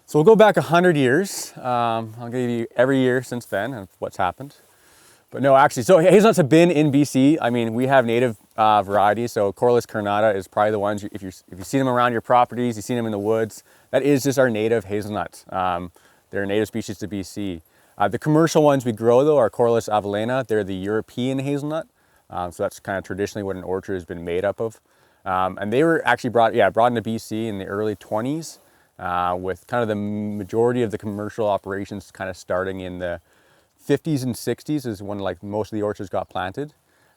So we'll go back 100 years. I'll give you every year since then and what's happened. But no, actually, so hazelnuts have been in BC. I mean, we have native varieties. So Corylus carnata is probably the ones, if you see them around your properties, you see them in the woods, that is just our native hazelnuts. They're a native species to BC. The commercial ones we grow though are Corylus avellana. They're the European hazelnut. So that's kind of traditionally what an orchard has been made up of. And they were actually brought into BC in the early 20s. With kind of the majority of the commercial operations kind of starting in the 50s and 60s is when like most of the orchards got planted.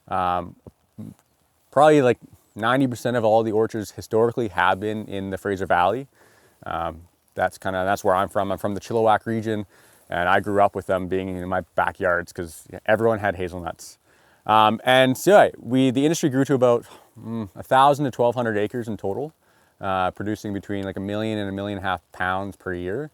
Probably like 90% of all the orchards historically have been in the Fraser Valley. That's where I'm from. I'm from the Chilliwack region, and I grew up with them being in my backyards because everyone had hazelnuts. And so the industry grew to about 1,000 to 1,200 acres in total. Producing between like 1 million and 1.5 million pounds per year.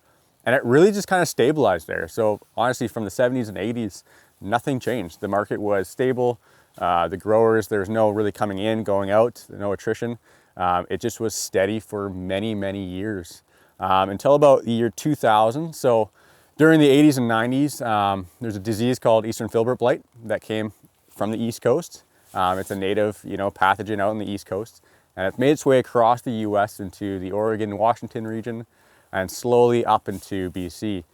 And it really just kind of stabilized there. So honestly, from the 70s and 80s, nothing changed. The market was stable. The growers, there was no really coming in, going out, no attrition. It just was steady for many, many years until about the year 2000. So during the 80s and 90s, there's a disease called Eastern Filbert blight that came from the East Coast. It's a native, pathogen out on the East Coast. And it's made its way across the US into the Oregon, Washington region, and slowly up into BC.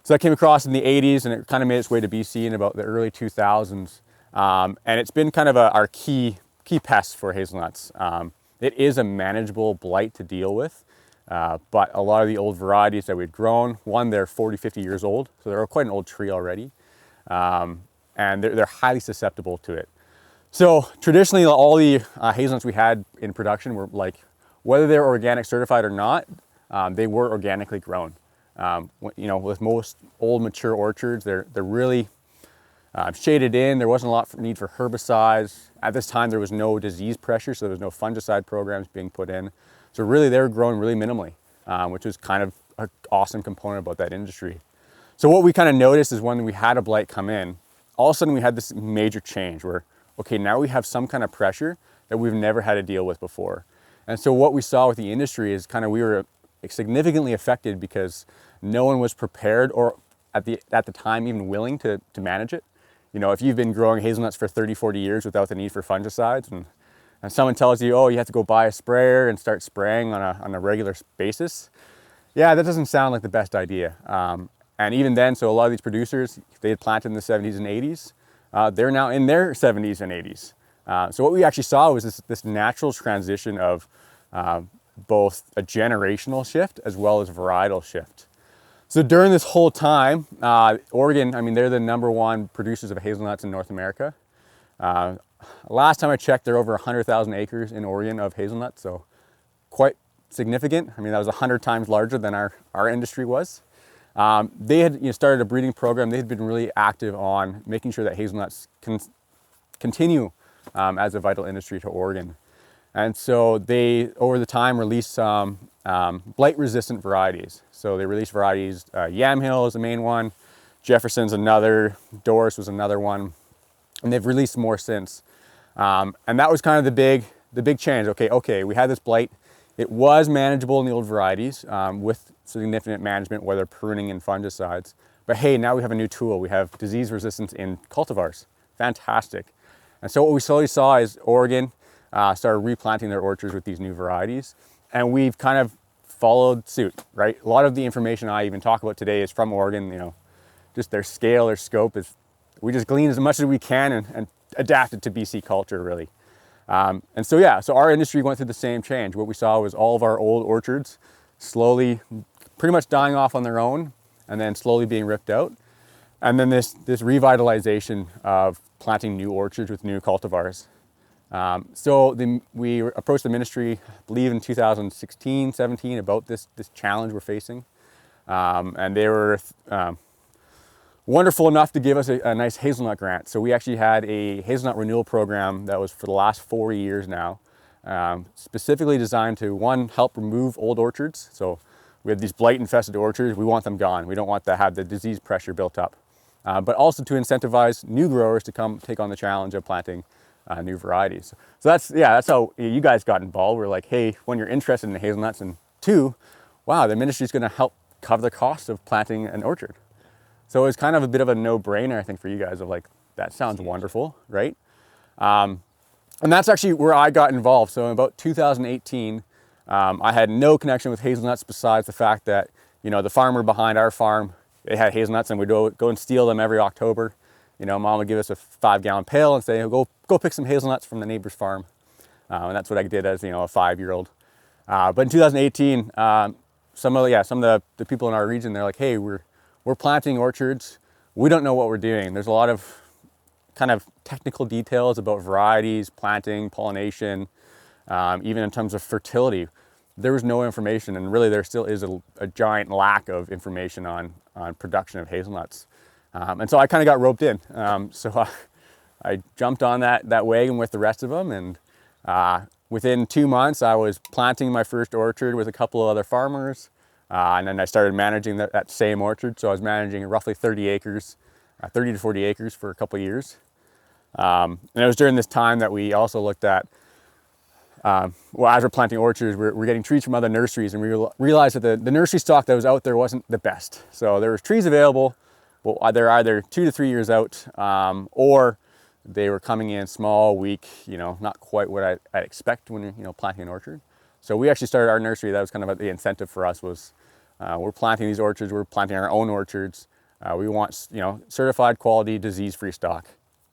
So that came across in the 80s, and it kind of made its way to BC in about the early 2000s. And it's been kind of our key pest for hazelnuts. It is a manageable blight to deal with, but a lot of the old varieties that we'd grown, they're 40, 50 years old, so they're quite an old tree already. And they're highly susceptible to it. So traditionally, all the hazelnuts we had in production were like, whether they're organic certified or not, they were organically grown. With most old mature orchards, they're really shaded in. There wasn't a lot of need for herbicides. At this time, there was no disease pressure, so there was no fungicide programs being put in. So really, they were grown really minimally, which was kind of an awesome component about that industry. So what we kind of noticed is when we had a blight come in, all of a sudden we had this major change where, okay, now we have some kind of pressure that we've never had to deal with before. And so what we saw with the industry is kind of we were significantly affected because no one was prepared or at the time even willing to manage it. If you've been growing hazelnuts for 30, 40 years without the need for fungicides and someone tells you, oh, you have to go buy a sprayer and start spraying on a regular basis, yeah, that doesn't sound like the best idea. And even then, so a lot of these producers, they had planted in the 70s and 80s. They're now in their 70s and 80s. So what we actually saw was this natural transition of both a generational shift as well as varietal shift. So during this whole time, Oregon, they're the #1 producers of hazelnuts in North America. Last time I checked, there are over 100,000 acres in Oregon of hazelnuts, so quite significant. That was 100 times larger than our industry was. They had started a breeding program. They had been really active on making sure that hazelnuts can continue as a vital industry to Oregon. And so they, over the time, released some blight-resistant varieties. So they released varieties, Yamhill is the main one, Jefferson's another, Doris was another one, and they've released more since. And that was kind of the big change. Okay, we had this blight. It was manageable in the old varieties with significant management, whether pruning and fungicides. But hey, now we have a new tool. We have disease resistance in cultivars. Fantastic. And so what we slowly saw is Oregon started replanting their orchards with these new varieties. And we've kind of followed suit, right? A lot of the information I even talk about today is from Oregon, just their scale, their scope is, we just glean as much as we can and adapt it to BC culture, really. And so our industry went through the same change. What we saw was all of our old orchards slowly, pretty much dying off on their own and then slowly being ripped out. And then this revitalization of planting new orchards with new cultivars. We approached the ministry, I believe in 2016, 17, about this challenge we're facing. And they were wonderful enough to give us a nice hazelnut grant. So we actually had a hazelnut renewal program that was for the last 4 years now, specifically designed to, one, help remove old orchards. So we have these blight infested orchards, we want them gone. We don't want to have the disease pressure built up. But also to incentivize new growers to come take on the challenge of planting new varieties. So that's how you guys got involved. We're like, hey, when you're interested in the hazelnuts, and two, wow, the ministry is going to help cover the cost of planting an orchard. So it was kind of a bit of a no-brainer, I think, for you guys of like, that sounds wonderful, right? And that's actually where I got involved. So in about 2018, I had no connection with hazelnuts besides the fact that, the farmer behind our farm, they had hazelnuts and we'd go and steal them every October. Mom would give us a 5-gallon pail and say, go pick some hazelnuts from the neighbor's farm. And that's what I did as, a 5-year-old. But in 2018, some of the people in our region, they're like, hey, we're planting orchards. We don't know what we're doing. There's a lot of kind of technical details about varieties, planting, pollination, even in terms of fertility. There was no information, and really there still is a giant lack of information on production of hazelnuts. And so I kind of got roped in. So I jumped on that wagon with the rest of them, and within 2 months I was planting my first orchard with a couple of other farmers, and then I started managing that same orchard. So I was managing roughly 30 acres, 30 to 40 acres for a couple of years. And it was during this time that we also looked at, as we're planting orchards, we're getting trees from other nurseries, and we realized that the nursery stock that was out there wasn't the best. So there was trees available, but they're either 2 to 3 years out, or they were coming in small, weak, not quite what I expect when you're planting an orchard. So we actually started our nursery. That was kind of the incentive for us was, we're planting these orchards, we're planting our own orchards. We want, certified quality, disease-free stock.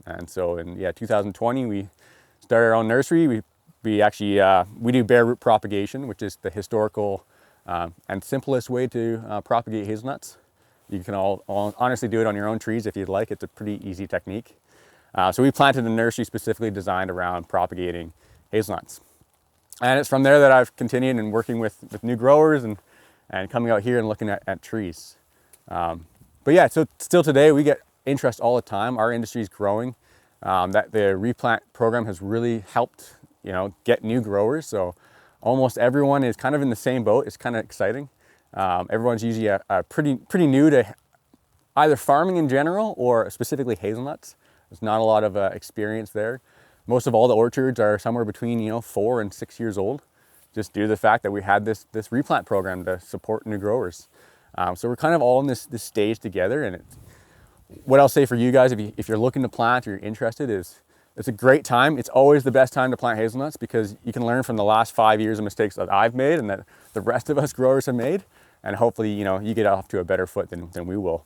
And so in 2020, we started our own nursery. We actually, we do bare root propagation, which is the historical and simplest way to propagate hazelnuts. You can all honestly do it on your own trees if you'd like. It's a pretty easy technique. So we planted a nursery specifically designed around propagating hazelnuts. And it's from there that I've continued and working with new growers and coming out here and looking at trees. But yeah, so still today we get interest all the time. Our industry is growing. That the replant program has really helped, get new growers. So almost everyone is kind of in the same boat. It's kind of exciting. Everyone's usually pretty new to either farming in general or specifically hazelnuts. There's not a lot of experience there. Most of all the orchards are somewhere between 4 and 6 years old, just due to the fact that we had this replant program to support new growers. So we're kind of all in this stage together, and what I'll say for you guys, if you're looking to plant or you're interested, is it's a great time. It's always the best time to plant hazelnuts because you can learn from the last 5 years of mistakes that I've made and that the rest of us growers have made, and hopefully you get off to a better foot than we will.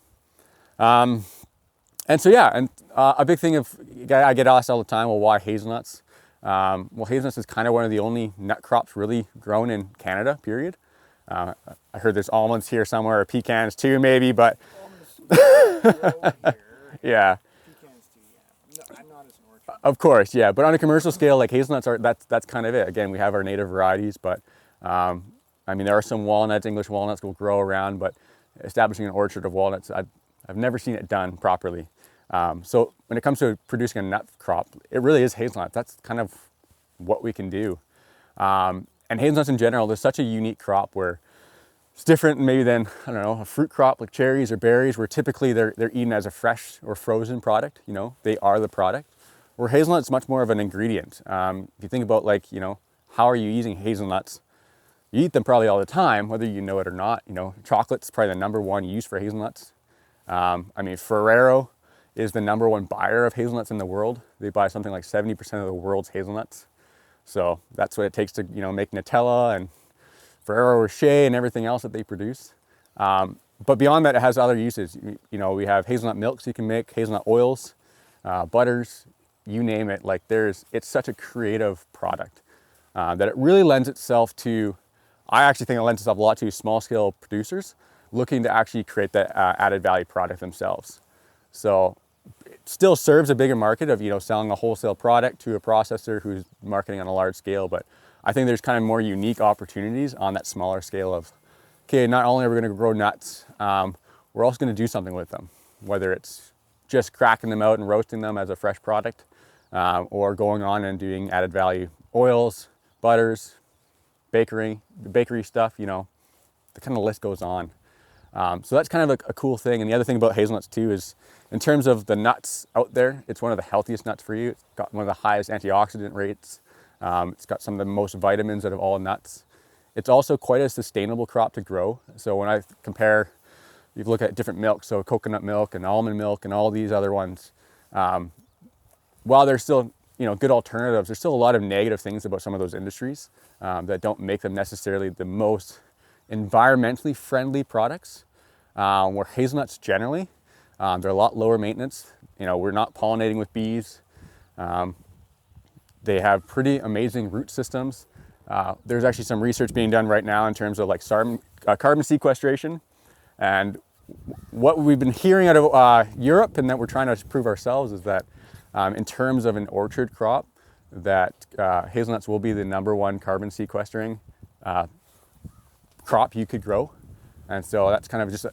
And so a big thing I get asked all the time, well, why hazelnuts? Well, hazelnuts is kind of one of the only nut crops really grown in Canada, period. I heard there's almonds here somewhere, or pecans too maybe, but yeah. Pecans too, yeah. No, not as an orchard. Of course, yeah. But on a commercial scale, like hazelnuts that's kind of it. Again, we have our native varieties, but there are some walnuts, English walnuts will grow around, but establishing an orchard of walnuts, I've never seen it done properly. So when it comes to producing a nut crop, it really is hazelnut. That's kind of what we can do. And hazelnuts in general, there's such a unique crop where it's different maybe than, a fruit crop like cherries or berries, where typically they're eaten as a fresh or frozen product. They are the product. Where hazelnut's much more of an ingredient. If you think about how are you using hazelnuts? You eat them probably all the time, whether you know it or not. Chocolate's probably the #1 use for hazelnuts. Ferrero is the #1 buyer of hazelnuts in the world. They buy something like 70% of the world's hazelnuts. So that's what it takes to, make Nutella and Ferrero Rocher and everything else that they produce. But beyond that, it has other uses. We have hazelnut milks you can make, hazelnut oils, butters, you name it. It's such a creative product that it really lends itself to, I actually think it lends itself a lot to small scale producers looking to actually create that added value product themselves. So it still serves a bigger market of, selling a wholesale product to a processor who's marketing on a large scale. But I think there's kind of more unique opportunities on that smaller scale of, okay, not only are we going to grow nuts, we're also going to do something with them, whether it's just cracking them out and roasting them as a fresh product, or going on and doing added value oils, butters, bakery stuff, the kind of list goes on. So that's kind of a cool thing. And the other thing about hazelnuts too is, in terms of the nuts out there, it's one of the healthiest nuts for you. It's got one of the highest antioxidant rates. It's got some of the most vitamins out of all nuts. It's also quite a sustainable crop to grow. So when I compare, you look at different milks, so coconut milk and almond milk and all these other ones, while they're still good alternatives, there's still a lot of negative things about some of those industries that don't make them necessarily the most environmentally friendly products. Where hazelnuts generally, they're a lot lower maintenance. We're not pollinating with bees. They have pretty amazing root systems. There's actually some research being done right now in terms of like carbon sequestration. And what we've been hearing out of Europe, and that we're trying to prove ourselves, is that in terms of an orchard crop, that hazelnuts will be the #1 carbon sequestering crop you could grow. And so that's kind of just a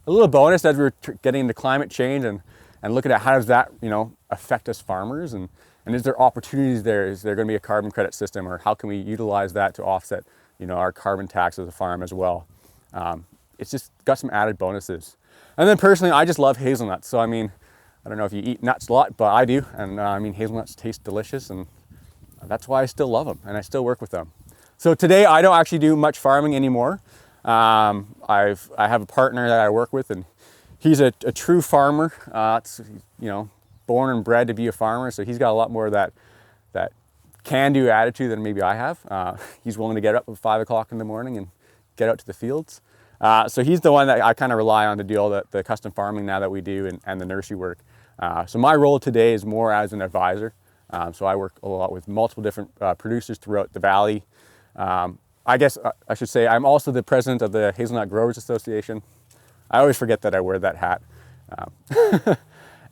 little bonus as we're getting into climate change and looking at how does that affect us farmers, and is there opportunities there? Is there going to be a carbon credit system, or how can we utilize that to offset our carbon tax as a farm as well? It's just got some added bonuses. And then personally, I just love hazelnuts. So I mean, I don't know if you eat nuts a lot, but I do. And I mean, hazelnuts taste delicious, and that's why I still love them and I still work with them. So today I don't actually do much farming anymore. I have a partner that I work with, and he's a true farmer. Born and bred to be a farmer, so he's got a lot more of that can-do attitude than maybe I have. He's willing to get up at 5 o'clock in the morning and get out to the fields. So he's the one that I kind of rely on to do all the custom farming now that we do, and the nursery work. So my role today is more as an advisor. So I work a lot with multiple different producers throughout the valley. I guess I should say I'm also the president of the Hazelnut Growers Association. I always forget that I wear that hat.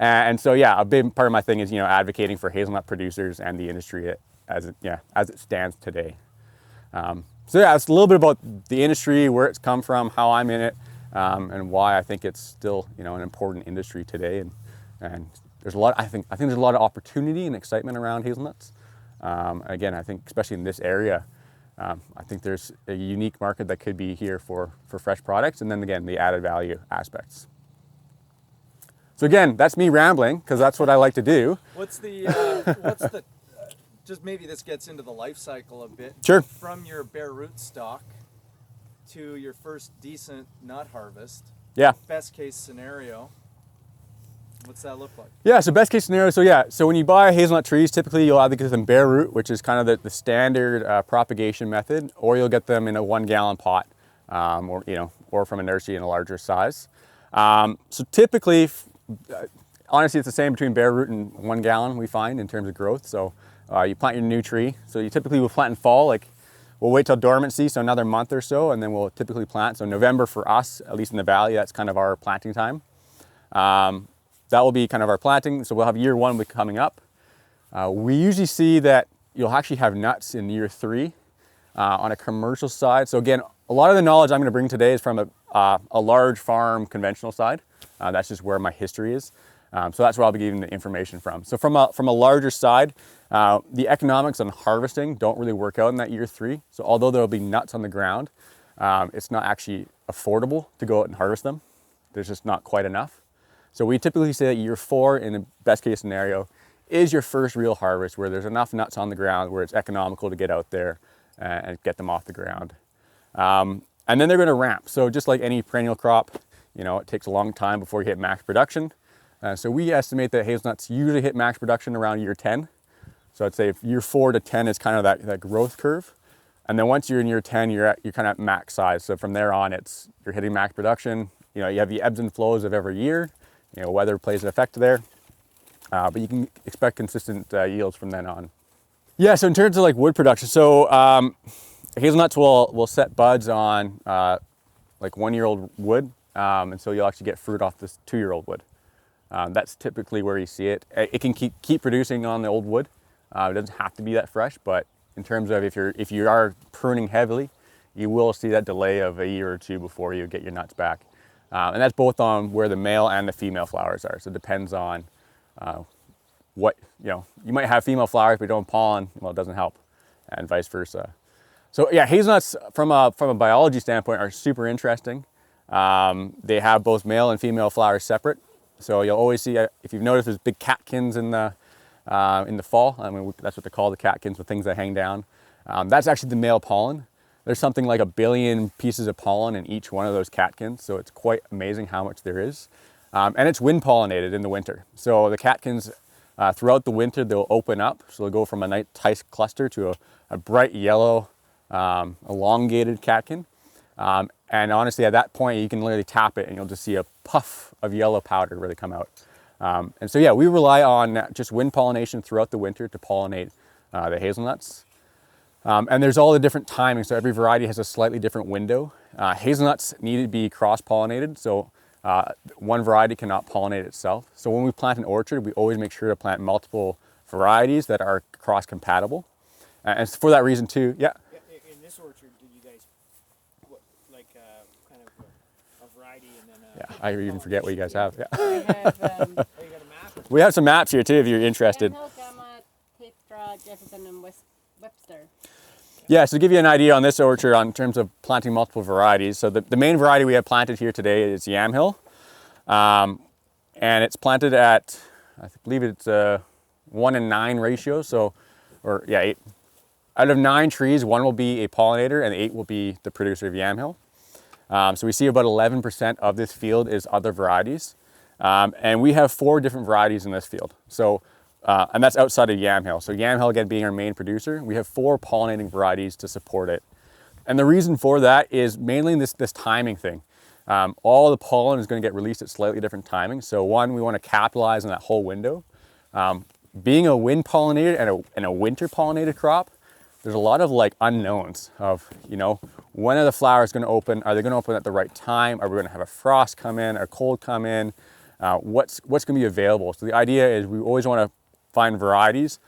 And so yeah, a big part of my thing is advocating for hazelnut producers and the industry as it stands today. So yeah, it's a little bit about the industry, where it's come from, how I'm in it, and why I think it's still an important industry today. And there's a lot. I think there's a lot of opportunity and excitement around hazelnuts. Again, I think especially in this area, I think there's a unique market that could be here for fresh products, and then again the added value aspects. So again, that's me rambling because that's what I like to do. What's the just maybe this gets into the life cycle a bit. Sure. From your bare root stock to your first decent nut harvest. Yeah. Best case scenario. What's that look like? Yeah, so best case scenario, so when you buy hazelnut trees, typically you'll either get them bare root, which is kind of the standard propagation method, or you'll get them in a 1 gallon pot, or from a nursery in a larger size. So typically, honestly, it's the same between bare root and 1 gallon we find in terms of growth. So you plant your new tree. So you typically will plant in fall, we'll wait till dormancy, so another month or so, and then we'll typically plant. So November for us, at least in the valley, that's kind of our planting time. That will be kind of our planting. So we'll have year 1 coming up. We usually see that you'll actually have nuts in year 3 on a commercial side. So again, a lot of the knowledge I'm going to bring today is from a large farm conventional side. That's just where my history is. So that's where I'll be giving the information from. So from a larger side, the economics on harvesting don't really work out in that year 3. So although there'll be nuts on the ground, it's not actually affordable to go out and harvest them. There's just not quite enough. So we typically say that year 4, in the best case scenario, is your first real harvest, where there's enough nuts on the ground where it's economical to get out there and get them off the ground. And then they're going to ramp. So just like any perennial crop, it takes a long time before you hit max production. So we estimate that hazelnuts usually hit max production around year 10. So I'd say year 4 to 10 is kind of that growth curve. And then once you're in year 10, you're kind of at max size. So from there on, you're hitting max production. You have the ebbs and flows of every year. Weather plays an effect there. But you can expect consistent yields from then on. Yeah, so in terms of wood production, so hazelnuts will set buds on 1-year-old wood. And so you'll actually get fruit off this 2-year-old wood. That's typically where you see it. It can keep producing on the old wood. It doesn't have to be that fresh, but in terms of if you are pruning heavily, you will see that delay of a year or 2 before you get your nuts back. And that's both on where the male and the female flowers are. So it depends on what, you might have female flowers, but don't pollen, well, it doesn't help, and vice versa. So yeah, hazelnuts from a biology standpoint are super interesting. They have both male and female flowers separate. So you'll always see, if you've noticed, there's big catkins in the fall. I mean, that's what they call the catkins, the things that hang down. That's actually the male pollen. There's something like 1 billion pieces of pollen in each one of those catkins, so it's quite amazing how much there is. And it's wind pollinated in the winter. So the catkins, throughout the winter, they'll open up. So they'll go from a nice tight cluster to a bright yellow, elongated catkin. And honestly, at that point, you can literally tap it and you'll just see a puff of yellow powder really come out. And so yeah, we rely on just wind pollination throughout the winter to pollinate the hazelnuts. And there's all the different timings, so every variety has a slightly different window. Hazelnuts need to be cross-pollinated, so one variety cannot pollinate itself. So when we plant an orchard, we always make sure to plant multiple varieties that are cross-compatible. And for that reason too, yeah. In this orchard, did you guys, kind of a variety and then Yeah, I even forget what you guys have. Yeah. We have oh, you got a map? We have some maps here too if you're interested. Yamhill, Gamma, Cape Straw, Jefferson, and Webster. Yeah, so to give you an idea on this orchard in terms of planting multiple varieties. So the main variety we have planted here today is Yamhill. And it's planted at, I believe it's a 1:9 ratio. So, or yeah, 8. Out of 9 trees, 1 will be a pollinator and 8 will be the producer of Yamhill. So we see about 11% of this field is other varieties. And we have 4 different varieties in this field. So, and that's outside of Yamhill. So Yamhill, again, being our main producer, we have 4 pollinating varieties to support it. And the reason for that is mainly this timing thing. All the pollen is going to get released at slightly different timings. So one, we want to capitalize on that whole window. Being a wind pollinated and a winter pollinated crop, there's a lot of like unknowns of, you know, when are the flowers going to open? Are they going to open at the right time? Are we going to have a frost come in or cold come in? What's going to be available? So the idea is we always want to find varieties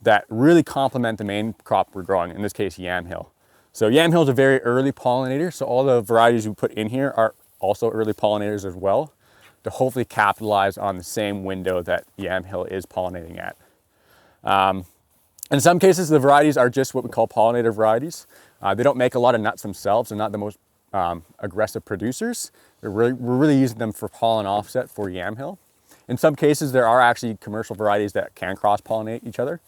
that really complement the main crop we're growing, in this case, Yamhill. So Yamhill is a very early pollinator, so all the varieties we put in here are also early pollinators as well, to hopefully capitalize on the same window that Yamhill is pollinating at. In some cases, the varieties are just what we call pollinator varieties. They don't make a lot of nuts themselves. They're not the most aggressive producers. We're really using them for pollen offset for Yamhill. In some cases, there are actually commercial varieties that can cross-pollinate each other.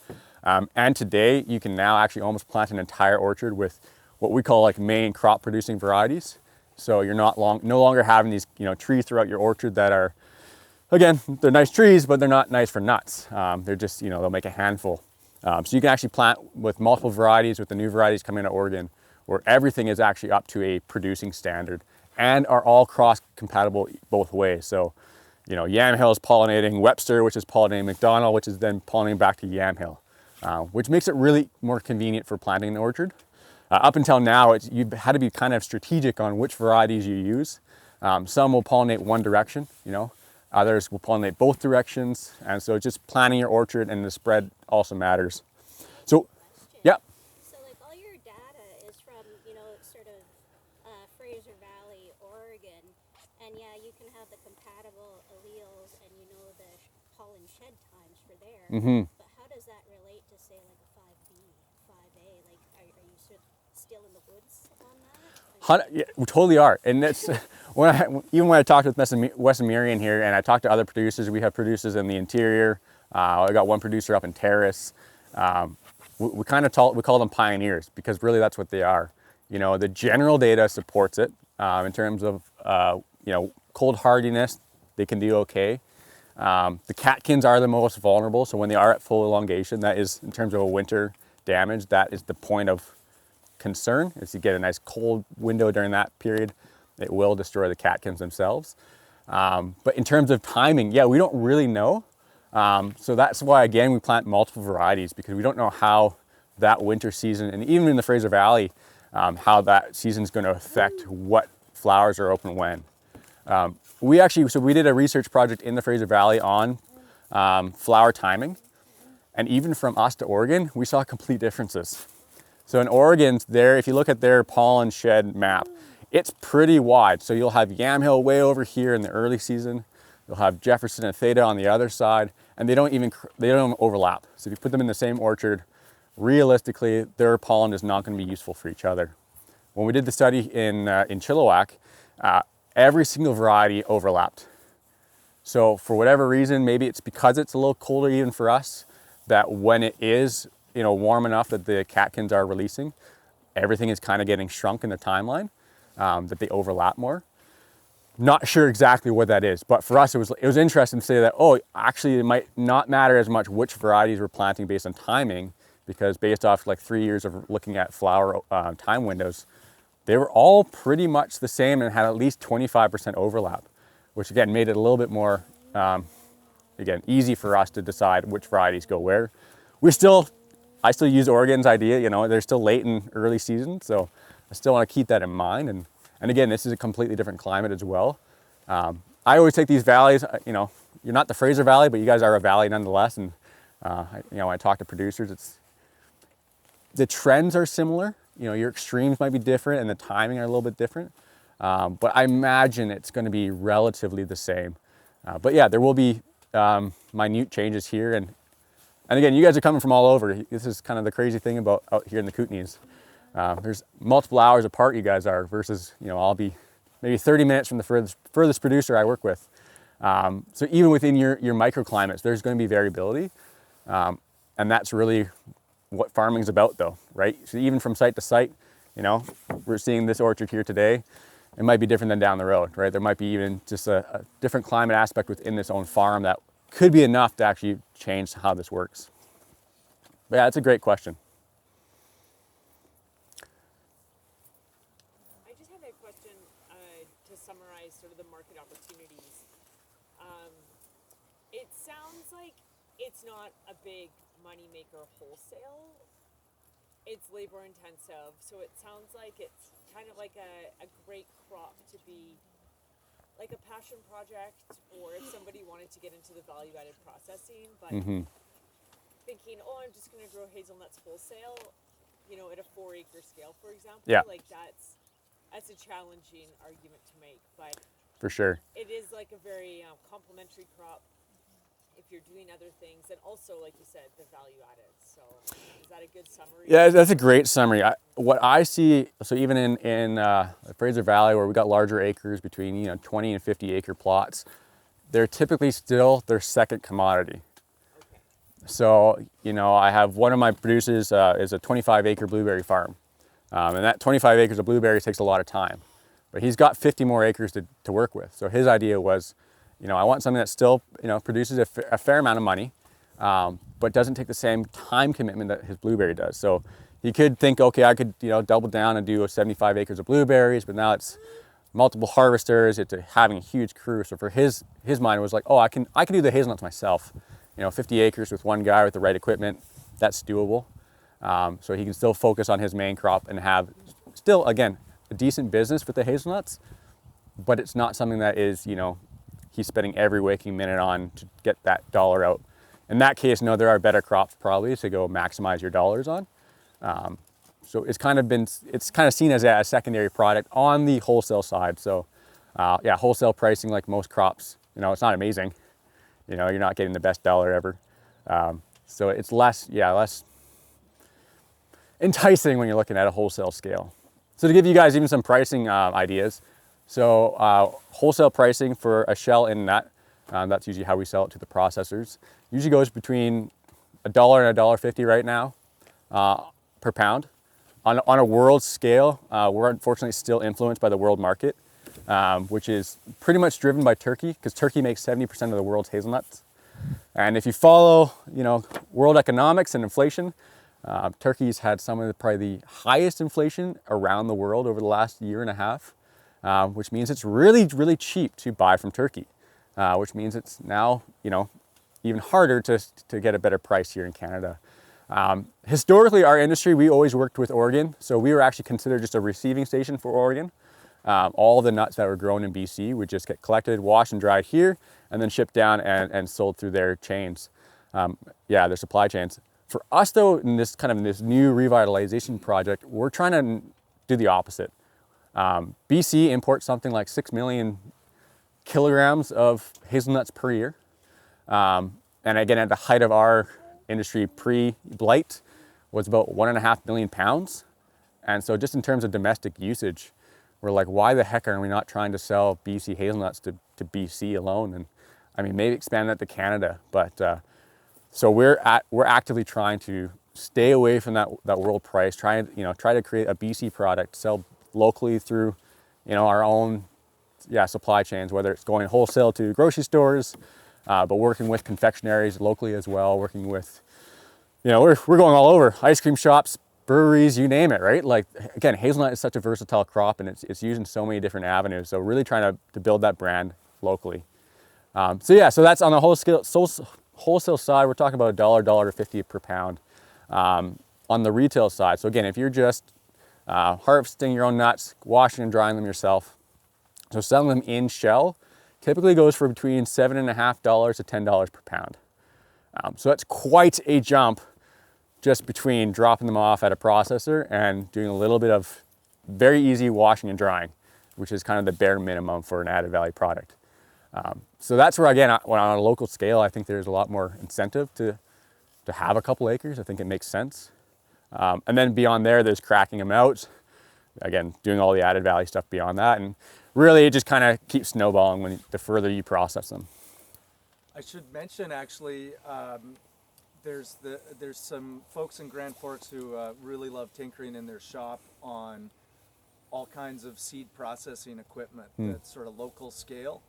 And today, you can now actually almost plant an entire orchard with what we call like main crop producing varieties. So you're no longer having these trees throughout your orchard that are, again, they're nice trees, but they're not nice for nuts. They're just, they'll make a handful. So you can actually plant with multiple varieties, with the new varieties coming out of Oregon, where everything is actually up to a producing standard and are all cross-compatible both ways. So, Yamhill is pollinating Webster, which is pollinating McDonald, which is then pollinating back to Yamhill, which makes it really more convenient for planting an orchard. Up until now, you've had to be kind of strategic on which varieties you use. Some will pollinate one direction, others will pollinate both directions. And so just planning your orchard and the spread also matters. So, yeah. So like all your data is from, sort of Fraser Valley, Oregon. And yeah, you can have the compatible alleles and the pollen shed times for there. Mm-hmm. But how does that relate to say like a 5B, 5A? Like are you sort of still in the woods on that? Yeah, we totally are. And that's even when I talked with Wes and Miriam here, and I talked to other producers, we have producers in the interior. I got one producer up in Terrace. We call them pioneers because really that's what they are. The general data supports it in terms of cold hardiness. They can do okay. The catkins are the most vulnerable, so when they are at full elongation, that is in terms of a winter damage. That is the point of concern. Is you get a nice cold window during that period, it will destroy the catkins themselves. But in terms of timing, yeah, we don't really know. So that's why, again, we plant multiple varieties because we don't know how that winter season, and even in the Fraser Valley, how that season is going to affect what flowers are open when. We did a research project in the Fraser Valley on flower timing. And even from us to Oregon, we saw complete differences. So in Oregon, if you look at their pollen shed map, it's pretty wide. So you'll have Yamhill way over here in the early season. You'll have Jefferson and Theta on the other side, and they don't overlap. So if you put them in the same orchard, realistically, their pollen is not going to be useful for each other. When we did the study in Chilliwack, every single variety overlapped. So for whatever reason, maybe it's because it's a little colder even for us, that when it is warm enough that the catkins are releasing, everything is kind of getting shrunk in the timeline, that they overlap more. Not sure exactly what that is, but for us, it was interesting to say that, oh, actually it might not matter as much which varieties we're planting based on timing, because based off like 3 years of looking at flower time windows, they were all pretty much the same and had at least 25% overlap, which again made it a little bit more, again, easy for us to decide which varieties go where. I still use Oregon's idea, you know, they're still late in early season, so I still want to keep that in mind. And again, this is a completely different climate as well. I always take these valleys, you know, you're not the Fraser Valley, but you guys are a valley nonetheless. And, you know, when I talk to producers, the trends are similar. You know, your extremes might be different and the timing are a little bit different. But I imagine it's going to be relatively the same. But yeah, there will be minute changes here. And again, you guys are coming from all over. This is kind of the crazy thing about out here in the Kootenays. There's multiple hours apart you guys are versus, you know, I'll be maybe 30 minutes from the furthest producer I work with. So even within your microclimates, there's going to be variability. And that's really what farming is about though, right? So even from site to site, you know, we're seeing this orchard here today. It might be different than down the road, right? There might be even just a different climate aspect within this own farm that could be enough to actually change how this works. But yeah, that's a great question. I just have a question to summarize sort of the market opportunities. It sounds like it's not a big moneymaker wholesale. It's labor intensive, so it sounds like it's kind of like a great crop to be like a passion project, or if somebody wanted to get into the value-added processing, but thinking, oh, I'm just going to grow hazelnuts wholesale, you know, at a 4-acre scale, for example. Yeah. Like that's a challenging argument to make, but For sure. it is like a very complementary crop if you're doing other things, and also, like you said, the value added. So is that a good summary? Yeah, that's a great summary. What I see, so even in the Fraser Valley, where we got larger acres between 20 and 50 acre plots, they're typically still their second commodity. Okay. So I have one of my producers is a 25 acre blueberry farm, and that 25 acres of blueberries takes a lot of time, but he's got 50 more acres to work with. So his idea was, I want something that still produces a fair amount of money, but doesn't take the same time commitment that his blueberry does. So he could think, okay, I could double down and do 75 acres of blueberries, but now it's multiple harvesters, it's having a huge crew. So for his mind, it was like, oh, I can do the hazelnuts myself. 50 acres with one guy with the right equipment, that's doable. So he can still focus on his main crop and have still, again, a decent business with the hazelnuts, but it's not something that is, he's spending every waking minute on to get that dollar out. In that case, no, there are better crops probably to go maximize your dollars on. So it's kind of seen as a secondary product on the wholesale side. So yeah, wholesale pricing, like most crops, it's not amazing. You're not getting the best dollar ever. So it's less enticing when you're looking at a wholesale scale. So to give you guys even some pricing ideas, so wholesale pricing for a shell in nut, that's usually how we sell it to the processors, usually goes between $1 and $1.50 right now per pound. On a world scale, we're unfortunately still influenced by the world market, which is pretty much driven by Turkey, because Turkey makes 70% of the world's hazelnuts. And if you follow, world economics and inflation, Turkey's had some of probably the highest inflation around the world over the last year and a half, which means it's really, really cheap to buy from Turkey, which means it's now, even harder to get a better price here in Canada. Historically, our industry, we always worked with Oregon. So we were actually considered just a receiving station for Oregon. All the nuts that were grown in BC would just get collected, washed and dried here, and then shipped down and sold through their chains. Their supply chains. For us though, in this new revitalization project, we're trying to do the opposite. BC imports something like 6 million kilograms of hazelnuts per year. And again, at the height of our industry pre-Blight was about 1.5 million pounds. And so just in terms of domestic usage, we're like, why the heck are we not trying to sell BC hazelnuts to BC alone? And I mean, maybe expand that to Canada. But so we're actively trying to stay away from that world price. Try to create a BC product, sell locally through, our own supply chains, whether it's going wholesale to grocery stores, but working with confectionaries locally as well, working with, we're going all over, ice cream shops, breweries, you name it, right? Like, again, hazelnut is such a versatile crop, and it's used in so many different avenues. So really trying to build that brand locally. So that's on the wholesale side. We're talking about $1.50 per pound. On the retail side, so again, if you're just harvesting your own nuts, washing and drying them yourself, so selling them in shell, typically goes for between $7.50 to $10 per pound. So that's quite a jump just between dropping them off at a processor and doing a little bit of very easy washing and drying, which is kind of the bare minimum for an added value product. So that's where, again, on a local scale, I think there's a lot more incentive to have a couple acres. I think it makes sense. And then beyond there's cracking them out, again, doing all the added value stuff beyond that. And really it just kind of keeps snowballing the further you process them. I should mention, actually, there's some folks in Grand Forks who really love tinkering in their shop on all kinds of seed processing equipment that's sort of local scale.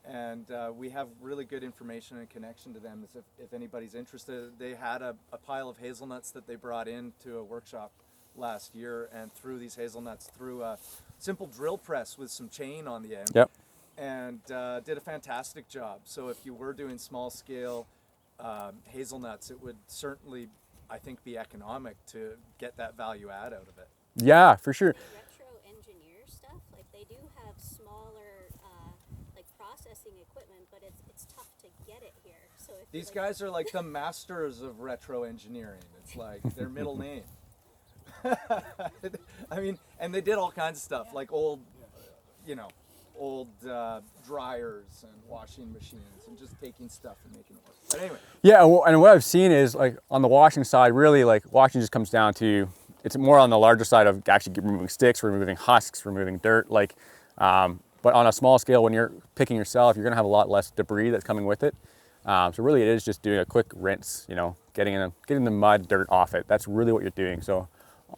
And we have really good information and connection to them. As if anybody's interested, they had a pile of hazelnuts that they brought into a workshop last year, and threw these hazelnuts through a simple drill press with some chain on the end. Yep. And did a fantastic job. So if you were doing small scale hazelnuts, it would certainly, I think, be economic to get that value add out of it. Yeah, for sure. Retro engineer stuff, like they do have smaller like processing equipment, but it's tough to get it here. So if These guys are like the masters of retro engineering. It's like their middle name. I mean, and they did all kinds of stuff, like old dryers and washing machines, and just taking stuff and making it work. But anyway. Yeah, and what I've seen is, like, on the washing side, really, like, washing just comes down to, it's more on the larger side of actually removing sticks, removing husks, removing dirt, like, but on a small scale, when you're picking yourself, you're gonna have a lot less debris that's coming with it. So really it is just doing a quick rinse, getting the mud, dirt off it. That's really what you're doing. So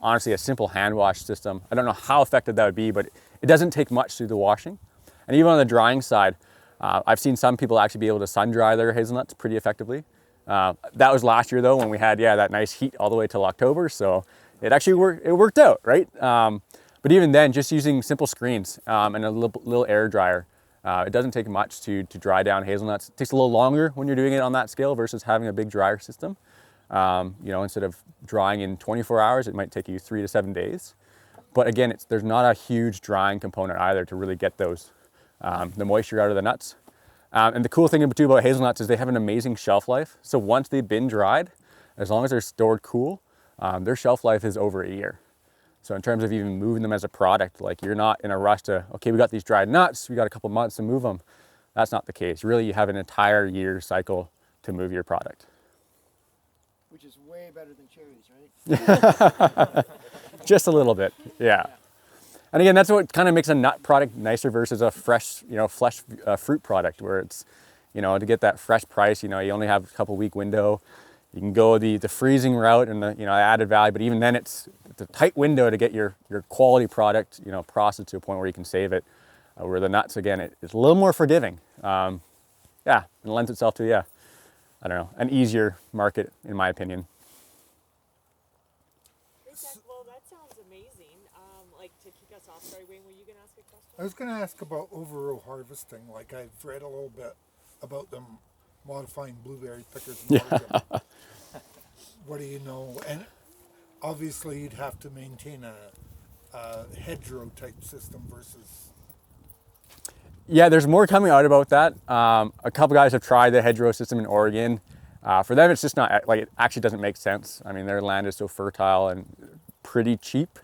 honestly, a simple hand wash system, I don't know how effective that would be, but it doesn't take much to do the washing. And even on the drying side, I've seen some people actually be able to sun dry their hazelnuts pretty effectively. That was last year though, when we had, that nice heat all the way till October. So it actually worked out, right? But even then, just using simple screens and a little air dryer, it doesn't take much to dry down hazelnuts. It takes a little longer when you're doing it on that scale versus having a big dryer system. Instead of drying in 24 hours, it might take you 3 to 7 days. But again, there's not a huge drying component either to really get those the moisture out of the nuts. And the cool thing too about hazelnuts is they have an amazing shelf life. So once they've been dried, as long as they're stored cool, their shelf life is over a year. So in terms of even moving them as a product, like, you're not in a rush to, okay, we got these dried nuts, we got a couple months to move them. That's not the case. Really, you have an entire year cycle to move your product. Which is way better than cherries, right? Just a little bit, yeah. And again, that's what kind of makes a nut product nicer versus a fresh, flesh fruit product, where it's, to get that fresh price, you only have a couple week window. You can go the freezing route and the added value, but even then it's a tight window to get your quality product processed to a point where you can save it. Where the nuts, again, it's a little more forgiving. And it lends itself to I don't know, an easier market, in my opinion. Well, that sounds amazing. To kick us off, sorry, Wayne, were you going to ask a question? I was going to ask about over-row harvesting. Like, I've read a little bit about them modifying blueberry pickers in Oregon. What do you know? And obviously you'd have to maintain a hedgerow type system versus... Yeah, there's more coming out about that. A couple guys have tried the hedgerow system in Oregon. For them, it's just not, like, it actually doesn't make sense. I mean, their land is so fertile and pretty cheap.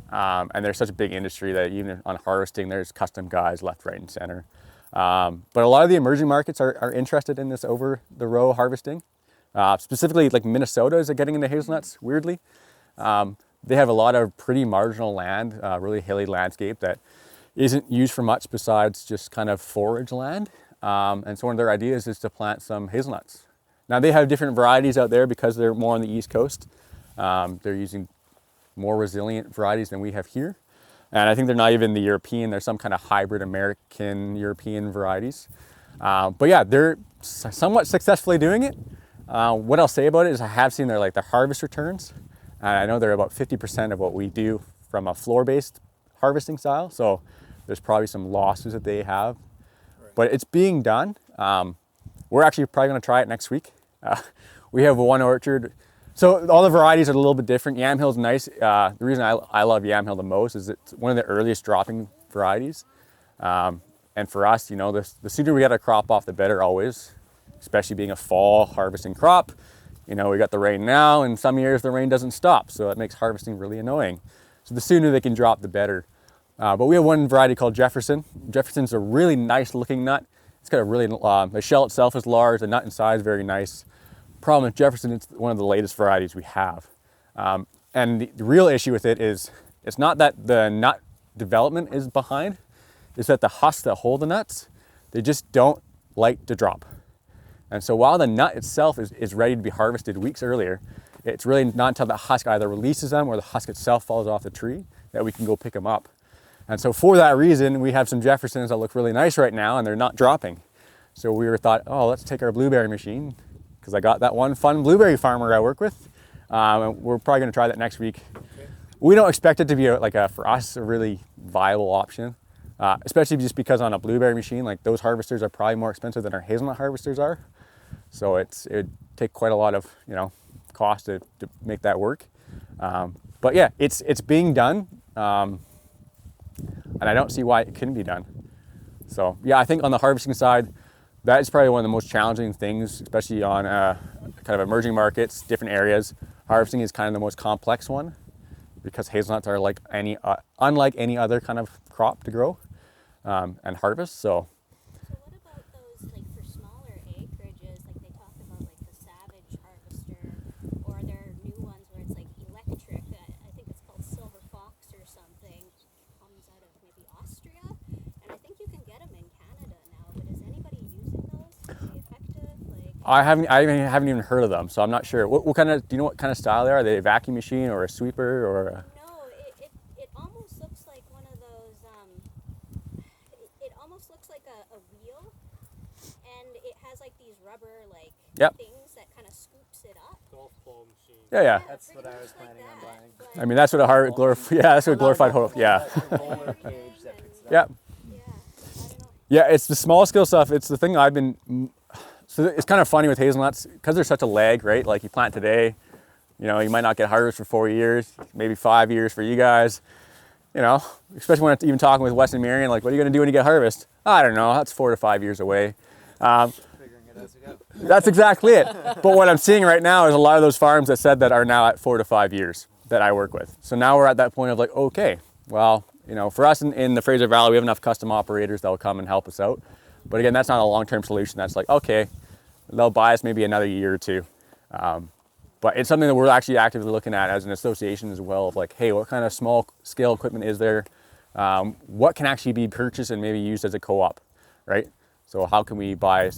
And there's such a big industry that even on harvesting, there's custom guys left, right, and center. But a lot of the emerging markets are interested in this over the row harvesting. Specifically, like, Minnesota is getting into hazelnuts, weirdly. They have a lot of pretty marginal land, really hilly landscape that isn't used for much besides just kind of forage land. And so one of their ideas is to plant some hazelnuts. Now they have different varieties out there because they're more on the East Coast. They're using more resilient varieties than we have here. And I think they're not even the European, they're some kind of hybrid American European varieties. But yeah, they're somewhat successfully doing it. What I'll say about it is I have seen their harvest returns. And I know they're about 50% of what we do from a floor-based harvesting style. So there's probably some losses that they have, but it's being done. We're actually probably gonna try it next week. We have one orchard. So all the varieties are a little bit different. Yamhill's nice. The reason I love Yamhill the most is it's one of the earliest dropping varieties. And for us, the sooner we get a crop off, the better always, especially being a fall harvesting crop. We got the rain now, and some years the rain doesn't stop, so it makes harvesting really annoying. So the sooner they can drop, the better. But we have one variety called Jefferson. Jefferson's a really nice looking nut. It's got a really, the shell itself is large, the nut inside is very nice. Problem with Jefferson, it's one of the latest varieties we have. And the real issue with it is, it's not that the nut development is behind, it's that the husks that hold the nuts, they just don't like to drop. And so while the nut itself is ready to be harvested weeks earlier, it's really not until the husk either releases them or the husk itself falls off the tree that we can go pick them up. And so for that reason, we have some Jeffersons that look really nice right now and they're not dropping. So we thought, oh, let's take our blueberry machine, because I got that one fun blueberry farmer I work with. And we're probably gonna try that next week. We don't expect it to be for us, a really viable option, especially just because on a blueberry machine, those harvesters are probably more expensive than our hazelnut harvesters are. So it'd take quite a lot of, cost to make that work. But yeah, it's being done. And I don't see why it couldn't be done. So yeah, I think on the harvesting side, that is probably one of the most challenging things, especially on kind of emerging markets, different areas. Harvesting is kind of the most complex one because hazelnuts are unlike any other kind of crop to grow and harvest. So what about those, for smaller acreages, they talk about the Savage harvester, or there are new ones where it's electric, I think it's called Silver Fox or something, comes out of maybe Austria, and I think you can get them in Canada now, but is anybody using those? Are they effective? I haven't even heard of them, so I'm not sure. What kind of, do you know what kind of style they are? Are they a vacuum machine or a sweeper or a... No, it almost looks like one of those, it almost looks like a wheel, and it has these rubber Yep. things that kind of scoops it up. Golf ball machine. Yeah. That's what I was planning on buying. I mean, that's what that's what a glorified hoe, yeah. Roller cage that picks it up. Yeah. Yeah, I don't know. Yeah, it's the small scale stuff. It's the thing I've been, so it's kind of funny with hazelnuts, because there's such a lag, right? You plant today, you might not get harvest for 4 years, maybe 5 years for you guys, especially when it's even talking with Wes and Marion, what are you gonna do when you get harvest? I don't know, that's 4 to 5 years away. Figuring it as we go. That's exactly it. But what I'm seeing right now is a lot of those farms that said that are now at 4 to 5 years that I work with. So now we're at that point of okay, well, for us in the Fraser Valley, we have enough custom operators that will come and help us out. But again, that's not a long-term solution. That's okay, they'll buy us maybe another year or two. But it's something that we're actually actively looking at as an association as well, of hey, what kind of small scale equipment is there? What can actually be purchased and maybe used as a co-op, right? So how can we buy,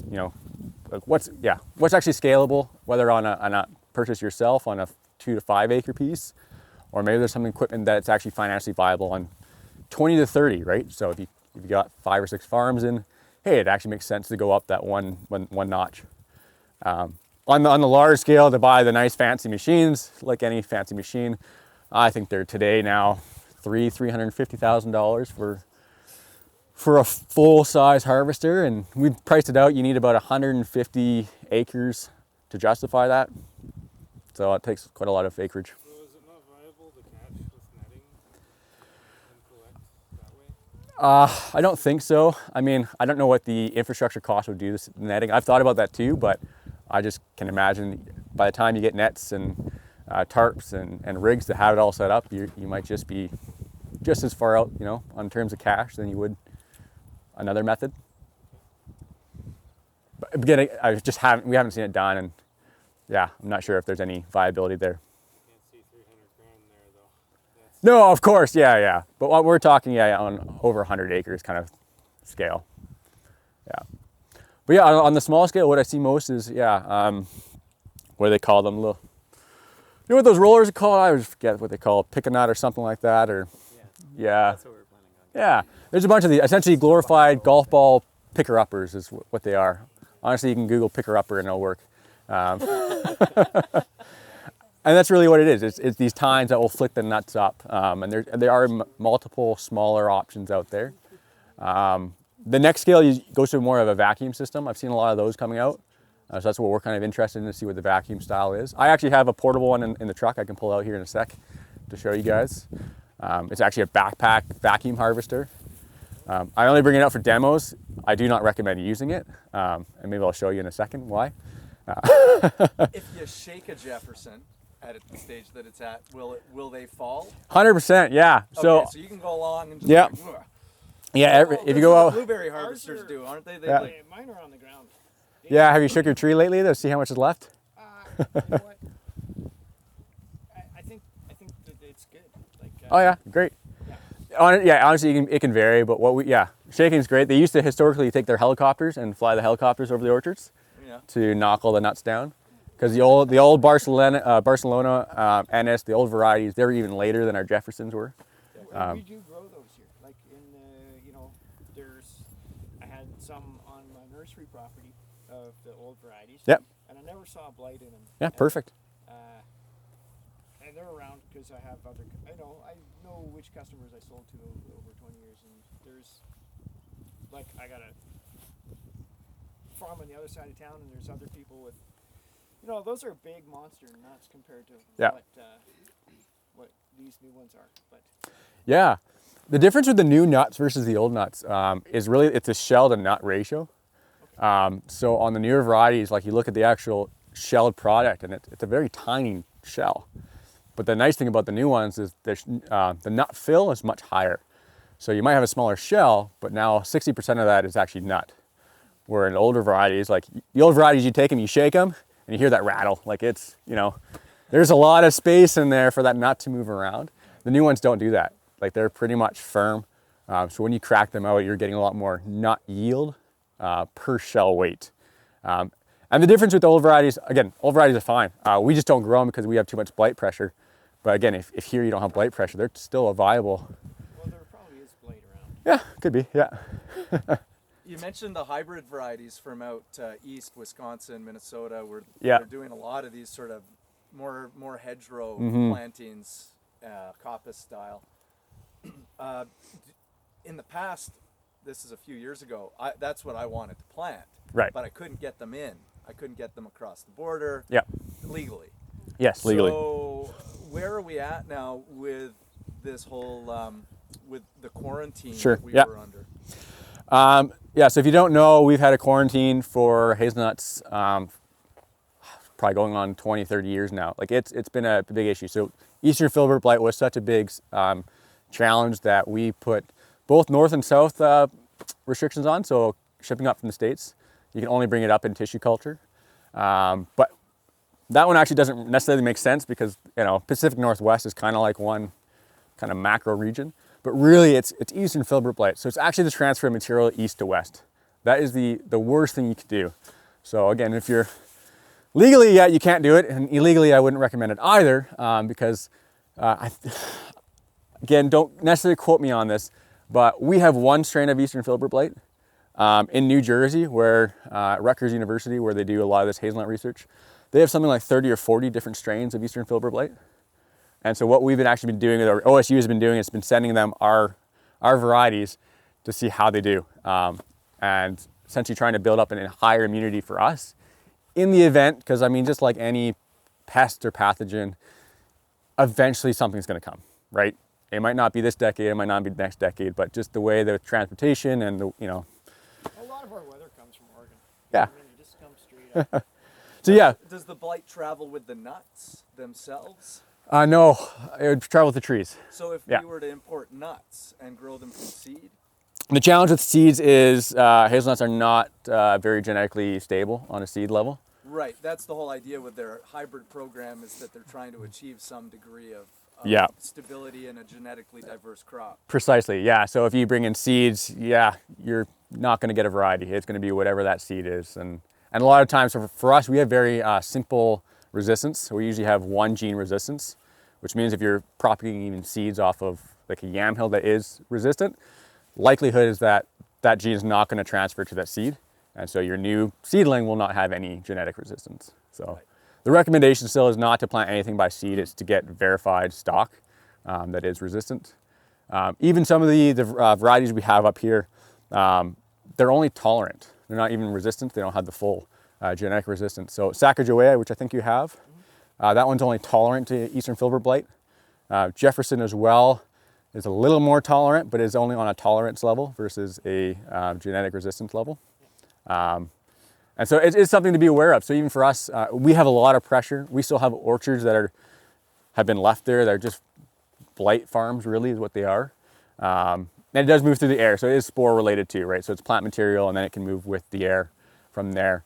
what's actually scalable, whether on a purchase yourself on a 2 to 5 acre piece, or maybe there's some equipment that's actually financially viable on 20 to 30, right? So if you got 5 or 6 farms in, hey, it actually makes sense to go up that one notch. On the large scale, to buy the nice fancy machines, like any fancy machine, I think they're today now $350,000 for a full size harvester, and we've priced it out. You need about 150 acres to justify that, so it takes quite a lot of acreage. So is it not viable to catch with netting and collect that way? I don't think so. I mean, I don't know what the infrastructure cost would do to netting. I've thought about that too, but I just can imagine by the time you get nets and tarps and rigs to have it all set up, you might just be just as far out, on terms of cash than you would another method. But again, we haven't seen it done, and yeah, I'm not sure if there's any viability there. Can't see 300 grand there though. That's No, of course, yeah. But what we're talking, on over 100 acres kind of scale. Yeah. But yeah, on the small scale, what I see most is, what do they call them? Little, you know what those rollers are called? I always forget what they call it, pick a nut or something like that, or yeah. That's what we're planning on. Yeah, there's a bunch of these, essentially glorified golf ball picker-uppers is what they are. Honestly, you can Google picker-upper and it'll work. And that's really what it is. It's these tines that will flick the nuts up. And there are multiple smaller options out there. The next scale goes to more of a vacuum system. I've seen a lot of those coming out. So that's what we're kind of interested in, to see what the vacuum style is. I actually have a portable one in the truck I can pull out here in a sec to show you guys. It's actually a backpack vacuum harvester. I only bring it out for demos. I do not recommend using it. And maybe I'll show you in a second why. If you shake a Jefferson at the stage that it's at, will they fall? 100%, yeah. Okay, so you can go along and just yeah. like, "Ugh." Yeah, if you go out. Blueberry harvesters do, aren't they? Yeah. Like, Mine are on the ground. Yeah, have you shook your tree lately to see how much is left? You know what? I think that it's good. Like, Oh yeah, great. Honestly, it can vary, but shaking's great. They used to historically take their helicopters and fly the helicopters over the orchards to knock all the nuts down. Because the old Barcelona, NS, the old varieties, they were even later than our Jeffersons were. we do grow those here. Like I had some on my nursery property of the old varieties. Yep. And I never saw blight in them. Yeah, perfect. And they're around because I have other. I know which customers I sold to over 20 years, and there's like I got a farm on the other side of town, and there's other people with. Those are big monster nuts compared to what these new ones are. But Yeah, the difference with the new nuts versus the old nuts is really it's a shell to nut ratio. So on the newer varieties, like you look at the actual shelled product, and it's a very tiny shell. But the nice thing about the new ones is the nut fill is much higher. So you might have a smaller shell, but now 60% of that is actually nut. Where in older varieties, like the old varieties, you take them, you shake them, and you hear that rattle. Like it's, there's a lot of space in there for that nut to move around. The new ones don't do that. Like they're pretty much firm. So when you crack them out, you're getting a lot more nut yield per shell weight. And the difference with the old varieties, again, old varieties are fine. We just don't grow them because we have too much blight pressure. But again, if here you don't have blight pressure, they're still a viable. well, there probably is blight around. Yeah, could be, yeah. you mentioned the hybrid varieties from out east, Wisconsin, Minnesota, where Yeah. they're doing a lot of these sort of more hedgerow Mm-hmm. plantings, coppice style. In the past, this is a few years ago, that's what I wanted to plant. Right. But I couldn't get them in. I couldn't get them across the border Yeah. legally. Yes, legally. So where are we at now with this whole, with the quarantine Sure, that we yeah. were under? So if you don't know, we've had a quarantine for hazelnuts probably going on 20, 30 years now. Like it's been a big issue. So Eastern Filbert blight was such a big challenge that we put both north and south restrictions on. So shipping up from the States, you can only bring it up in tissue culture. But that one actually doesn't necessarily make sense because, Pacific Northwest is kind of like one kind of macro region. But really, it's Eastern Filbert blight. So it's actually the transfer of material east to west. That is the worst thing you could do. So again, if you're legally, you can't do it. And illegally, I wouldn't recommend it either because, again, don't necessarily quote me on this, but we have one strain of Eastern Filbert blight in New Jersey, where Rutgers University, where they do a lot of this hazelnut research. They have something like 30 or 40 different strains of Eastern Filbert blight. And so what we've actually been doing, or OSU has been doing, is been sending them our varieties to see how they do. And essentially trying to build up a higher immunity for us in the event, because just like any pest or pathogen, eventually something's gonna come, right? It might not be this decade, it might not be the next decade, but just the way the transportation and A lot of our weather comes from Oregon. Yeah. It just comes straight up. So yeah, Does the blight travel with the nuts themselves? no, it would travel with the trees. So if Yeah. we were to import nuts and grow them from seed, The challenge with seeds is hazelnuts are not very genetically stable on a seed level. right? That's the whole idea with their hybrid program, is that they're trying to achieve some degree of Yeah. stability in a genetically diverse crop. Precisely, yeah. So if you bring in seeds, yeah, you're not going to get a variety. It's going to be whatever that seed is. And a lot of times for us, we have very simple resistance. So we usually have one gene resistance, which means if you're propagating even seeds off of like a yam hill that is resistant, likelihood is that that gene is not going to transfer to that seed. And so your new seedling will not have any genetic resistance. So the recommendation still is not to plant anything by seed. It's to get verified stock that is resistant. Even some of the varieties we have up here, they're only tolerant. They're not even resistant. They don't have the full genetic resistance. So Sacagawea, which I think you have, that one's only tolerant to Eastern Filbert blight. Jefferson as well is a little more tolerant, but is only on a tolerance level versus a genetic resistance level. And so it's something to be aware of. So even for us, we have a lot of pressure. We still have orchards that have been left there. They're just blight farms, really, is what they are. And it does move through the air, so it is spore related too, right? So it's plant material, and then it can move with the air from there.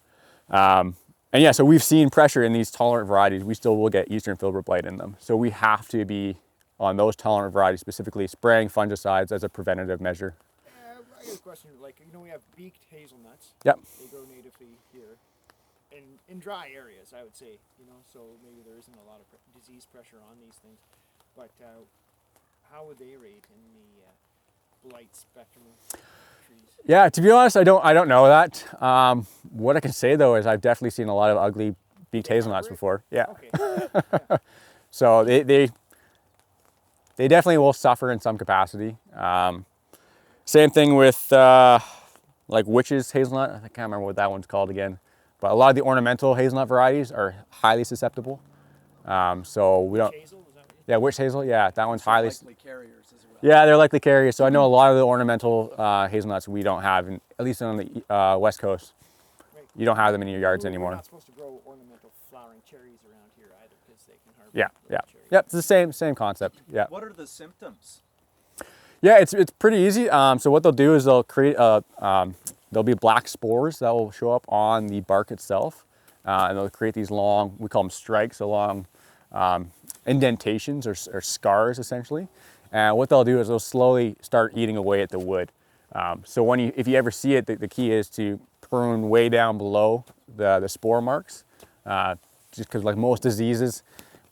And yeah, so we've seen pressure in these tolerant varieties. We still will get Eastern Filbert blight in them. So we have to be on those tolerant varieties, specifically spraying fungicides as a preventative measure. I got a question. Like, we have beaked hazelnuts. Yep. They grow natively here, and in dry areas, I would say. So maybe there isn't a lot of disease pressure on these things. But how would they rate in the blight spectrum of trees? Yeah, to be honest, I don't know that. What I can say though is I've definitely seen a lot of ugly beaked hazelnuts before. Yeah. Okay. Yeah. So they definitely will suffer in some capacity. Same thing with like Witch's hazelnut. I can't remember what that one's called again. But a lot of the ornamental hazelnut varieties are highly susceptible. So we don't. Hazel, was that what you Yeah, witch hazel. Yeah, that one's highly. Likely carriers as well. Yeah, they're likely carriers. So I know a lot of the ornamental hazelnuts we don't have, at least on the west coast. Right. You don't have them in your yards We're anymore. not supposed to grow ornamental flowering cherries around here either, because they can harbor Yeah, yeah, cherries. yep. It's the same concept. Yeah. What are the symptoms? Yeah, it's pretty easy. So what they'll do is they'll create there'll be black spores that will show up on the bark itself, and they'll create these long, we call them strikes, so long indentations or scars essentially. And what they'll do is they'll slowly start eating away at the wood. So if you ever see it, the key is to prune way down below the spore marks, just because like most diseases,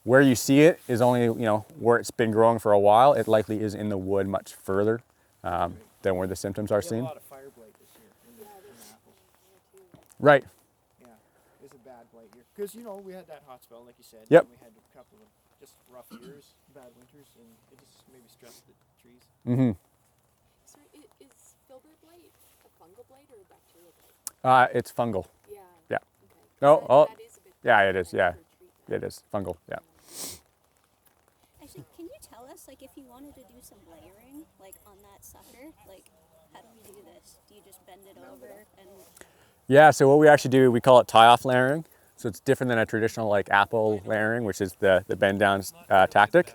where you see it is only, where it's been growing for a while. It likely is in the wood much further than where the symptoms are We had seen. a lot of fire blight this year in the apples. Right. Yeah, it's a bad blight year. Because, we had that hot spell, like you said. Yep. And we had a couple of just rough years, bad winters, and it just maybe stressed the trees. Mm-hmm. So is Filbert blight a fungal blight or a bacterial blight? It's fungal. Yeah. Yeah. Okay. Oh, oh. That is a bit Yeah, it is. different Yeah, for treatment. it is fungal. Yeah. Actually, can you tell us, like, if you wanted to do some layering, like, on that sucker, like, how do we do this? Do you just bend it over and... Yeah, so what we actually do, we call it tie-off layering. So it's different than a traditional like apple layering, which is the bend down tactic.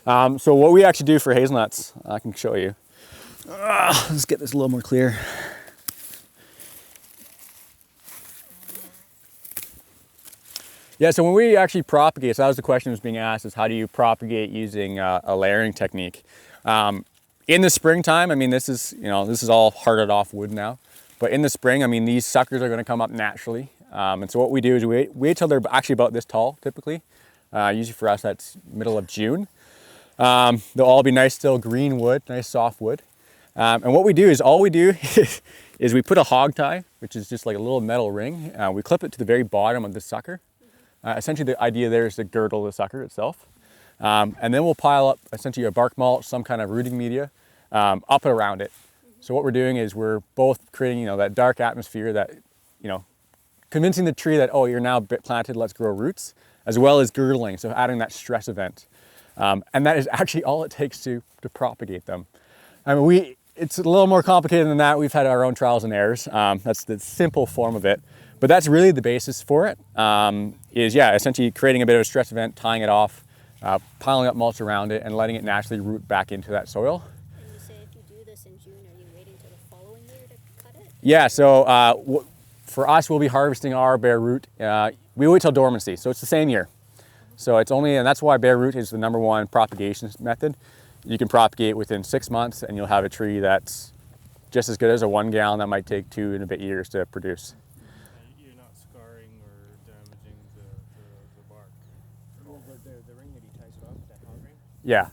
So what we actually do for hazelnuts, I can show you. Let's get this a little more clear. Yeah, so when we actually propagate, so that was the question that was being asked, is how do you propagate using a layering technique? In the springtime, I mean, this is all hearted off wood now. But in the spring, I mean, these suckers are going to come up naturally. And so what we do is we wait till they're actually about this tall, typically. Usually for us, that's middle of June. They'll all be nice, still green wood, nice soft wood. And what we do is, is we put a hog tie, which is just like a little metal ring. We clip it to the very bottom of the sucker. Essentially, the idea there is to girdle the sucker itself. And then we'll pile up essentially a bark mulch, some kind of rooting media, up and around it. So what we're doing is we're both creating, that dark atmosphere that, convincing the tree that, oh, you're now planted, let's grow roots, as well as girdling, so adding that stress event. And that is actually all it takes to propagate them. I mean, it's a little more complicated than that. We've had our own trials and errors. That's the simple form of it. But that's really the basis for it, essentially creating a bit of a stress event, tying it off, piling up mulch around it, and letting it naturally root back into that soil. And you say if you do this in June, are you waiting till the following year to cut it? Yeah, so for us, we'll be harvesting our bare root. We wait till dormancy, so it's the same year. So it's only, and that's why bare root is the #1 propagation method. You can propagate within 6 months and you'll have a tree that's just as good as a 1 gallon that might take 2 and a bit years to produce. You're not scarring or damaging the bark. The ring that he ties it off, that hog ring? Yeah.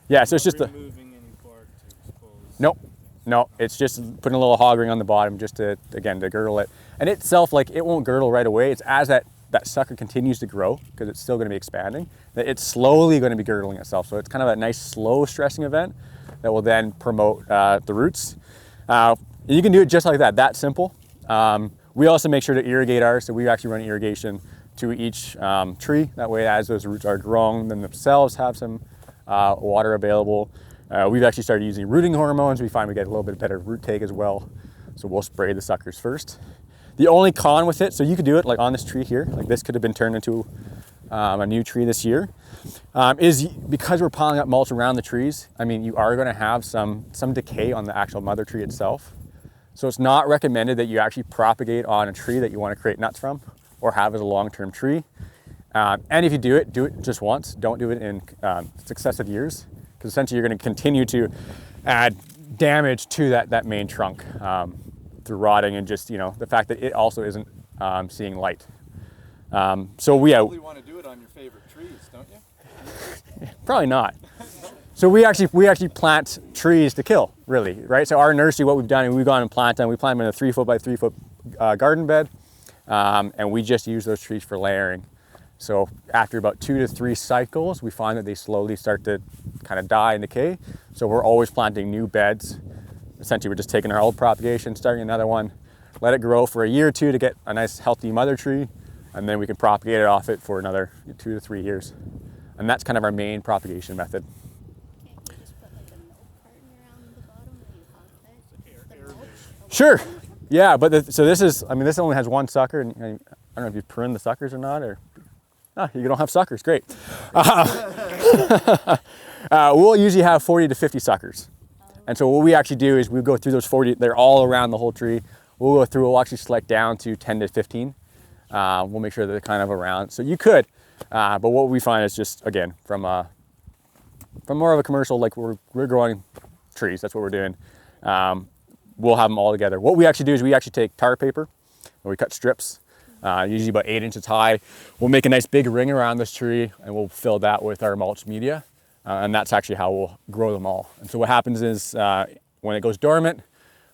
Yeah, so it's just a, removing any bark to expose. nope. No, it's just putting a little hog ring on the bottom just to, again, to girdle it. And itself, like, it won't girdle right away. It's as that sucker continues to grow, because it's still going to be expanding, that it's slowly going to be girdling itself. So it's kind of a nice slow stressing event that will then promote the roots. You can do it just like that simple. We also make sure to irrigate ours, so we actually run irrigation to each tree. That way, as those roots are growing, then themselves have some water available. We've actually started using rooting hormones. We find we get a little bit better root take as well. So we'll spray the suckers first. The only con with it, so you could do it like on this tree here, like this could have been turned into a new tree this year, is because we're piling up mulch around the trees, I mean, you are gonna have some decay on the actual mother tree itself. So it's not recommended that you actually propagate on a tree that you wanna create nuts from or have as a long-term tree. And if you do it just once. Don't do it in successive years, because essentially you're going to continue to add damage to that main trunk through rotting and just, the fact that it also isn't seeing light. So we probably want to do it on your favorite trees, don't you? probably not. So we actually plant trees to kill, really, right? So our nursery, what we've done, is we've gone and planted them. We plant them in a 3-foot by 3-foot garden bed, and we just use those trees for layering. So after about 2 to 3 cycles, we find that they slowly start to kind of die and decay. So we're always planting new beds. Essentially, we're just taking our old propagation, starting another one, let it grow for a year or 2 to get a nice healthy mother tree, and then we can propagate it off it for another 2 to 3 years. And that's kind of our main propagation method. Can't you just put like a milk carton around the bottom where you hog bed? The mulch? Sure. Yeah, but so this only has 1 sucker, and I don't know if you've pruned the suckers or not, or you don't have suckers. Great. We'll usually have 40 to 50 suckers, and so what we actually do is we go through those 40. They're all around the whole tree. We'll go through. We'll actually select down to 10 to 15. We'll make sure that they're kind of around. So you could, but what we find is just, again, from more of a commercial, like we're growing trees. That's what we're doing. We'll have them all together. What we actually do is we actually take tar paper and we cut strips, usually about 8 inches high. We'll make a nice big ring around this tree and we'll fill that with our mulch media. And that's actually how we'll grow them all. And so what happens is when it goes dormant,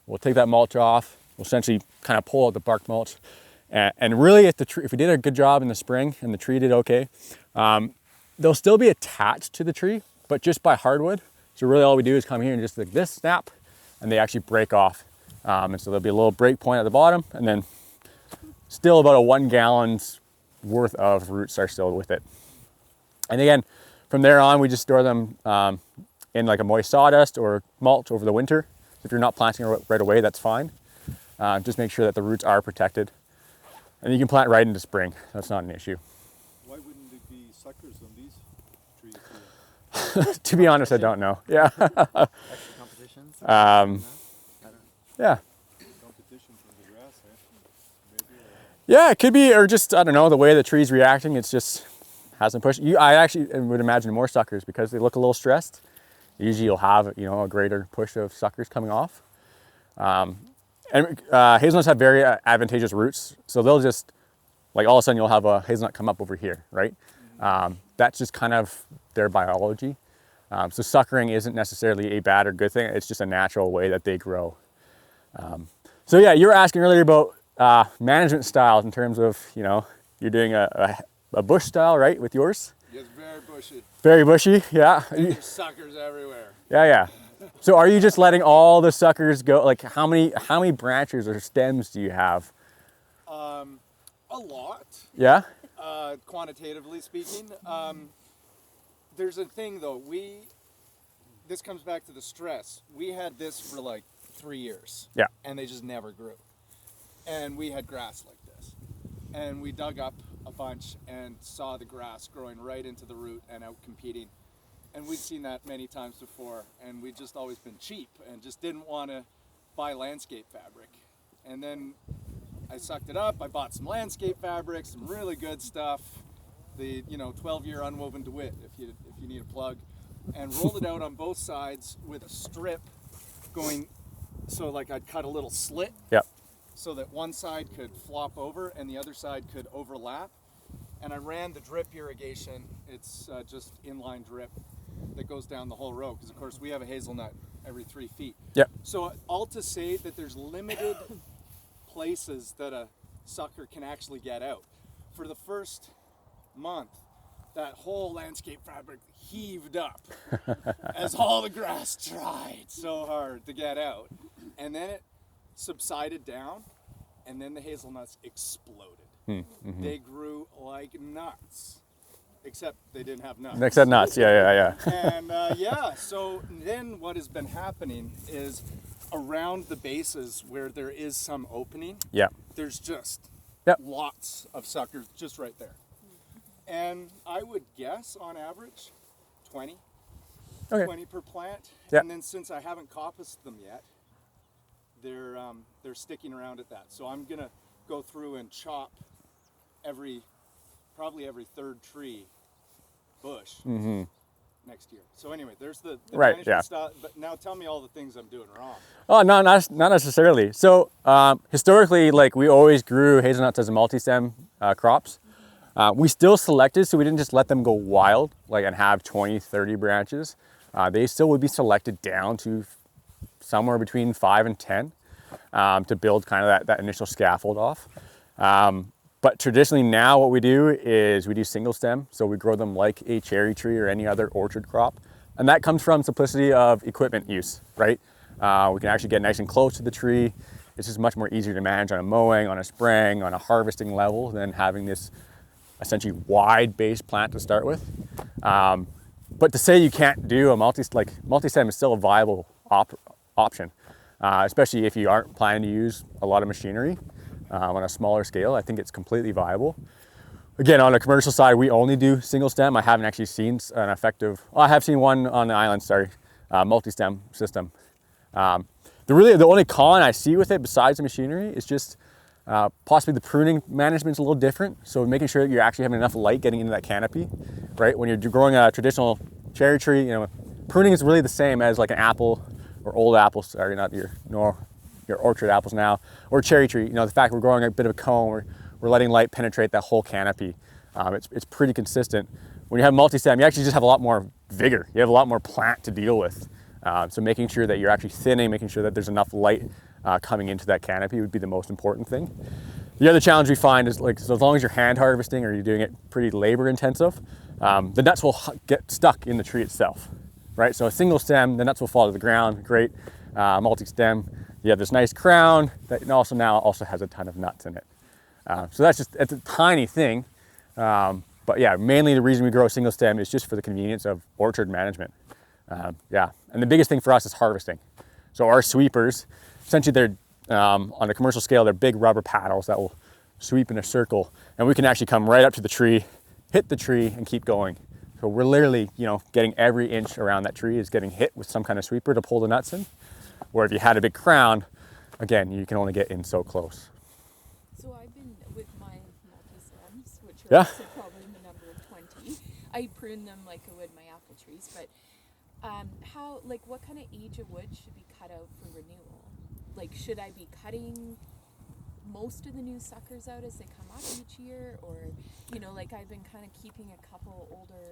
we'll take that mulch off. We'll essentially kind of pull out the bark mulch. And really, if we did a good job in the spring and the tree did okay, they'll still be attached to the tree, but just by hardwood. So really all we do is come here and just like this, snap, and they actually break off. And so there'll be a little break point at the bottom, and then still about a 1 gallon's worth of roots are still with it. And again, from there on, we just store them in like a moist sawdust or mulch over the winter. If you're not planting right away, that's fine. Just make sure that the roots are protected. And you can plant right into spring. That's not an issue. Why wouldn't it be suckers on these trees? To be honest, I don't know. Yeah. Extra competitions? Yeah. Competition from the grass, eh? Maybe, Yeah, it could be, or just, I don't know, the way the tree's reacting, it's just hasn't pushed. I actually would imagine more suckers because they look a little stressed. Usually you'll have, a greater push of suckers coming off. And hazelnuts have very advantageous roots. So they'll just, like all of a sudden you'll have a hazelnut come up over here, right? That's just kind of their biology. So suckering isn't necessarily a bad or good thing. It's just a natural way that they grow. So yeah, you were asking earlier about management styles in terms of, you're doing a bush style, right, with yours? It's very bushy. Very bushy, yeah. There's suckers everywhere. Yeah. So are you just letting all the suckers go? Like how many branches or stems do you have? A lot. Yeah? Quantitatively speaking. There's a thing though, this comes back to the stress. We had this for like 3 years. Yeah. And they just never grew. And we had grass like this. And we dug up a bunch and saw the grass growing right into the root and out competing. And we'd seen that many times before, and we'd just always been cheap and just didn't want to buy landscape fabric. And then I sucked it up, I bought some landscape fabric, some really good stuff, the 12-year unwoven DeWitt, if you need a plug, and rolled it out on both sides with a strip going. So like I'd cut a little slit. Yep. So that one side could flop over and the other side could overlap. And I ran the drip irrigation. It's just inline drip that goes down the whole row, because of course we have a hazelnut every 3 feet. Yep. So all to say that there's limited places that a sucker can actually get out. For the first month, that whole landscape fabric heaved up as all the grass tried so hard to get out. And then it subsided down, and then the hazelnuts exploded. Mm-hmm. They grew like nuts, except they didn't have nuts. Except nuts, yeah. And so then what has been happening is around the bases where there is some opening, Yeah. there's just Yep. lots of suckers just right there. And I would guess on average 20 per plant. Yep. And then since I haven't coppiced them yet, they're sticking around at that. So I'm gonna go through and chop probably every third tree bush next year. So anyway, there's the Right, management yeah. style. But now tell me all the things I'm doing wrong. Oh, no, not necessarily. So historically, like we always grew hazelnuts as a multi-stem crops. We still selected, so we didn't just let them go wild, like and have 20, 30 branches. They still would be selected down to somewhere between 5 and 10 to build kind of that initial scaffold off. But traditionally now what we do is we do single stem. So we grow them like a cherry tree or any other orchard crop. And that comes from simplicity of equipment use, right? We can actually get nice and close to the tree. It's just much more easier to manage on a mowing, on a spraying, on a harvesting level than having this essentially wide base plant to start with. But to say you can't do a multi-stem is still a viable option, especially if you aren't planning to use a lot of machinery on a smaller scale. I think it's completely viable. Again, on the commercial side, we only do single stem. I haven't actually seen an effective, I have seen one on the island, multi-stem system. The only con I see with it besides the machinery is just possibly the pruning management's a little different. So making sure that you're actually having enough light getting into that canopy, right? When you're growing a traditional cherry tree, pruning is really the same as like an apple or old apples, sorry, not your orchard apples now, or cherry tree. The fact we're growing a bit of a cone, we're letting light penetrate that whole canopy. It's pretty consistent. When you have multi-stem, you actually just have a lot more vigor. You have a lot more plant to deal with. So making sure that you're actually thinning, making sure that there's enough light coming into that canopy would be the most important thing. The other challenge we find is so as long as you're hand harvesting or you're doing it pretty labor intensive, the nuts will get stuck in the tree itself, right? So a single stem, the nuts will fall to the ground, great. Multi-stem, you have this nice crown that also has a ton of nuts in it. So it's a tiny thing. But yeah, mainly the reason we grow single stem is just for the convenience of orchard management. And the biggest thing for us is harvesting. So our sweepers, essentially they're, on a commercial scale, they're big rubber paddles that will sweep in a circle, and we can actually come right up to the tree, hit the tree, and keep going. So we're literally, getting every inch around that tree is getting hit with some kind of sweeper to pull the nuts in. Where if you had a big crown, again, you can only get in so close. So I've been with my multi-stems, which are Yeah. also probably in the number of 20. I prune them like I would my apple trees, but what kind of age of wood should be cut out for renewal? Like, should I be cutting most of the new suckers out as they come up each year? Or, I've been kind of keeping a couple older,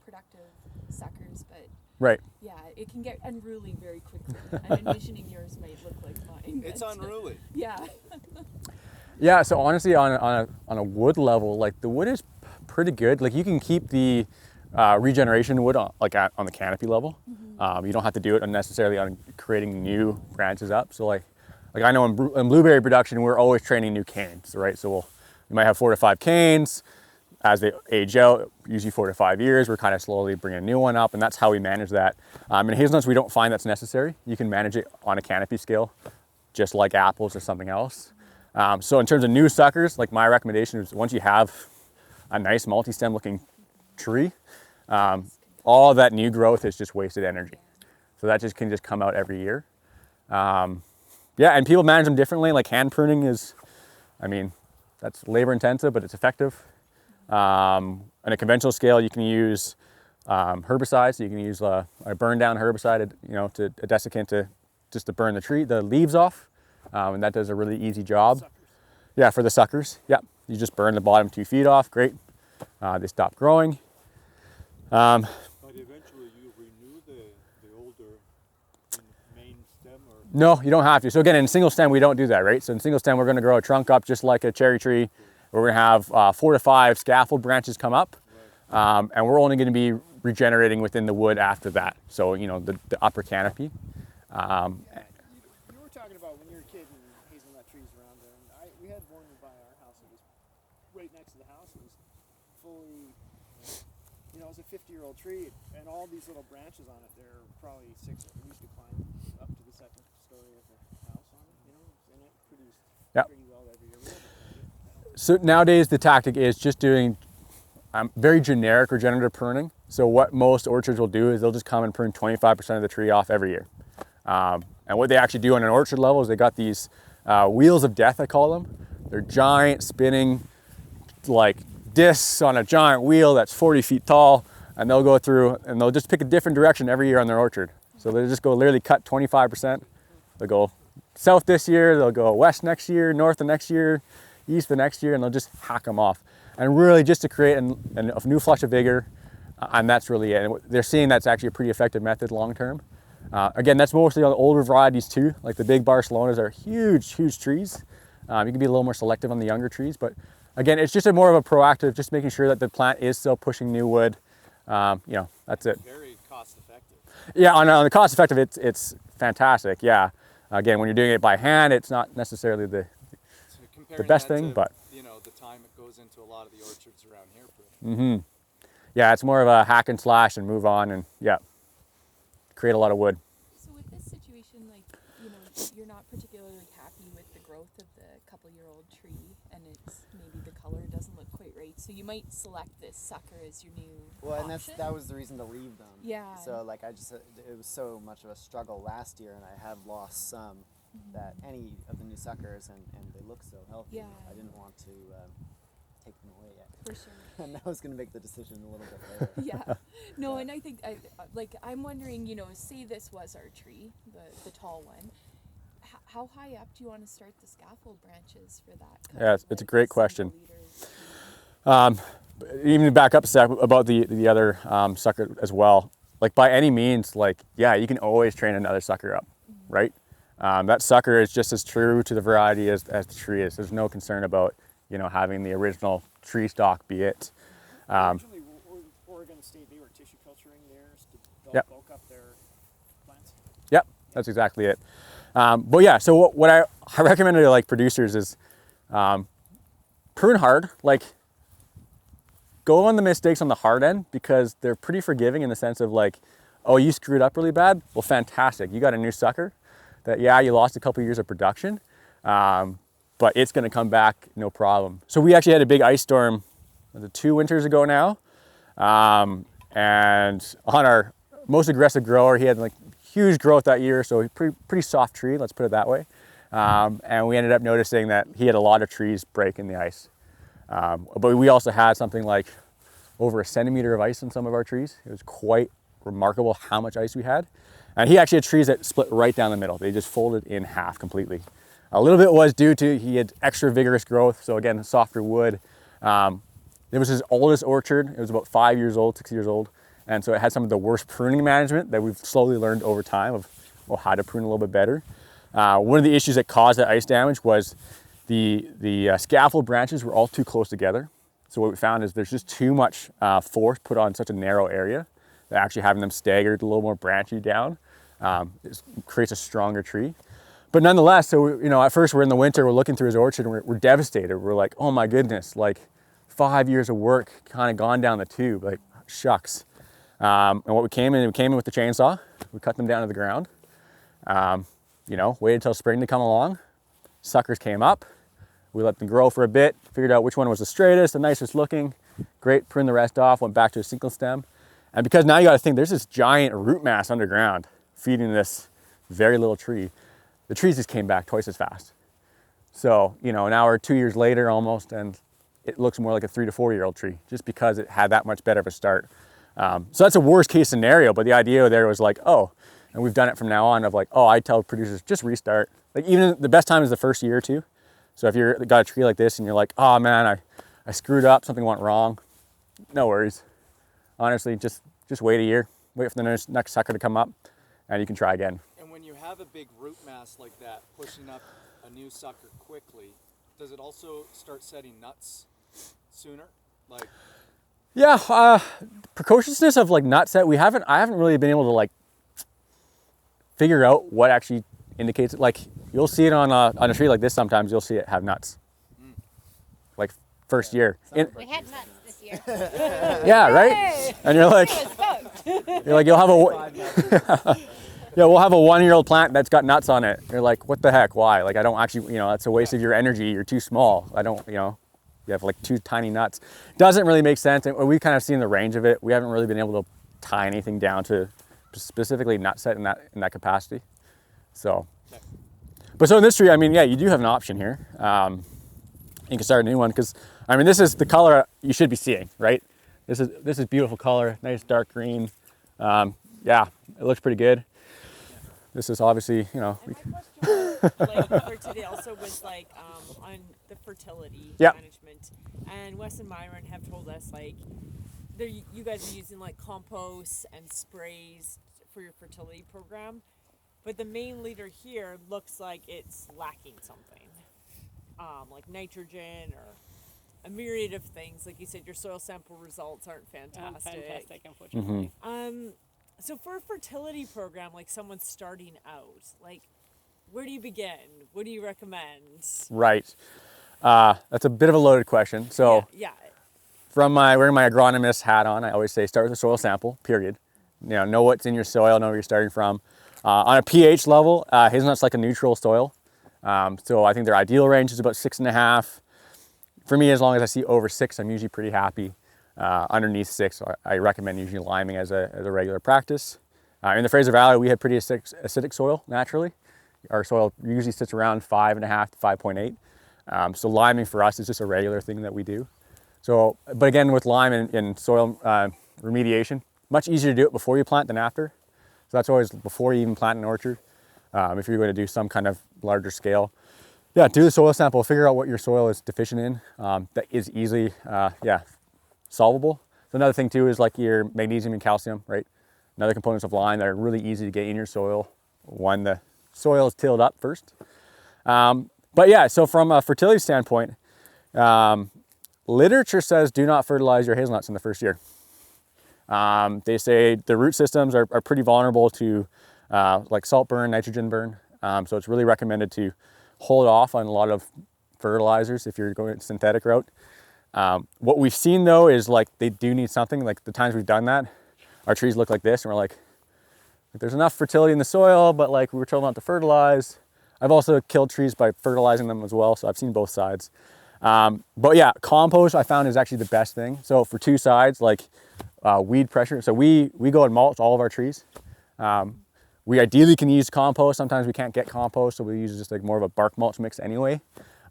productive suckers, but Right. yeah, it can get unruly very quickly. I'm envisioning yours might look like mine. It's but, unruly. Yeah. Yeah, so honestly, on a wood level, like the wood is pretty good. Like you can keep the regeneration wood on the canopy level. You don't have to do it unnecessarily on creating new branches up. So like I know in blueberry production, we're always training new canes, right? So we might have 4 to 5 canes. As they age out, usually 4 to 5 years, we're kind of slowly bringing a new one up, and that's how we manage that. In hazelnuts, we don't find that's necessary. You can manage it on a canopy scale, just like apples or something else. So in terms of new suckers, like my recommendation is once you have a nice multi-stem looking tree, all that new growth is just wasted energy. So that can come out every year. And people manage them differently. Like hand pruning is, that's labor intensive, but it's effective. On a conventional scale, you can use herbicides. So you can use a burn down herbicide, to a desiccant just to burn the leaves off, and that does a really easy job. Suckers. Yeah, for the suckers. Yeah, you just burn the bottom 2 feet off. Great. They stop growing. But eventually you renew the older main stem, or No, you don't have to. So again, in single stem, we don't do that, right? So in single stem, we're going to grow a trunk up just like a cherry tree. We're going to have 4 to 5 scaffold branches come up, and we're only going to be regenerating within the wood after that. So, the upper canopy. You were talking about when you were a kid and hazelnut trees around there, and we had one by our house. It was right next to the house. It was fully, it was a 50-year-old tree, and all these little branches on it. They're probably 6. We used to climb up to the 2nd story of the house on it, and it produced pretty well every year. So nowadays the tactic is just doing very generic regenerative pruning. So what most orchards will do is they'll just come and prune 25% of the tree off every year. And what they actually do on an orchard level is they got these wheels of death, I call them. They're giant spinning like discs on a giant wheel that's 40 feet tall, and they'll go through and they'll just pick a different direction every year on their orchard. So they just go literally cut 25%. They'll go south this year, they'll go west next year, north the next year, east the next year, and they'll just hack them off. And really just to create a new flush of vigor, and that's really it. And they're seeing that's actually a pretty effective method long term. Again, that's mostly on the older varieties too, like the big Barcelonas are huge, huge trees. You can be a little more selective on the younger trees, but again, it's just more of a proactive, just making sure that the plant is still pushing new wood. That's it. Very cost effective. Yeah, on the cost effective, it's fantastic. Yeah. Again, when you're doing it by hand, it's not necessarily the best thing, but the time it goes into a lot of the orchards around here. Yeah, it's more of a hack and slash and move on, and create a lot of wood. So with this situation, you're not particularly happy with the growth of the couple-year-old tree, and it's maybe the color doesn't look quite right. So you might select this sucker as your new Well, option. and that was the reason to leave them. Yeah. So it was so much of a struggle last year, and I have lost some that any of the new suckers, and they look so healthy. Yeah. I didn't want to take them away yet. For sure. And I was going to make the decision a little bit later. Yeah. No, and I think I'm wondering, say this was our tree, the tall one. How high up do you want to start the scaffold branches for that? Yeah, it's a great question. Even to back up a sec about the other sucker as well. Like by any means, you can always train another sucker up, right? That sucker is just as true to the variety as the tree is. There's no concern about having the original tree stock be it. Originally, Oregon State, they were tissue culturing theirs to bulk up their plants. Yep, that's exactly it. But yeah, so what I recommend to producers is prune hard. Go on the mistakes on the hard end, because they're pretty forgiving in the sense of oh, you screwed up really bad. Well, fantastic, you got a new sucker. That you lost a couple years of production, but it's going to come back no problem. So we actually had a big ice storm 2 winters ago now, and on our most aggressive grower, he had huge growth that year, so pretty soft tree, let's put it that way. And we ended up noticing that he had a lot of trees break in the ice. But we also had something like over 1 centimeter of ice in some of our trees. It was quite remarkable how much ice we had. And he actually had trees that split right down the middle. They just folded in half completely. A little bit was due to he had extra vigorous growth, so again, softer wood. It was his oldest orchard. It was about 5 years old, 6 years old. And so it had some of the worst pruning management that we've slowly learned over time of how to prune a little bit better. One of the issues that caused that ice damage was the scaffold branches were all too close together. So what we found is there's just too much force put on such a narrow area that actually having them staggered a little more branchy down creates a stronger tree. But nonetheless, so at first we're in the winter, we're looking through his orchard and we're devastated. We're like, oh my goodness, 5 years of work kind of gone down the tube, shucks. And what we came in with the chainsaw. We cut them down to the ground. Waited till spring to come along. Suckers came up. We let them grow for a bit, figured out which one was the straightest, the nicest looking. Great, pruned the rest off, went back to a single stem. And because now you got to think there's this giant root mass underground feeding this very little tree, the trees just came back twice as fast. So, now we're 2 years later almost, and it looks more like a 3 to 4 year old tree just because it had that much better of a start. So that's a worst case scenario, but the idea there was like, oh, and we've done it from now on of like, oh, I tell producers just restart. Like even the best time is the first year or two. So if you've got a tree like this and you're like, oh man, I screwed up, something went wrong, no worries. Honestly, just wait a year, wait for the next sucker to come up, and you can try again. And when you have a big root mass like that, pushing up a new sucker quickly, does it also start setting nuts sooner? Like, yeah, precociousness of like nut set, I haven't really been able to like figure out what actually indicates it. Like you'll see it on a tree like this sometimes, you'll see it have nuts. Like first year. We had nuts this year. Yeah, right? And you're like, you'll have yeah, we'll have a 1 year old plant that's got nuts on it. You're like, what the heck, why? Like I don't actually, that's a waste of your energy, you're too small. I don't, you have like 2 tiny nuts. Doesn't really make sense. And we kind of seen the range of it. We haven't really been able to tie anything down to specifically nut set in that capacity. So, but so in this tree, I mean, yeah, you do have an option here. You can start a new one because, I mean, this is the color you should be seeing, right? This is beautiful color, nice dark green. Yeah, it looks pretty good. This is obviously, And my question was, like, for today also was like on the fertility Yeah. management. And Wes and Myron have told us like you guys are using like compost and sprays for your fertility program. But the main leader here looks like it's lacking something. Like nitrogen or a myriad of things. Like you said, your soil sample results aren't fantastic. Fantastic, unfortunately. So for a fertility program, like someone starting out, like where do you begin? What do you recommend? Right. That's a bit of a loaded question. So Yeah. from wearing my agronomist hat on, I always say start with a soil sample, period. Know what's in your soil, know where you're starting from. On a pH level, hazelnut's like a neutral soil. So I think their ideal range is about 6.5. For me, as long as I see over 6, I'm usually pretty happy. Underneath 6, I recommend usually liming as a regular practice. In the Fraser Valley, we have pretty acidic soil naturally. Our soil usually sits around 5.5 to 5.8. So liming for us is just a regular thing that we do. So, but again, with lime and soil remediation, much easier to do it before you plant than after. So that's always before you even plant an orchard. If you're going to do some kind of larger scale. Yeah, do the soil sample, figure out what your soil is deficient in. That is easily, solvable. So another thing too is like your magnesium and calcium, right? Another components of lime that are really easy to get in your soil when the soil is tilled up first. But yeah, so from a fertility standpoint, literature says do not fertilize your hazelnuts in the first year. They say the root systems are pretty vulnerable to like salt burn, nitrogen burn. So it's really recommended to hold off on a lot of fertilizers if you're going synthetic route. What we've seen though is like they do need something. Like the times we've done that, our trees look like this and we're like there's enough fertility in the soil, but like we were told not to fertilize. I've also killed trees by fertilizing them as well, so I've seen both sides. But yeah, compost I found is actually the best thing. So for 2 sides, like weed pressure. So we go and mulch all of our trees. We ideally can use compost. Sometimes we can't get compost, so we use just like more of a bark mulch mix anyway.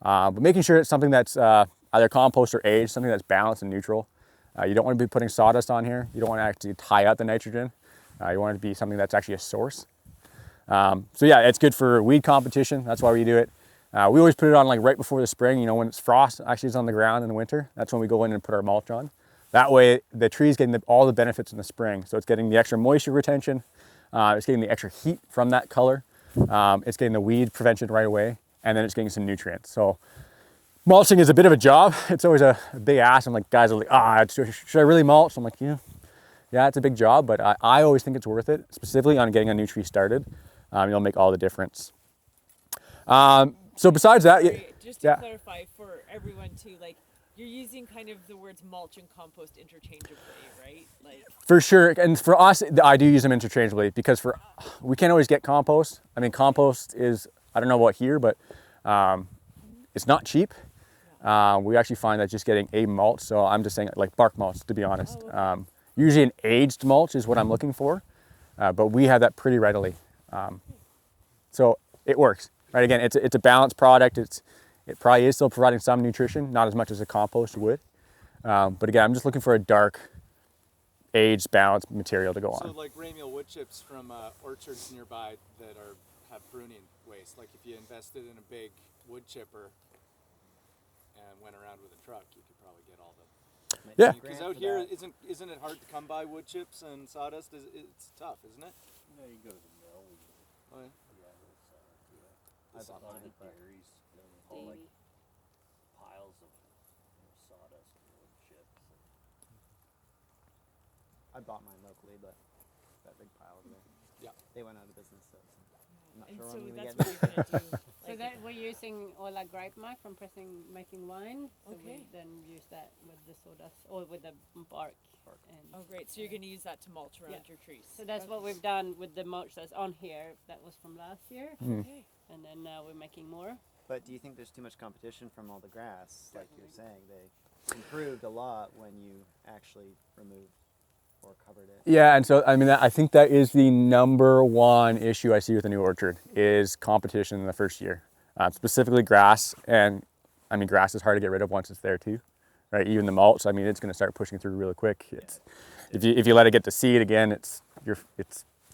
But making sure it's something that's either compost or aged, something that's balanced and neutral. You don't want to be putting sawdust on here. You don't want to actually tie out the nitrogen. You want it to be something that's actually a source. So yeah, it's good for weed competition. That's why we do it. We always put it on like right before the spring, when it's frost, actually it's on the ground in the winter. That's when we go in and put our mulch on. That way the tree's getting all the benefits in the spring. So it's getting the extra moisture retention. It's getting the extra heat from that color. It's getting the weed prevention right away. And then it's getting some nutrients. So mulching is a bit of a job. It's always a big ask. I'm like, guys are like, should I really mulch? I'm like, yeah, it's a big job, but I always think it's worth it, specifically on getting a new tree started. You'll make all the difference. So besides that, Just to clarify for everyone too, like you're using kind of the words mulch and compost interchangeably, right? Like for sure, and for us, I do use them interchangeably because we can't always get compost. I mean, compost is, I don't know about here, but it's not cheap. We actually find that just getting a mulch, so I'm just saying like bark mulch, to be honest. Usually an aged mulch is what I'm looking for, but we have that pretty readily. So it works, right? Again, it's a balanced product. It probably is still providing some nutrition, not as much as a compost would. But again, I'm just looking for a dark, aged, balanced material to go So on. like ramial wood chips from orchards nearby that have pruning waste. Like if you invested in a big wood chipper and went around with a truck, you could probably get all the. Yeah. Because out here, isn't it hard to come by wood chips and sawdust? It's tough, isn't it? No, you go to the mill. Oh, yeah. I bought mine at berries, all like piles of sawdust and wood chips. I bought mine locally, but that big pile over there. Yeah. They went out of business, so I'm not And sure so when I'm that's gonna what get you're gonna do. So that we're using all our grape mark from making wine. So Okay. we then use that with the sawdust or with the bark. And Oh, great. So you're going to use that to mulch around Yeah. your trees. so that's what we've done with the mulch that's on here. That was from last year. Okay. And then now we're making more. But do you think there's too much competition from all the grass? Like you're saying, they improved a lot when you actually removed or covered it. Yeah, and so I mean, I think that is the number one issue I see with a new orchard is competition in the first year, specifically grass. And I mean, grass is hard to get rid of once it's there too, right? Even the mulch, I mean, it's going to start pushing through really quick. It's if you let it get to seed again, it's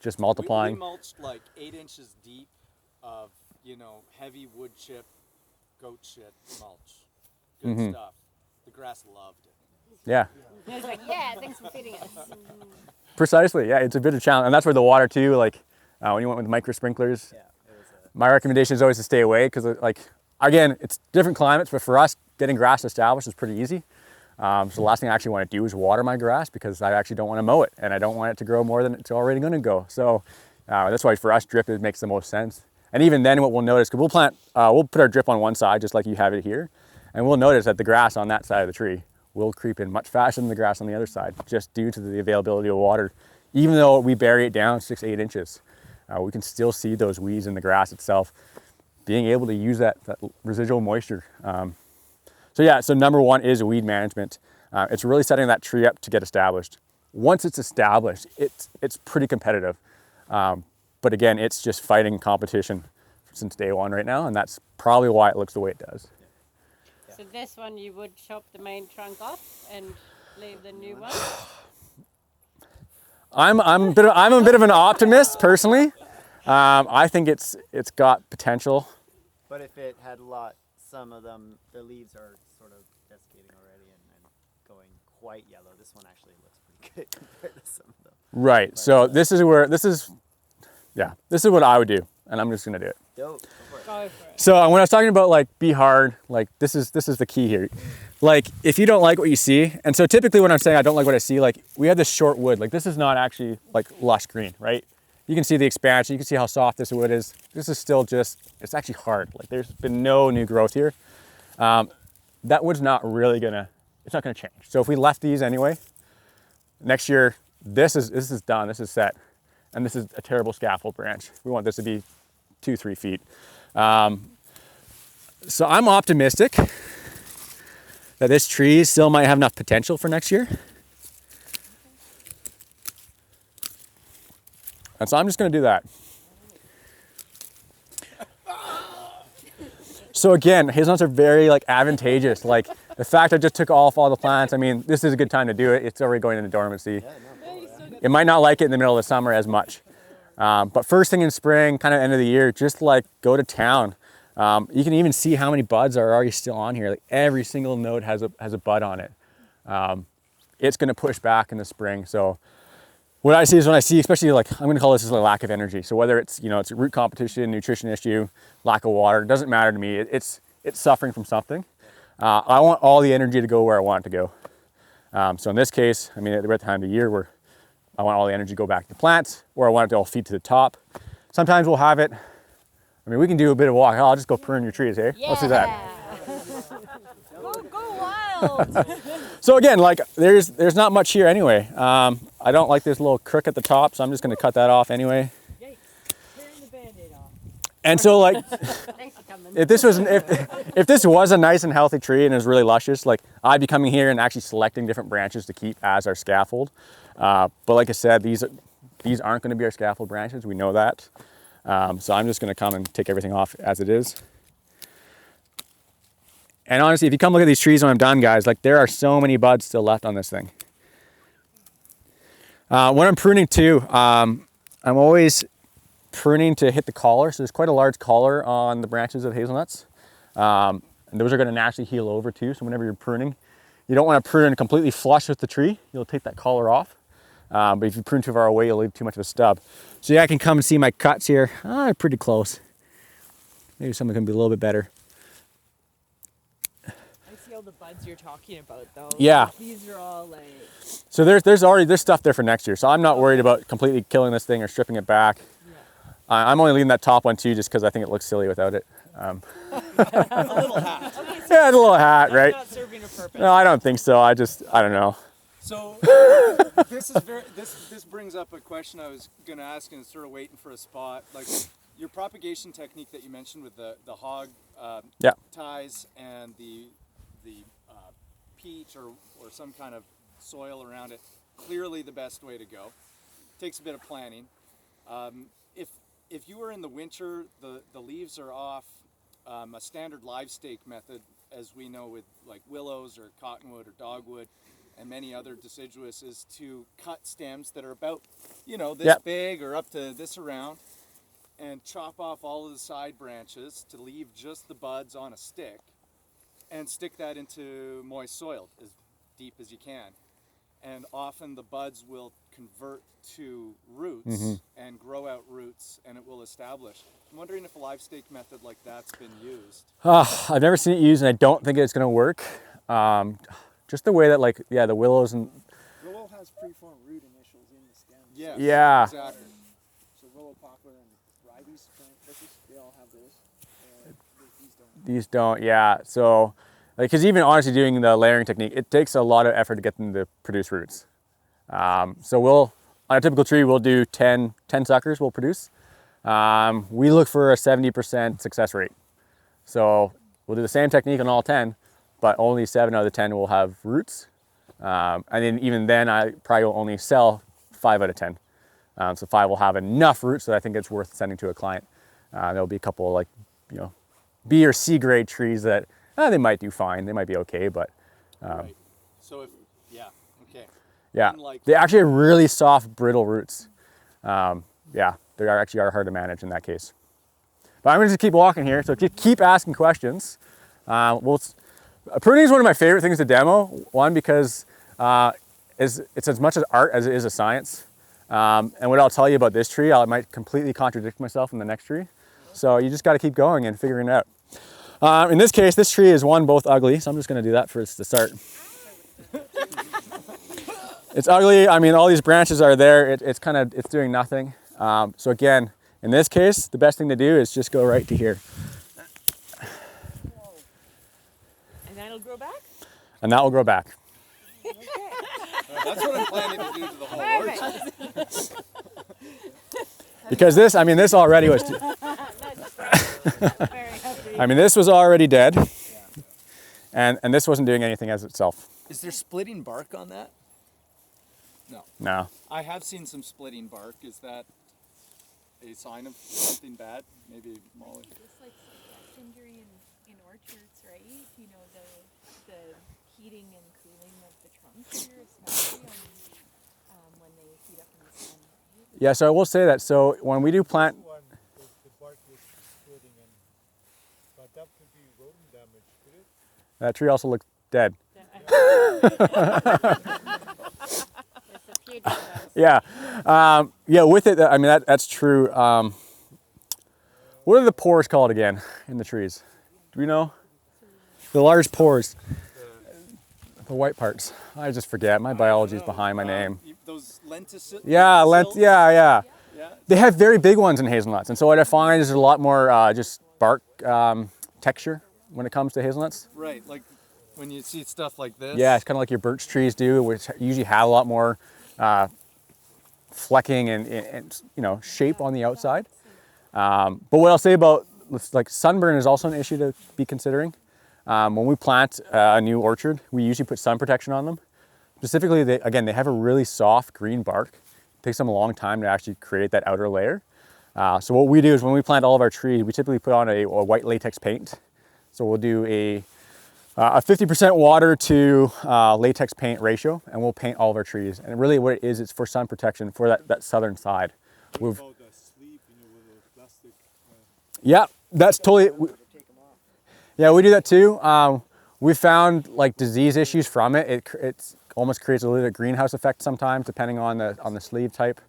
just multiplying. We mulched like 8 inches deep of heavy wood chip, goat shit mulch. Good stuff. The grass loved it. Yeah. And it's like, yeah, thanks for feeding us. Precisely, yeah, it's a bit of a challenge, and that's where the water too. Like when you went with micro sprinklers, Yeah, it was my recommendation is always to stay away because, like, again, it's different climates, but for us, getting grass established is pretty easy. So the last thing I actually want to do is water my grass because I actually don't want to mow it, and I don't want it to grow more than it's already going to go. So that's why for us, drip makes the most sense. And even then, what we'll notice, because we'll put our drip on one side just like you have it here, and we'll notice that the grass on that side of the tree will creep in much faster than the grass on the other side, just due to the availability of water. Even though we bury it down 6-8 inches, we can still see those weeds in the grass itself, being able to use that residual moisture. So number one is weed management. It's really setting that tree up to get established. Once it's established, it's pretty competitive. But again, it's just fighting competition since day one right now, and that's probably why it looks the way it does. So this one you would chop the main trunk off and leave the new one. I'm a bit of an optimist personally. I think it's got potential. But if it had some of them, the leaves are sort of desiccating already and going quite yellow. This one actually looks pretty good compared to some of them. Right. So this is what I would do, and I'm just gonna do it. Dope. Go for it. Go for it. So when I was talking about like be hard, like this is the key here. Like if you don't like what you see, and so typically when I'm saying I don't like what I see, like we have this short wood, like this is not actually like lush green, right? You can see the expansion, you can see how soft this wood is. This is still it's actually hard. Like there's been no new growth here. That wood's not really it's not gonna change. So if we left these anyway, next year, this is done, this is set. And this is a terrible scaffold branch. We want this to be 2-3 feet. So I'm optimistic that this tree still might have enough potential for next year. And so I'm just gonna do that. So again, hazelnuts are very advantageous. Like the fact I just took off all the plants, I mean, this is a good time to do it. It's already going into dormancy. It might not like it in the middle of the summer as much. But first thing in spring, kind of end of the year, just go to town. You can even see how many buds are already still on here. Like every single node has a bud on it. It's gonna push back in the spring. So what I see is especially I'm gonna call this a lack of energy. So whether it's a root competition, nutrition issue, lack of water, it doesn't matter to me. It's suffering from something. I want all the energy to go where I want it to go. So in this case, I mean, we're at the time of the year where I want all the energy to go back to the plants, or I want it to all feed to the top. Sometimes we'll have it, we can do a bit of walk. I'll just go prune your trees, hey? Yeah. Let's do that. Go wild. So again, there's not much here anyway. I don't like this little crook at the top, so I'm just gonna cut that off anyway. Yikes. Tearing the Band-Aid off. And so Thanks for coming. if this was a nice and healthy tree and is really luscious, I'd be coming here and actually selecting different branches to keep as our scaffold. But like I said, these aren't going to be our scaffold branches. We know that. So I'm just going to come and take everything off as it is. And honestly, if you come look at these trees when I'm done, guys, like there are so many buds still left on this thing. When I'm pruning too, I'm always pruning to hit the collar. So there's quite a large collar on the branches of hazelnuts. And those are going to naturally heal over too. So whenever you're pruning, you don't want to prune completely flush with the tree. You'll take that collar off. But if you prune too far away, you'll leave too much of a stub. So yeah, I can come and see my cuts here. They're pretty close. Maybe some can be a little bit better. I see all the buds you're talking about though. Yeah. Like, these are all like. So there's stuff there for next year. So I'm not worried about completely killing this thing or stripping it back. Yeah. I'm only leaving that top one too, just because I think it looks silly without it. A little hat. Okay, so Yeah, it's a little hat, right? not serving a purpose. No, I don't think so. I don't know. So this brings up a question I was going to ask, and it's sort of waiting for a spot. Like your propagation technique that you mentioned with the hog Yeah. ties and the peat or some kind of soil around it, clearly the best way to go. Takes a bit of planning. If you were in the winter, the leaves are off. A standard live stake method, as we know with like willows or cottonwood or dogwood and many other deciduous, is to cut stems that are about, this Yep. big or up to this around, and chop off all of the side branches to leave just the buds on a stick, and stick that into moist soil as deep as you can. And often the buds will convert to roots and grow out roots, and it will establish. I'm wondering if a live stake method like that's been used. I've never seen it used, and I don't think it's going to work. Just the way that, like, yeah, the willows and Willow has preformed root initials in the stem. Yes, Yeah. exactly. So willow, poplar, and ribes plant bushes, they all have those. These don't. these don't. Yeah, so like, because even honestly doing the layering technique, it takes a lot of effort to get them to produce roots. So we'll, on a typical tree, we'll do 10 suckers we'll produce. We look for a 70% success rate. So we'll do the same technique on all 10, but only 7 out of the 10 will have roots. And then even then, I probably will only sell 5 out of 10. So 5 will have enough roots that I think it's worth sending to a client. There'll be a couple like, B or C grade trees that they might do fine. They might be okay, but Right. So okay. yeah, Unlike- they actually have really soft, brittle roots. Yeah, they actually are hard to manage in that case. But I'm gonna just keep walking here, so keep asking questions. Pruning is one of my favorite things to demo. One, because it's as much as art as it is a science. And what I'll tell you about this tree, I might completely contradict myself in the next tree. So you just got to keep going and figuring it out. In this case, this tree is both ugly, so I'm just going to do that first to start. It's ugly. I mean, all these branches are there. It's doing nothing. So again, in this case, the best thing to do is just go right to here. And that'll grow back? And that will grow back. That's what I'm planning to do to the whole orchard. Because this already was, this was already dead. And this wasn't doing anything as itself. Is there splitting bark on that? No. No. I have seen some splitting bark. Is that a sign of something bad? Maybe Molly. Just like ginger in orchards, right? The heating and cooling of the trunks here, especially when they heat up in the sun. Right? Yeah, so I will say that. So when we do plant, One, the bark was splitting, but that could be rodent damage, could it? that tree also looks dead. Yeah, with it, that's true. What are the pores called again in the trees? Do we know? The large pores. The white parts. I just forget. My biology is behind my name. Those lenticels? Yeah. They have very big ones in hazelnuts. And so what I find is there's a lot more just bark texture when it comes to hazelnuts. Right, like when you see stuff like this. Yeah, it's kind of like your birch trees do, which usually have a lot more flecking and shape on the outside. But what I'll say about like sunburn is also an issue to be considering. When we plant a new orchard, we usually put sun protection on them. Specifically, they have a really soft green bark. It takes them a long time to actually create that outer layer. So what we do is when we plant all of our trees, we typically put on a white latex paint. So we'll do A 50% water to latex paint ratio, and we'll paint all of our trees. And really what it is, it's for sun protection for that southern side. What about the sleeve, with the plastic? Yeah, that's totally, yeah, we do that too. We found like disease issues from it. It's almost creates a little bit of greenhouse effect sometimes, depending on the sleeve type.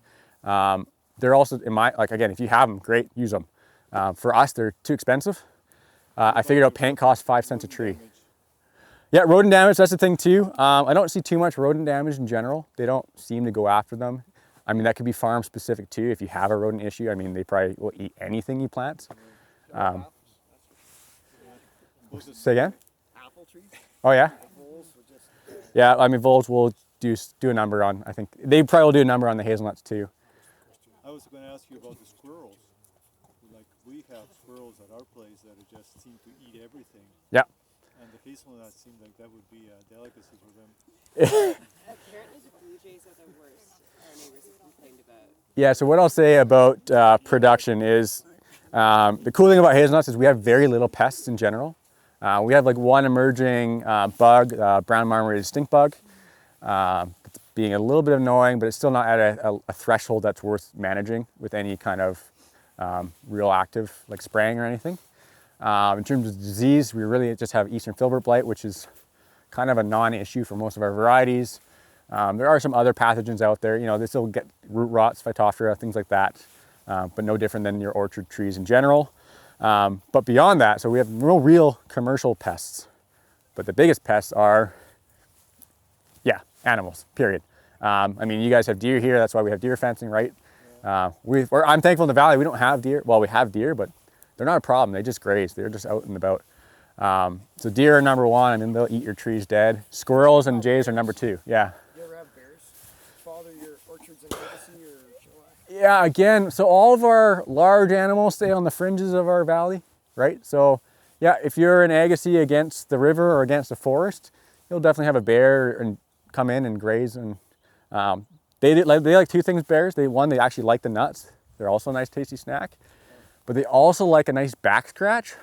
They're also, again, if you have them, great, use them. For us, they're too expensive. I figured out paint costs 5 cents a tree. Yeah, rodent damage, that's the thing too. I don't see too much rodent damage in general. They don't seem to go after them. I mean, that could be farm specific too. If you have a rodent issue, I mean, they probably will eat anything you plant. Say again? Apple trees? Oh yeah? Voles would just... Yeah, I mean, voles will do a number on, I think, they probably will do a number on the hazelnuts too. I was going to ask you about the squirrels. Like, we have squirrels at our place that just seem to eat everything. Yeah. And the hazelnuts seem like that would be a delicacy for them. Apparently the blue jays are the worst. Our neighbors have complained about. Yeah, so what I'll say about production is, the cool thing about hazelnuts is we have very little pests in general. We have like one emerging bug, brown marmorated stink bug. It's being a little bit annoying, but it's still not at a threshold that's worth managing with any kind of real active like spraying or anything. In terms of disease, we really just have Eastern Filbert blight, which is kind of a non-issue for most of our varieties. There are some other pathogens out there. They still get root rots, Phytophthora, things like that, but no different than your orchard trees in general. But beyond that, so we have real commercial pests. But the biggest pests are, animals, period. I mean, you guys have deer here. That's why we have deer fencing, right? I'm thankful in the valley we don't have deer. Well, we have deer, but they're not a problem. They just graze. They're just out and about. So deer are number one. I mean, they'll eat your trees dead. Squirrels and jays are number two. Yeah. You ever have bears bother your orchards in Legacy or Chilliwack? Yeah, again, so all of our large animals stay on the fringes of our valley, right? So yeah, if you're in Agassiz against the river or against the forest, you'll definitely have a bear and come in and graze. And they like two things, bears. They actually like the nuts. They're also a nice tasty snack, but they also like a nice back scratch.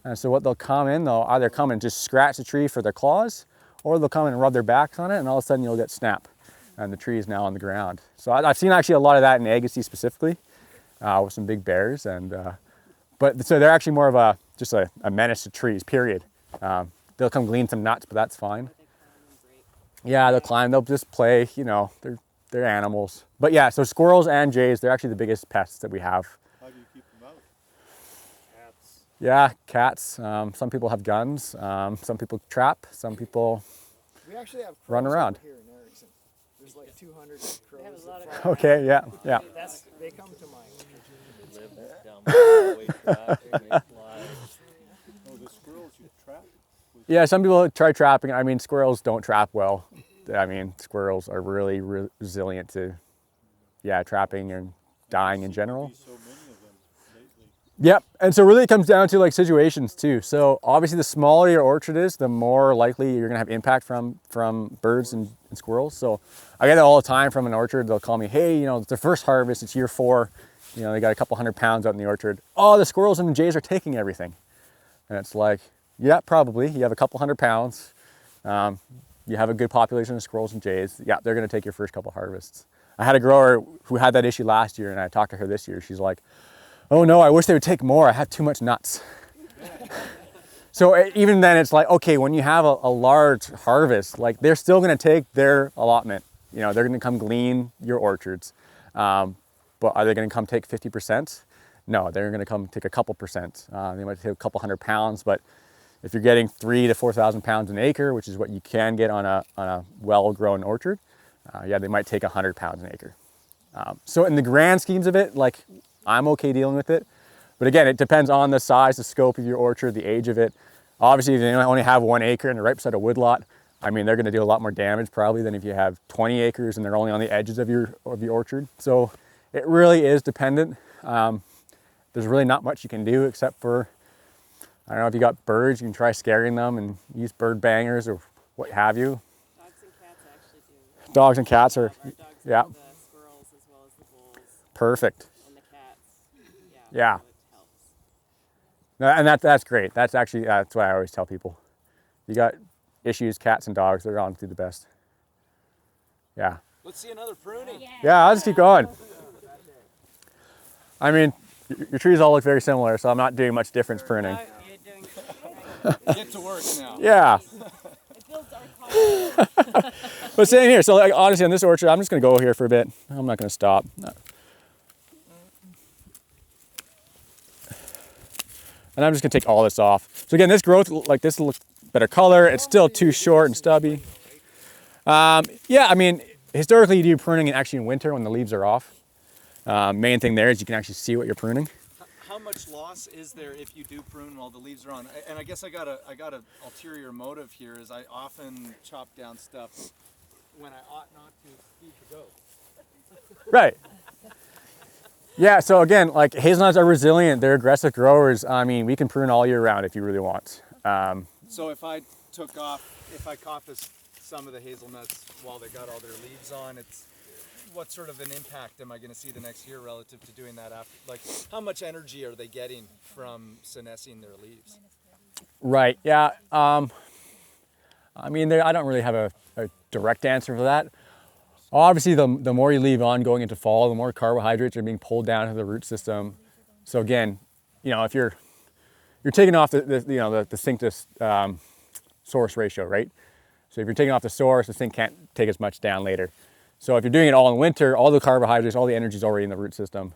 And so what they'll come in, they'll either come and just scratch the tree for their claws, or they'll come in and rub their backs on it, and all of a sudden you'll get snap, and the tree is now on the ground. So I've seen actually a lot of that in Agassiz specifically, with some big bears. And but so they're actually more of just a menace to trees, period. They'll come glean some nuts, but that's fine. Yeah, they'll climb, they'll just play, they're animals. But yeah, so squirrels and jays, they're actually the biggest pests that we have. How do you keep them out? Cats. Yeah, cats. Some people have guns. Some people trap. Some people We actually have run crows around. over here in Erickson. There's like 200 crows. have a lot that of fly. Okay, yeah. They come to my orchard. Live down the way track, they may fly. Oh, the squirrels you trap? Yeah, some people try trapping. I mean, squirrels don't trap well. I mean, squirrels are really resilient to, trapping and dying in general. So many of them lately. Yep, and so really it comes down to like situations too. So obviously the smaller your orchard is, the more likely you're gonna have impact from birds and squirrels. So I get it all the time from an orchard. They'll call me, hey, it's their first harvest, it's year 4. They got a couple 100 pounds out in the orchard. Oh, the squirrels and the jays are taking everything. And it's like, yeah, probably. You have a couple 100 pounds. You have a good population of squirrels and jays. Yeah, they're gonna take your first couple harvests. I had a grower who had that issue last year, and I talked to her this year. She's like, oh no, I wish they would take more. I have too much nuts. So even then it's like, okay, when you have a large harvest, like they're still gonna take their allotment. They're gonna come glean your orchards. But are they gonna come take 50%? No, they're gonna come take a couple percent. They might take a couple 100 pounds, but if you're getting 3,000 to 4,000 pounds an acre, which is what you can get on a well-grown orchard, they might take 100 pounds an acre. So in the grand schemes of it, like I'm okay dealing with it. But again, it depends on the size, the scope of your orchard, the age of it. Obviously, if you only have 1 acre and they're right beside a woodlot, I mean, they're gonna do a lot more damage probably than if you have 20 acres and they're only on the edges of your orchard. So it really is dependent. There's really not much you can do except for, I don't know, if you got birds, you can try scaring them and use bird bangers or what have you. Dogs and cats actually do. Dogs and cats are, Our dogs yeah, know the squirrels as well as the voles perfect. and the cats. Yeah. So it helps. No, and that's great. That's what I always tell people. You got issues, cats and dogs, they're on to the best. Yeah. Let's see another pruning. Yeah, I'll just keep going. I mean, your trees all look very similar, so I'm not doing much difference pruning. No, you're doing great. Get to work now. Yeah. It builds our confidence. But same here. So like, honestly, on this orchard, I'm just gonna go here for a bit. I'm not gonna stop. And I'm just gonna take all this off. So again, this growth, like this looks better color. It's still too short and stubby. Yeah, I mean, historically you do pruning actually in winter when the leaves are off. Main thing there is you can actually see what you're pruning. How much loss is there if you do prune while the leaves are on? And I guess I got a ulterior motive here is I often chop down stuff when I ought not to feed the goat. Right. Yeah, so again, like hazelnuts are resilient. They're aggressive growers. I mean, we can prune all year round if you really want. So if I coppice some of the hazelnuts while they got all their leaves on, what sort of an impact am I going to see the next year relative to doing that after? Like, how much energy are they getting from senescing their leaves? Right, yeah. I mean, I don't really have a direct answer for that. Obviously, the more you leave on going into fall, the more carbohydrates are being pulled down to the root system. So again, you know, if you're taking off the sink to source ratio, right? So if you're taking off the source, the sink can't take as much down later. So if you're doing it all in winter, all the carbohydrates, all the energy is already in the root system.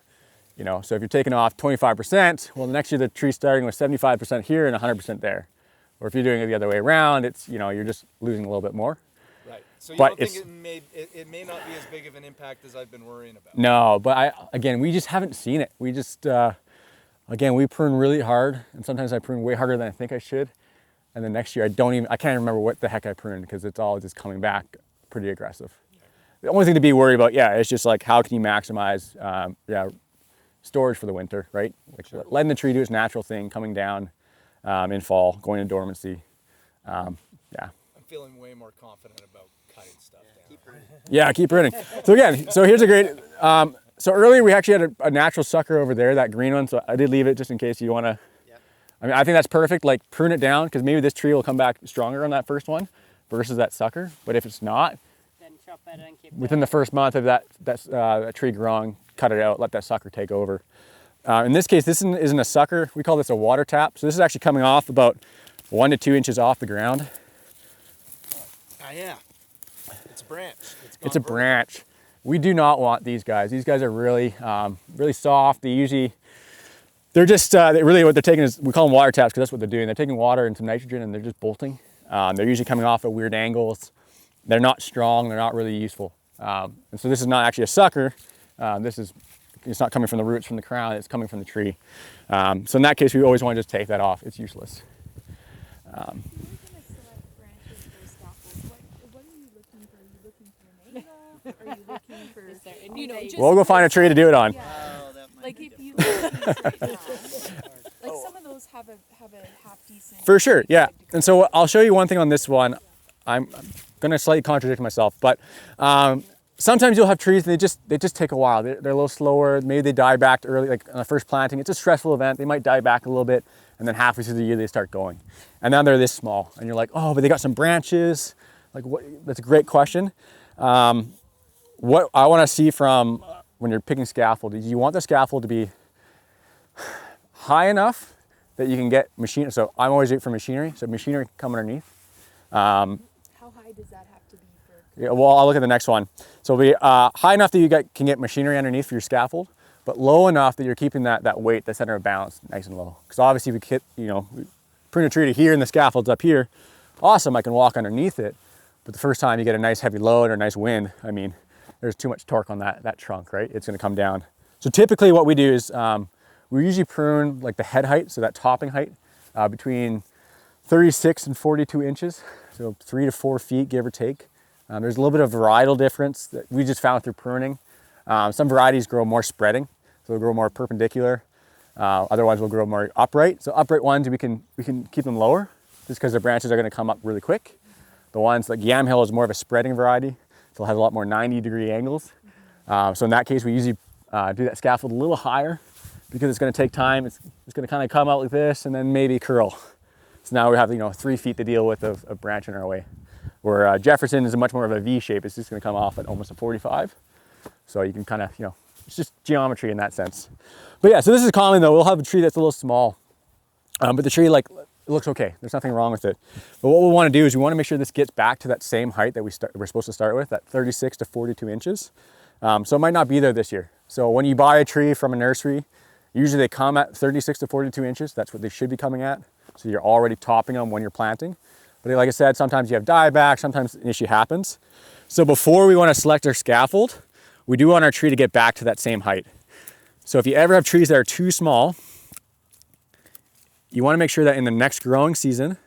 You know, so if you're taking off 25%, well, the next year the tree's starting with 75% here and 100% there. Or if you're doing it the other way around, it's, you know, you're just losing a little bit more. Right. So you But don't think it may not be as big of an impact as I've been worrying about? No, but again, we just haven't seen it. We just, again, we prune really hard, and sometimes I prune way harder than I think I should. And then next year, I can't remember what the heck I pruned because it's all just coming back pretty aggressive. The only thing to be worried about, yeah, is just like how can you maximize, storage for the winter, right? Like Sure. letting the tree do its natural thing, coming down in fall, going into dormancy. Yeah. I'm feeling way more confident about cutting stuff down. Keep pruning. Yeah, keep pruning. So again, so here's a great, so earlier we actually had a natural sucker over there, that green one. So I did leave it just in case you want to, I mean, I think that's perfect. Like prune it down because maybe this tree will come back stronger on that first one versus that sucker. But if it's not, Then chop it and keep within the first month of that tree growing, cut it out, let that sucker take over. In this case, this isn't a sucker. We call this a water tap. So this is actually coming off about 1 to 2 inches off the ground. Yeah. It's a branch. It's a branch. We do not want these guys. These guys are really, really soft. They're just, really what they're taking is, we call them water taps because that's what they're doing. They're taking water and some nitrogen and they're just bolting. They're usually coming off at weird angles. They're not strong. They're not really useful. And so this is not actually a sucker. It's not coming from the roots, from the crown. It's coming from the tree. So in that case, we always want to just take that off. It's useless. If you're going to select branches for scaffolds, what are you looking for? Are you looking for an angle? Are you looking for, Is there any you know, way- just We'll go find a tree to do it on. Yeah. Oh, that might Like be if you difficult. look at these right now, like some of those have a half decent. For sure, yeah. And so I'll show you one thing on this one. I'm going to slightly contradict myself, but sometimes you'll have trees and they just take a while. They're a little slower. Maybe they die back early, like on the first planting. It's a stressful event. They might die back a little bit, and then halfway through the year they start going. And now they're this small, and you're like, oh, but they got some branches. Like, what? That's a great question. What I want to see from when you're picking scaffold is you want the scaffold to be high enough that you can get machinery. So I'm always waiting for machinery. So machinery can come underneath. How high does that have to be for? Yeah, well, I'll look at the next one. So it'll be high enough that you can get machinery underneath for your scaffold, but low enough that you're keeping that weight, the center of balance, nice and low. Because obviously we prune a tree to here and the scaffold's up here. Awesome, I can walk underneath it. But the first time you get a nice heavy load or a nice wind, I mean, there's too much torque on that trunk, right? It's gonna come down. So typically what we do is we usually prune like the head height, so that topping height, between 36 and 42 inches. So 3 to 4 feet, give or take. There's a little bit of varietal difference that we just found through pruning. Some varieties grow more spreading, so they'll grow more perpendicular. Other ones will grow more upright. So upright ones, we can keep them lower just because the branches are gonna come up really quick. The ones like Yamhill is more of a spreading variety, so it'll have a lot more 90-degree angles. So in that case, we usually do that scaffold a little higher because it's gonna take time. It's gonna kind of come out like this and then maybe curl. So now we have, 3 feet to deal with of branch in our way. Where Jefferson is much more of a V shape. It's just going to come off at almost a 45. So you can kind of, it's just geometry in that sense. But yeah, so this is common though. We'll have a tree that's a little small, but the tree it looks okay. There's nothing wrong with it. But what we want to do is we want to make sure this gets back to that same height that we're supposed to start with, that 36 to 42 inches. So it might not be there this year. So when you buy a tree from a nursery, usually they come at 36 to 42 inches. That's what they should be coming at. So you're already topping them when you're planting. But like I said, sometimes you have dieback, sometimes an issue happens. So before we want to select our scaffold, we do want our tree to get back to that same height. So if you ever have trees that are too small, you want to make sure that in the next growing season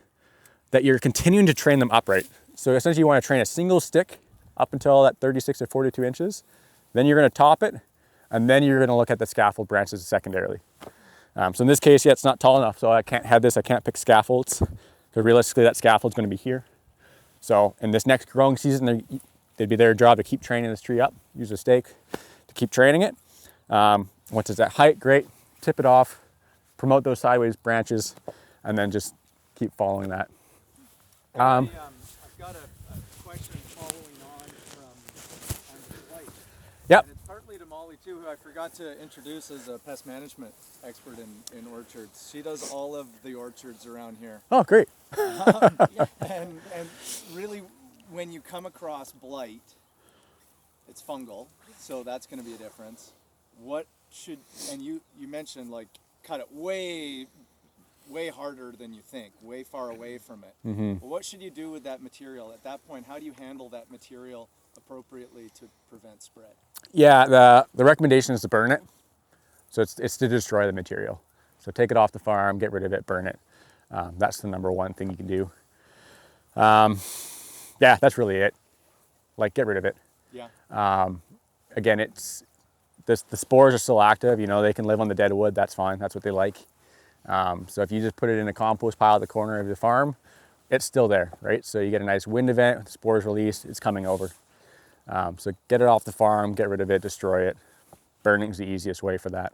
that you're continuing to train them upright. So essentially you want to train a single stick up until that 36 to 42 inches. Then you're going to top it, and then you're going to look at the scaffold branches secondarily. So in this case, yeah, it's not tall enough, so I can't have this. I can't pick scaffolds, because realistically that scaffold's going to be here. So in this next growing season, it'd be their job to keep training this tree up, use a stake to keep training it. Once it's at height, great, tip it off, promote those sideways branches, and then just keep following that. I've got a question following on from Blight. Yep. And it's partly to Molly too, who I forgot to introduce as a pest management expert in orchards. She does all of the orchards around here. Oh, great. And really, when you come across blight, it's fungal, so that's going to be a difference. And you mentioned cut it way harder than you think, way far away from it. Mm-hmm. Well, what should you do with that material at that point? How do you handle that material appropriately to prevent spread? Yeah, the recommendation is to burn it. So it's to destroy the material. So take it off the farm, get rid of it, burn it. That's the number one thing you can do. Yeah, that's really it. Get rid of it. Yeah. Again, the spores are still active. They can live on the dead wood. That's fine. That's what they like. So if you just put it in a compost pile at the corner of the farm, it's still there, right? So you get a nice wind event, the spores released, it's coming over. So get it off the farm, get rid of it, destroy it. Burning's the easiest way for that.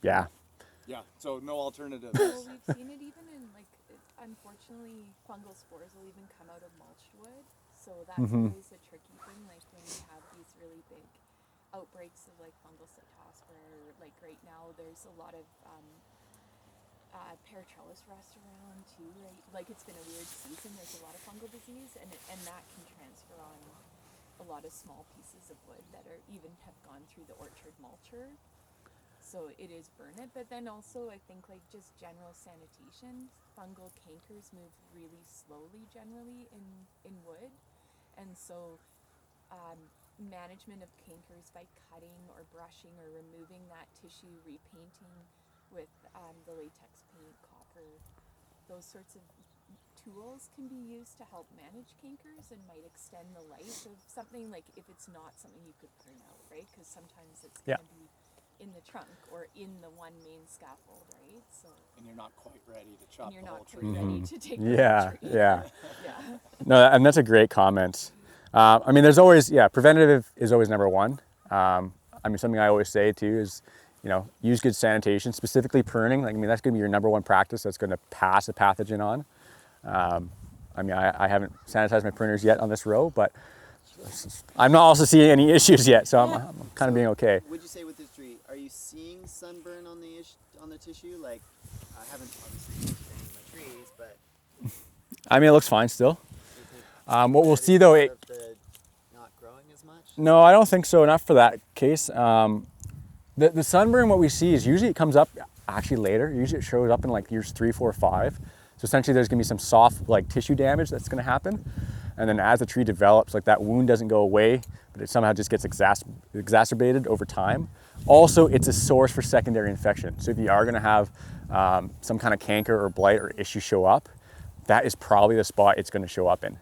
Yeah. Yeah, so no alternatives. Well, we've seen it even in unfortunately, fungal spores will even come out of mulched wood. So that's always a tricky thing. When we have these really big outbreaks of fungal cytospora, right now there's a lot of paratrellis rust around too, right? It's been a weird season. There's a lot of fungal disease, and that can transfer on a lot of small pieces of wood that have gone through the orchard mulcher. So it is burn it, but then also I think just general sanitation, fungal cankers move really slowly generally in wood, and so management of cankers by cutting or brushing or removing that tissue, repainting with the latex paint, copper, those sorts of tools can be used to help manage cankers and might extend the life of something, if it's not something you could prune out, right? Because sometimes it's going to be in the trunk or in the one main scaffold, right? So. And you're not quite ready to chop the whole tree. And you're not quite ready to take the whole tree. Yeah. No, and that's a great comment. There's always, preventative is always number one. Something I always say too is, use good sanitation, specifically pruning. That's going to be your number one practice that's going to pass a pathogen on. I haven't sanitized my pruners yet on this row, but I'm not also seeing any issues yet, so I'm kind of being okay. Would you say with this tree, are you seeing sunburn on the tissue? I haven't obviously been spraying my trees, but it looks fine still. What we'll see though, not growing as much? No, I don't think so. Enough for that case. The sunburn, what we see is usually it comes up actually later. Usually it shows up in years 3, 4, 5. So essentially there's gonna be some soft tissue damage that's gonna happen. And then as the tree develops, that wound doesn't go away, but it somehow just gets exacerbated over time. Also, it's a source for secondary infection. So if you are gonna have some kind of canker or blight or issue show up, that is probably the spot it's gonna show up in.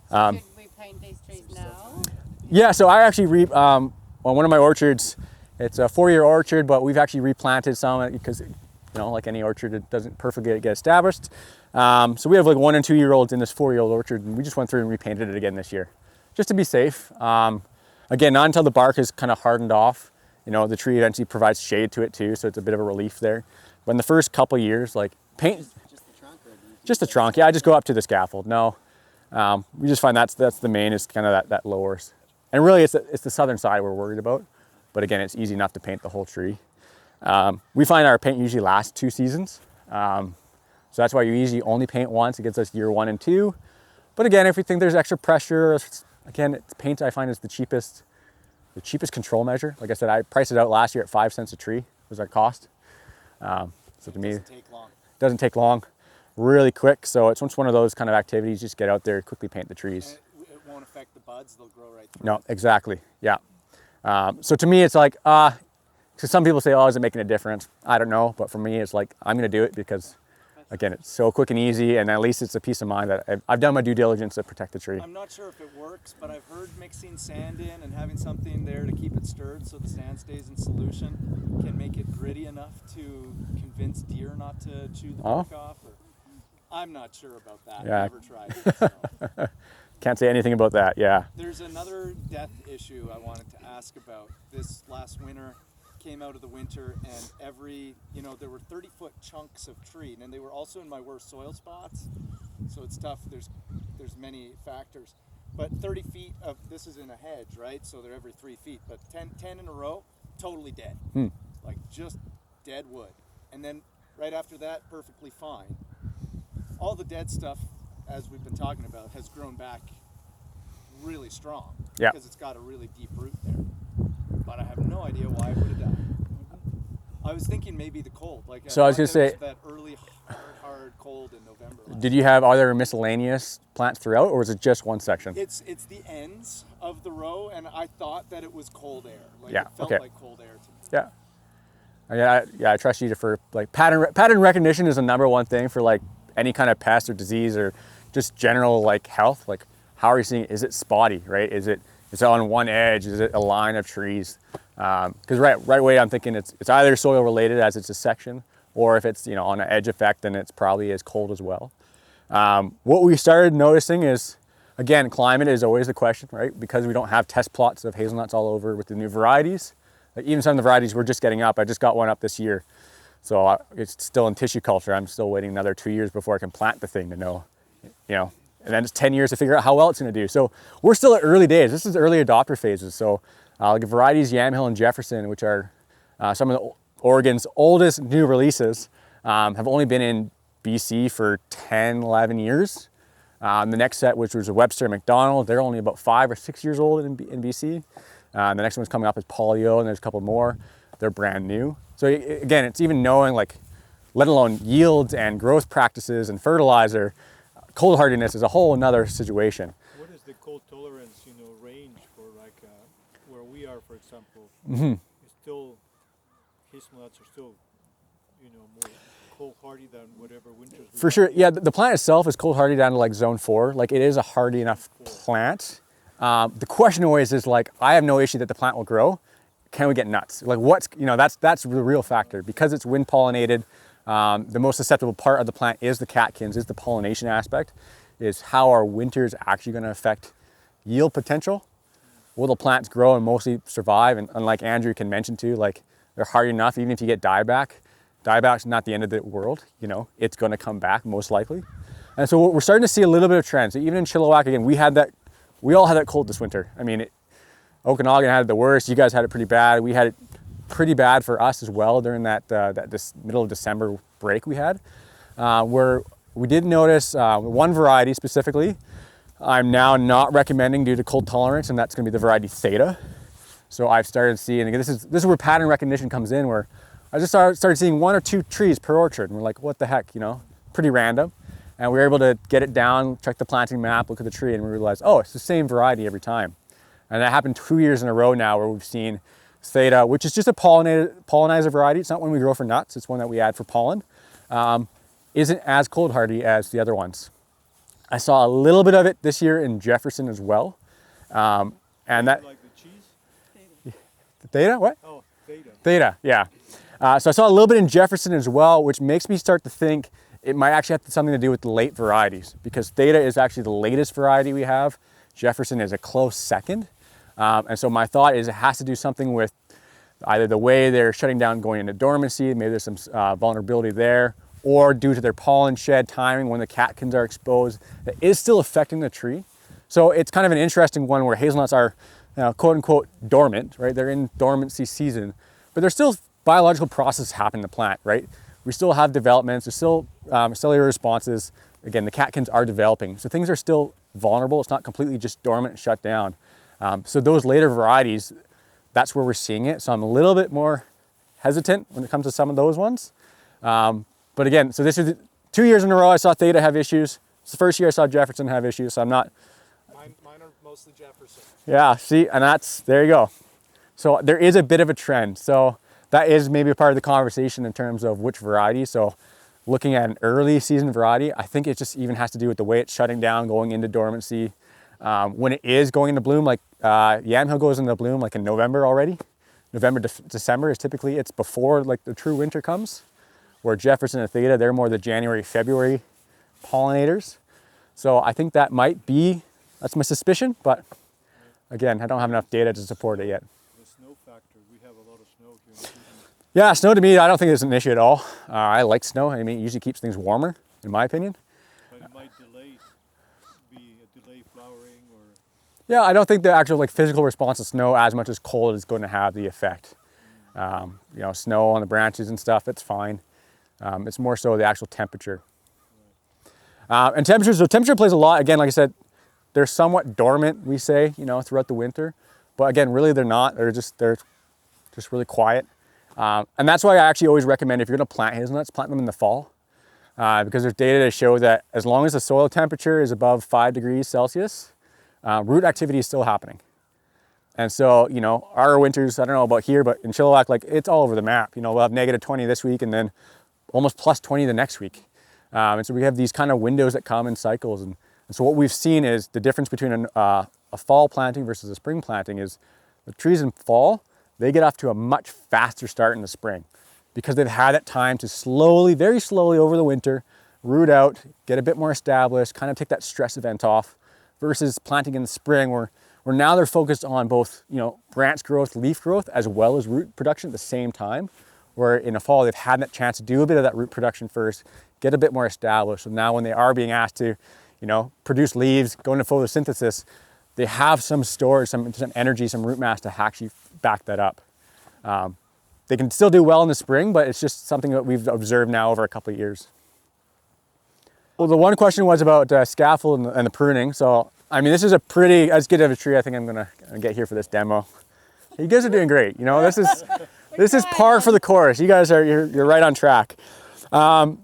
Should we paint these trees now? Yeah, so I actually, on one of my orchards, it's a 4-year orchard, but we've actually replanted some because, like any orchard, it doesn't perfectly get established. So we have 1 and 2 year olds in this 4-year-old orchard, and we just went through and repainted it again this year, just to be safe. Again, not until the bark is kind of hardened off. The tree eventually provides shade to it too, so it's a bit of a relief there. But in the first couple years, Paint, Just the trunk, or do you just the trunk. Yeah, I just go up to the scaffold. No, we just find that's the main, is kind of that lowers. And really it's the southern side we're worried about. But again, it's easy enough to paint the whole tree. We find our paint usually lasts 2 seasons. So that's why you usually only paint once. It gets us year 1 and 2. But again, if we think there's extra pressure, again, paint I find is the cheapest control measure. Like I said, I priced it out last year at 5 cents a tree was our cost. So to me, Doesn't take long. doesn't take long, really quick. So it's just one of those kind of activities. Just get out there, quickly paint the trees. And it won't affect the buds. They'll grow right through. No, exactly. Yeah. So to me, it's like, because some people say, oh, is it making a difference? I don't know. But for me, it's like, I'm going to do it because, again, it's so quick and easy. And at least it's a peace of mind that I've done my due diligence to protect the tree. I'm not sure if it works, but I've heard mixing sand in and having something there to keep it stirred so the sand stays in solution can make it gritty enough to convince deer not to chew the bark off. Or, I'm not sure about that. Yeah. I've never tried it. So. Can't say anything about that. Yeah. There's another death issue I wanted to ask about. This last winter, came out of the winter, and there were 30-foot chunks of tree, and they were also in my worst soil spots. So it's tough. There's many factors, but 30 feet of this is in a hedge, right? So they're every 3 feet, but 10 in a row, totally dead, like just dead wood. And then right after that, perfectly fine. All the dead stuff, as we've been talking about, has grown back really strong because it's got a really deep root there. But I have no idea why it would have died. I was thinking maybe the cold. So I was gonna say that early hard cold in November. Did you have other miscellaneous plants throughout, or was it just one section? It's the ends of the row, and I thought that it was cold air. Like it felt like cold air to me. Yeah. I trust you for like pattern recognition is the number one thing for like any kind of pest or disease or just general like health. Like how are you seeing it? Is it spotty, right? Is it on one edge? Is it a line of trees? Because right away I'm thinking it's either soil related as it's a section, or if it's on an edge effect, then it's probably as cold as well. What we started noticing is, again, climate is always the question, right? Because we don't have test plots of hazelnuts all over with the new varieties. Like even some of the varieties we're just getting up. I just got one up this year. So it's still in tissue culture. I'm still waiting another 2 years before I can plant the thing to know, and then it's 10 years to figure out how well it's going to do. So we're still at early days. This is early adopter phases. So like varieties Yamhill and Jefferson, which are some of the Oregon's oldest new releases, have only been in BC for 10, 11 years. The next set, which was a Webster and McDonald, they're only about 5 or 6 years old in BC. The next one's coming up is Polio, and there's a couple more. They're brand new. So again, it's even knowing, like, let alone yields and growth practices and fertilizer, cold hardiness is a whole another situation. What is the cold tolerance, range for like where we are, for example? It's still, hazelnuts are still, more cold hardy than whatever winters. For sure, yeah. The plant itself is cold hardy down to like zone 4. Like it is a hardy enough plant. The question always is like, I have no issue that the plant will grow. Can we get nuts? Like what's, that's the real factor. Because it's wind pollinated, the most susceptible part of the plant is the catkins, is the pollination aspect, is how our winters actually going to affect yield potential. Will the plants grow and mostly survive? And like Andrew can mention too, like they're hardy enough, even if you get dieback's not the end of the world, it's going to come back most likely. And so we're starting to see a little bit of trends. So even in Chilliwack, again, we all had that cold this winter. I mean, Okanagan had it the worst. You guys had it pretty bad. We had it pretty bad for us as well during that middle of December break we had, where we did notice one variety specifically I'm now not recommending due to cold tolerance, and that's going to be the variety Theta. So I've started seeing, again, this is where pattern recognition comes in, where I just started seeing 1 or 2 trees per orchard, and we're like, what the heck, pretty random. And we were able to get it down, check the planting map, look at the tree, and we realized, oh, it's the same variety every time. And that happened 2 years in a row now where we've seen Theta, which is just a pollinizer variety. It's not one we grow for nuts, it's one that we add for pollen. Isn't as cold hardy as the other ones. I saw a little bit of it this year in Jefferson as well. And that, like the cheese? Theta, what? Oh, Theta. Theta, yeah. So I saw a little bit in Jefferson as well, which makes me start to think it might actually have something to do with the late varieties, because Theta is actually the latest variety we have. Jefferson is a close second. And so my thought is it has to do something with either the way they're shutting down going into dormancy, maybe there's some vulnerability there, or due to their pollen shed timing when the catkins are exposed, that is still affecting the tree. So it's kind of an interesting one where hazelnuts are, quote unquote, dormant, right? They're in dormancy season, but there's still biological processes happening in the plant, right? We still have developments, there's still cellular responses. Again, the catkins are developing. So things are still vulnerable. It's not completely just dormant and shut down. So those later varieties, that's where we're seeing it. So I'm a little bit more hesitant when it comes to some of those ones. But again, so this is 2 years in a row I saw Theta have issues. It's the first year I saw Jefferson have issues, so I'm not. Mine are mostly Jefferson. Yeah, see, and there you go. So there is a bit of a trend. So that is maybe a part of the conversation in terms of which variety. So looking at an early season variety, I think it just even has to do with the way it's shutting down, going into dormancy. When it is going into bloom, like Yamhill goes into bloom like in November already. November, December is typically, it's before like the true winter comes. Where Jefferson and Theta, they're more the January, February pollinators. So I think that might be, that's my suspicion, but again, I don't have enough data to support it yet. The snow factor, we have a lot of snow here in Kootenay. Yeah, snow to me, I don't think it's an issue at all. I like snow. I mean, it usually keeps things warmer, in my opinion. But it might be a delay flowering or... Yeah, I don't think the actual like physical response to snow as much as cold is going to have the effect. Snow on the branches and stuff, it's fine. It's more so the actual temperature. And temperature plays a lot. Again, like I said, they're somewhat dormant, we say, throughout the winter. But again, really they're not. They're just really quiet. And that's why I actually always recommend if you're going to plant hazelnuts, plant them in the fall. Because there's data to show that as long as the soil temperature is above 5 degrees Celsius, root activity is still happening. And so, our winters, I don't know about here, but in Chilliwack, like it's all over the map. We'll have negative 20 this week and then almost plus 20 the next week. And so we have these kind of windows that come in cycles. And so what we've seen is the difference between a fall planting versus a spring planting is the trees in fall, they get off to a much faster start in the spring because they've had that time to slowly, very slowly over the winter, root out, get a bit more established, kind of take that stress event off versus planting in the spring where now they're focused on both, branch growth, leaf growth, as well as root production at the same time. Where in the fall, they've had that chance to do a bit of that root production first, get a bit more established. So now when they are being asked to, produce leaves, go into photosynthesis, they have some storage, some energy, some root mass to actually back that up. They can still do well in the spring, but it's just something that we've observed now over a couple of years. Well, the one question was about scaffold and the pruning. So, I mean, this is as good of a tree I think I'm gonna get here for this demo. You guys are doing great. This is par for the course. You guys you're right on track. So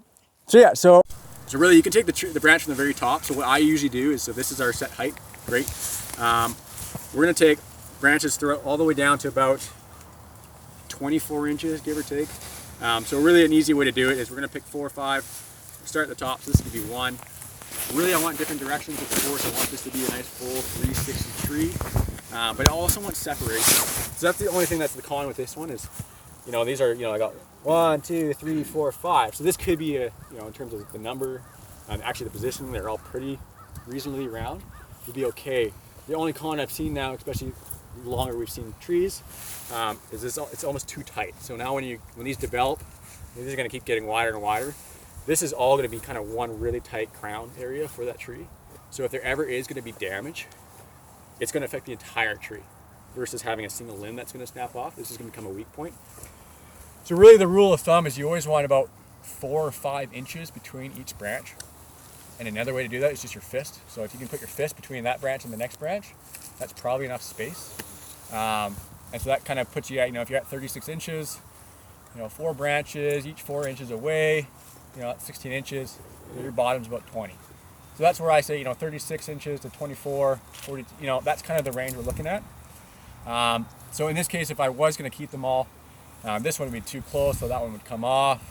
really you can take the branch from the very top. So what I usually do is, so this is our set height, great. We're gonna take branches throughout all the way down to about 24 inches, give or take. So really an easy way to do it is we're gonna pick 4 or 5, start at the top, so this could be 1. Really I want different directions, of course. I want this to be a nice full 360 tree. But I also want separation. So that's the only thing that's the con with this one is, these are, I got 1, 2, 3, 4, 5. So this could be in terms of the number, actually the position, they're all pretty reasonably round. Would be okay. The only con I've seen now, especially the longer we've seen trees, is it's almost too tight. So now when these develop, these are going to keep getting wider and wider. This is all going to be kind of one really tight crown area for that tree. So if there ever is going to be damage, it's going to affect the entire tree versus having a single limb that's going to snap off. This is going to become a weak point. So really the rule of thumb is you always want about 4 or 5 inches between each branch. And another way to do that is just your fist. So if you can put your fist between that branch and the next branch, that's probably enough space. And so that kind of puts you at, if you're at 36 inches, 4 branches, each 4 inches away, that's 16 inches, your bottom's about 20. So that's where I say, 36 inches to 24, 40, that's kind of the range we're looking at. So in this case, if I was going to keep them all, this one would be too close, so that one would come off.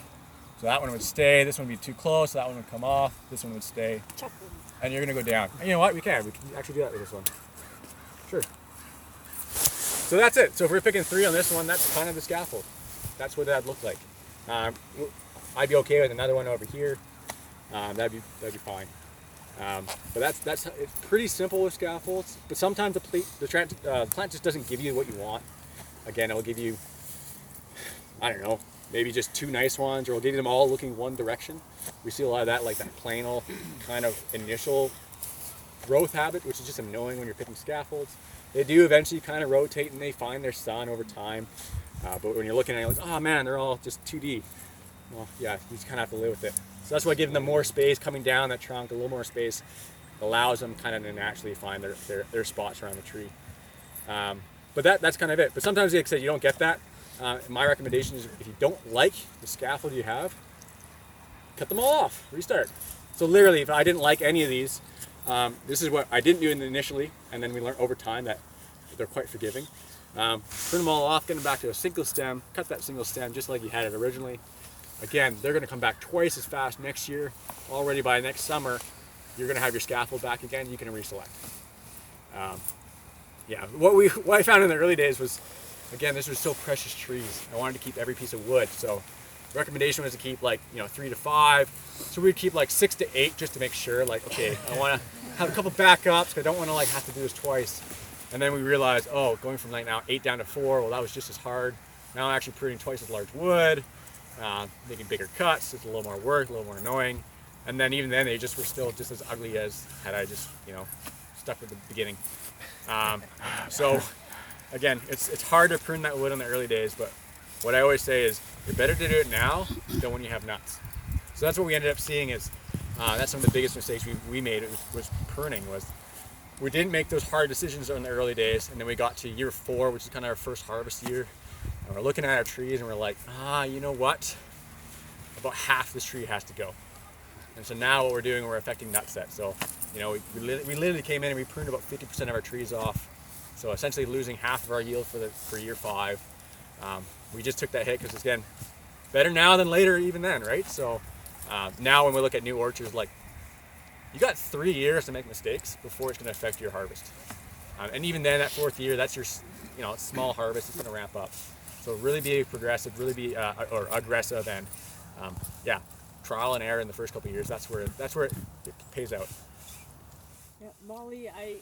So that one would stay. This one would be too close, so that one would come off. This one would stay. And you're going to go down. And you know what? We can actually do that with this one. Sure. So that's it. So if we're picking 3 on this one, that's kind of the scaffold. That's what that'd look like. I'd be okay with another one over here. That'd be fine. But that's it's pretty simple with scaffolds. But sometimes the plant just doesn't give you what you want. Again, it'll give you, I don't know, maybe just 2 nice ones, or we'll get them all looking one direction. We see a lot of that, like that plain old kind of initial growth habit, which is just annoying when you're picking scaffolds. They do eventually kind of rotate and they find their sun over time. But when you're looking at it, you're like, oh man, they're all just 2D. Well, yeah, you just kind of have to live with it. So that's why giving them more space, coming down that trunk, a little more space, allows them kind of to naturally find their spots around the tree. But that's kind of it. But sometimes, like I said, you don't get that. My recommendation is if you don't like the scaffold you have, cut them all off, restart. So literally, if I didn't like any of these, this is what I didn't do initially, and then we learned over time that they're quite forgiving. Prune them all off, get them back to a single stem, cut that single stem just like you had it originally. Again, they're going to come back twice as fast next year. Already by next summer, you're going to have your scaffold back again. You can reselect. Yeah, what I found in the early days was, again, this was so precious trees. I wanted to keep every piece of wood, so recommendation was to keep like 3 to 5. So we'd keep like 6 to 8 just to make sure. Like, okay, I want to have a couple backups. I don't want to like have to do this twice. And then we realized, oh, going from like now 8 down to 4, well, that was just as hard. Now I'm actually pruning twice as large wood, making bigger cuts. It's a little more work, a little more annoying. And then even then, they just were still just as ugly as had I just stuck with the beginning. So again, it's hard to prune that wood in the early days, but what I always say is you're better to do it now than when you have nuts. So that's what we ended up seeing is that's some of the biggest mistakes we made was pruning. Was we didn't make those hard decisions in the early days, and then we got to year 4, which is kind of our first harvest year, and we're looking at our trees and we're like, you know what? About half this tree has to go. And so now what we're doing, we're affecting nut set. So we literally came in and we pruned about 50% of our trees off. So essentially losing half of our yield for year 5. We just took that hit because, again, better now than later even then, right? So now when we look at new orchards, like, you got 3 years to make mistakes before it's going to affect your harvest. And even then, that 4th year, that's your small harvest. It's going to ramp up. So really be progressive, really be or aggressive, and trial and error in the first couple of years. That's where it pays out. Yeah, Molly, I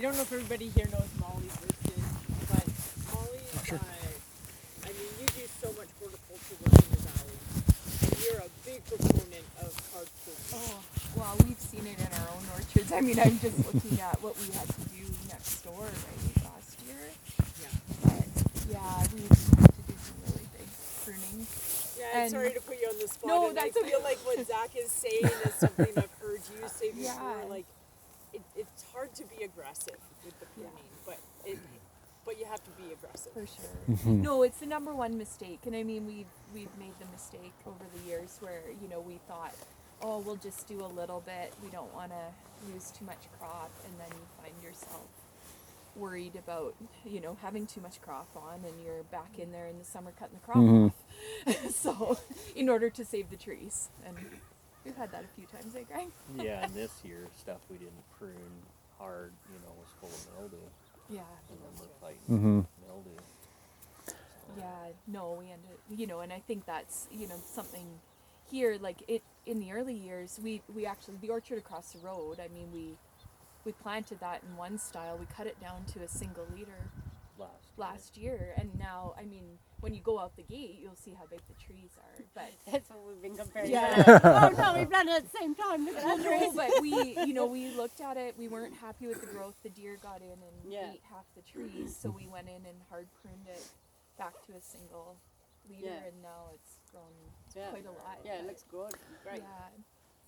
don't know if everybody here knows Molly's listed, but Molly, Sure. I mean, you do so much horticulture work in the valley, and you're a big proponent of hard pruning. Oh, well, we've seen it in our own orchards. I mean, I'm just looking at what we had to do next door, right, last year. Yeah. But, yeah, we've had to do some really big pruning. Yeah, and sorry to put you on the spot. No, and that's I feel like what Zach is saying is something I've heard you say before. Yeah. Like, it's hard to be aggressive with the pruning, but you have to be aggressive. For sure. No, it's the number one mistake. And I mean, we've made the mistake over the years where, we thought, oh, we'll just do a little bit. We don't want to lose too much crop. And then you find yourself worried about, having too much crop on, and you're back in there in the summer cutting the crop off. So, in order to save the trees. And we've had that a few times, eh, Greg? Yeah, and this year stuff we didn't prune hard, was full of mildew. Yeah. And then we're fighting mildew. Yeah, no, we ended, and I think that's, something here, like in the early years, we actually, the orchard across the road, I mean, we planted that in one style, we cut it down to a single liter last year, and now, I mean, when you go out the gate, you'll see how big the trees are, but That's what we've been comparing. Yeah. Oh no, we've done it at the same time. Look at that tree. no, but we looked at it, we weren't happy with the growth, the deer got in and ate half the trees, so we went in and hard pruned it back to a single liter, and now it's grown quite a lot. Yeah, it looks good. Great.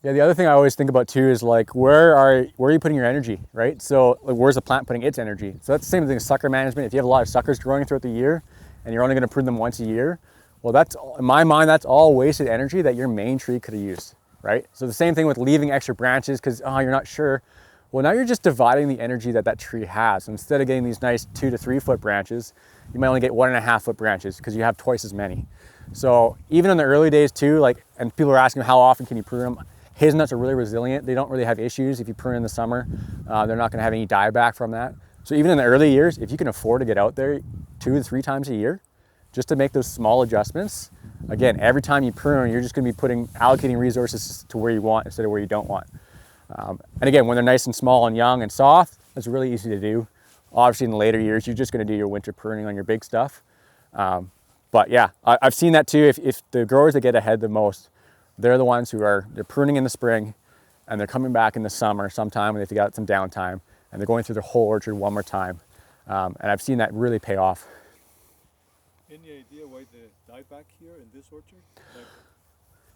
Yeah, the other thing I always think about too is like where are you putting your energy, right? So like, where's the plant putting its energy? So that's the same thing as sucker management. If you have a lot of suckers growing throughout the year and you're only going to prune them once a year, well, that's, in my mind, that's all wasted energy that your main tree could have used, right? So the same thing with leaving extra branches because you're not sure. Well, now you're just dividing the energy that tree has. Instead of getting these nice 2 to 3 foot branches, you might only get 1.5 foot branches because you have twice as many. So even in the early days too, and people are asking how often can you prune them? Hazelnuts are really resilient. They don't really have issues if you prune in the summer. They're not going to have any dieback from that. So even in the early years, if you can afford to get out there 2 to 3 times a year, just to make those small adjustments, again, every time you prune, you're just going to be allocating resources to where you want instead of where you don't want. And again, when they're nice and small and young and soft, it's really easy to do. Obviously in the later years, you're just going to do your winter pruning on your big stuff. But yeah, I've seen that too. If the growers that get ahead the most, they're the ones who are, they're pruning in the spring and they're coming back in the summer sometime when they've got some downtime and they're going through their whole orchard one more time. And I've seen that really pay off. Any idea why the dieback here in this orchard? Like,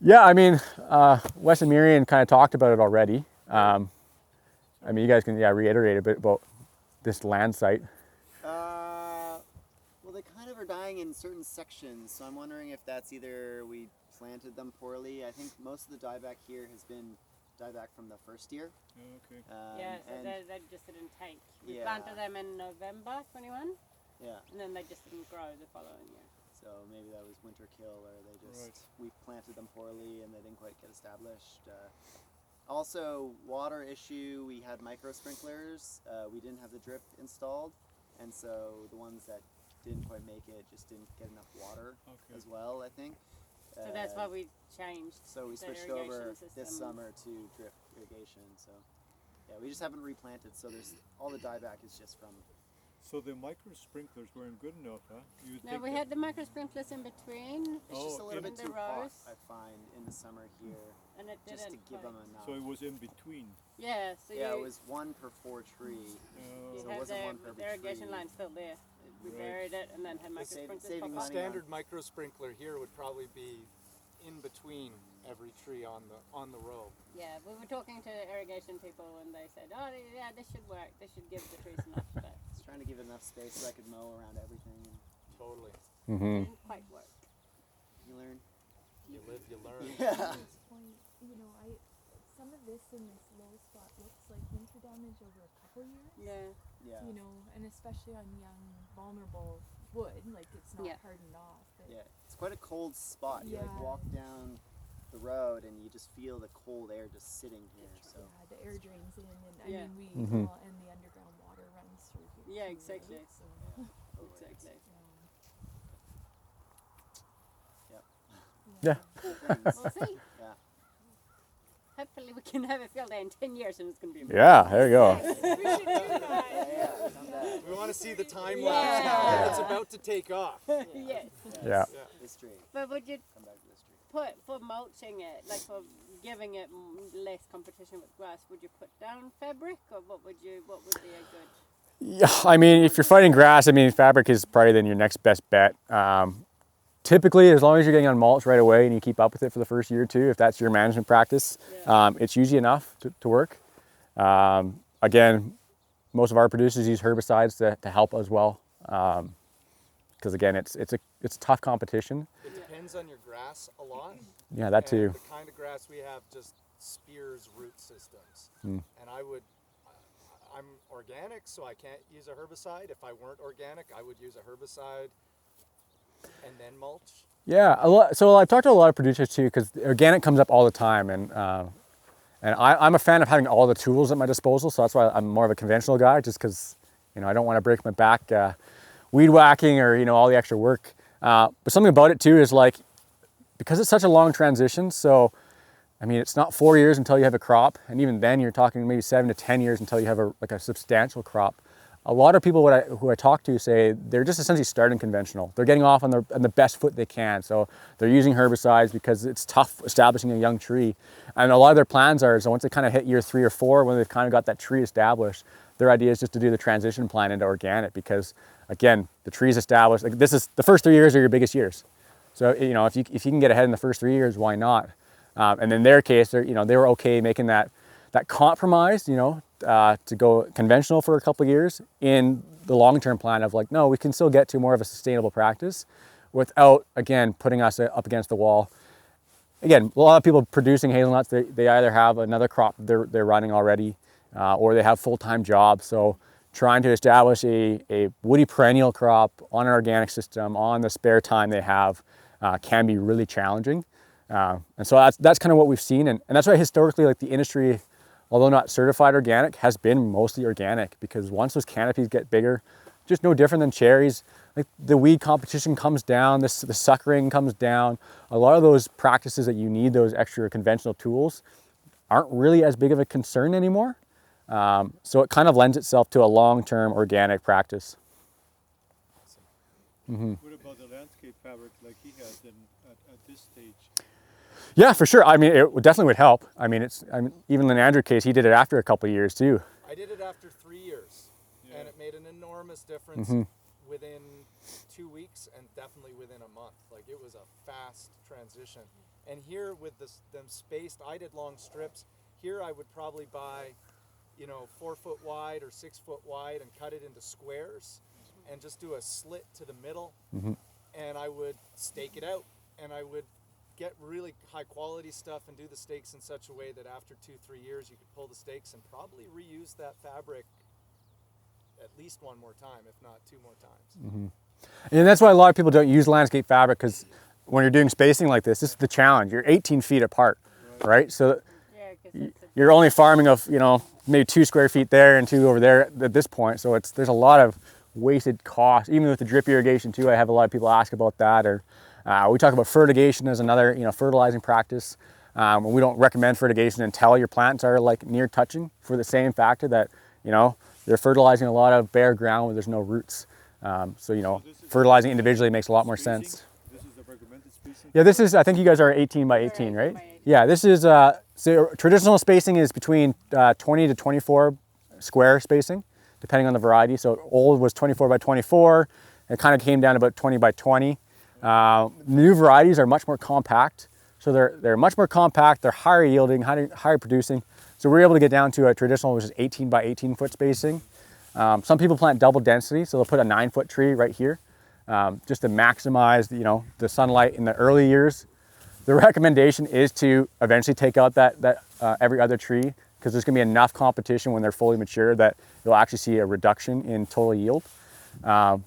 Yeah, I mean, Wes and Miriam kind of talked about it already. I mean, you guys can reiterate a bit about this land site. Well, they kind of are dying in certain sections, so I'm wondering if that's either we planted them poorly. I think most of the dieback here has been dieback from the first year. oh, okay. Yeah, so and they just didn't take. We Yeah. planted them in November 21, yeah, and then they just didn't grow the following year. so maybe that was winter kill, or they just Right. we planted them poorly and they didn't quite get established. Also, water issue. We had micro sprinklers. We didn't have the drip installed, and so the ones that didn't quite make it just didn't get enough water Okay. as well, I think. So that's why we changed. So we the switched irrigation over system. this summer to drip irrigation. So yeah, we just haven't replanted. So there's all the dieback is just from. So the micro sprinklers weren't good enough, huh? You No, think we that- had the micro sprinklers in between, It's just a Oh, little in bit the too hot, rows. I find, in the summer here, and it just to didn't. give quite- them enough. So it was in between. Yeah, so Yeah, you, it was 1 per 4 tree. you so it had wasn't one per the irrigation tree. line still there. We Right. buried it and then had micro saving sprinklers pop money up. on- Standard micro sprinkler here would probably be in between every tree on the row. Yeah, we were talking to irrigation people and they said, oh yeah, this should work. This should give the trees enough. But Just trying to give it enough space so I could mow around everything. And Totally. it didn't quite work. you learn. You live, you learn. Yeah. At this point, some of this in this low spot looks like winter damage over a couple years. Yeah. Yeah. And especially on young, vulnerable wood, like it's not Yeah. hardened off. But Yeah. It's quite a cold spot. You like Yeah. walk down the road and you just feel the cold air just sitting here. So yeah, the air drains in, and I Yeah. mean well, and the underground water runs through here. Yeah, too, exactly. right? So, Exactly. Yeah. We'll see. Yeah. Hopefully we can have a field day in 10 years and it's going to be Yeah, there you go. We should do that. Yeah. someday. We want to see the time Yeah. lapse now. It's about to take off. yes. Yeah. This tree. But would you Come back to this tree. put, for mulching it, like for giving it less competition with grass, would you put down fabric or what would be a good? Yeah, I mean, if you're fighting grass, I mean, fabric is probably then your next best bet. Typically, as long as you're getting on mulch right away and you keep up with it for the first year or two, if that's your management practice, it's usually enough to work. Again, most of our producers use herbicides to help as well, because again, it's tough competition. It depends on your grass a lot. Yeah, that too. And the kind of grass we have just spears root systems. Mm. And I'm organic, so I can't use a herbicide. If I weren't organic, I would use a herbicide and then mulch. Yeah, so I've talked to a lot of producers too, because organic comes up all the time, and I'm a fan of having all the tools at my disposal. So that's why I'm more of a conventional guy, just because I don't want to break my back weed whacking or all the extra work. But something about it too is like, because it's such a long transition. So I mean, it's not 4 years until you have a crop, and even then you're talking maybe 7 to 10 years until you have a substantial crop. A lot of people who I talk to say they're just essentially starting conventional. They're getting off on the best foot they can. So they're using herbicides because it's tough establishing a young tree. And a lot of their plans are, so once they kind of hit year 3 or 4, when they've kind of got that tree established, their idea is just to do the transition plan into organic, because again, the tree's established. Like, this is the first 3 years are your biggest years. So if you can get ahead in the first 3 years, why not? And in their case, they were okay making that compromise, to go conventional for a couple of years in the long-term plan of like, no, we can still get to more of a sustainable practice without, again, putting us up against the wall. Again, a lot of people producing hazelnuts, they either have another crop they're running already, or they have full-time jobs. So trying to establish a woody perennial crop on an organic system on the spare time they have can be really challenging. And so that's kind of what we've seen. And that's why historically, like, the industry, although not certified organic, has been mostly organic, because once those canopies get bigger, just no different than cherries, like, the weed competition comes down, the suckering comes down. A lot of those practices that you need those extra conventional tools aren't really as big of a concern anymore. So it kind of lends itself to a long-term organic practice. What about the landscape fabric like he has at this stage? Yeah, for sure. I mean, definitely would help. I mean, even in Andrew's case, he did it after a couple of years too. I did it after 3 years, Yeah. and it made an enormous difference within 2 weeks and definitely within a month. Like, it was a fast transition. And here with them spaced, I did long strips. Here I would probably buy, 4 foot wide or 6 foot wide and cut it into squares and just do a slit to the middle. And I would stake it out, and I would get really high quality stuff and do the stakes in such a way that after 2-3 years you could pull the stakes and probably reuse that fabric at least one more time, if not 2 more times. And that's why a lot of people don't use landscape fabric, because when you're doing spacing like this is the challenge. You're 18 feet apart, right? So you're only farming of, maybe 2 square feet there and 2 over there at this point. So there's a lot of wasted cost, even with the drip irrigation too. I have a lot of people ask about that, or we talk about fertigation as another, fertilizing practice. We don't recommend fertigation until your plants are like near touching, for the same factor that, they're fertilizing a lot of bare ground where there's no roots. So, fertilizing individually makes a lot more sense. This is the recommended spacing? Yeah, this is, I think you guys are 18 by 18, right? Yeah, this is, so traditional spacing is between 20 to 24 square spacing, depending on the variety. So old was 24 by 24. It kind of came down to about 20 by 20. New varieties are much more compact. So they're much more compact, they're higher yielding, higher producing. So we're able to get down to a traditional, which is 18 by 18 foot spacing. Some people plant double density, so they'll put a 9-foot tree right here, just to maximize, the sunlight in the early years. The recommendation is to eventually take out that every other tree, because there's gonna be enough competition when they're fully mature that you'll actually see a reduction in total yield. Yeah,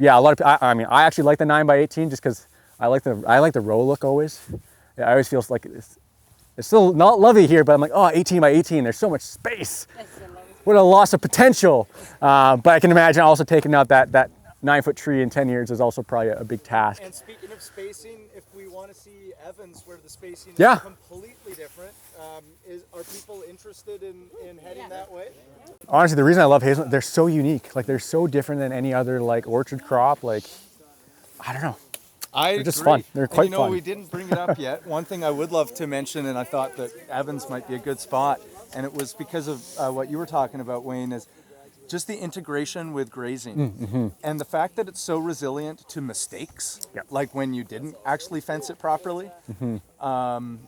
a lot of people, I actually like the 9 by 18 just because I like the row look always. I always feel like it's still not lovely here, but I'm like, oh, 18 by 18, there's so much space. What a loss of potential. But I can imagine also taking out that 9-foot tree in 10 years is also probably a big task. And speaking of spacing, if we want to see Evans where the spacing Yeah. is completely different, are people interested in heading that way? Honestly, the reason I love hazelnut, they're so unique. Like, they're so different than any other like orchard crop. Like, I don't know. They're just fun. They're quite fun. We didn't bring it up yet. One thing I would love to mention, and I thought that Evans might be a good spot, and it was because of what you were talking about, Wayne, is just the integration with grazing. And the fact that it's so resilient to mistakes, like when you didn't actually fence it properly.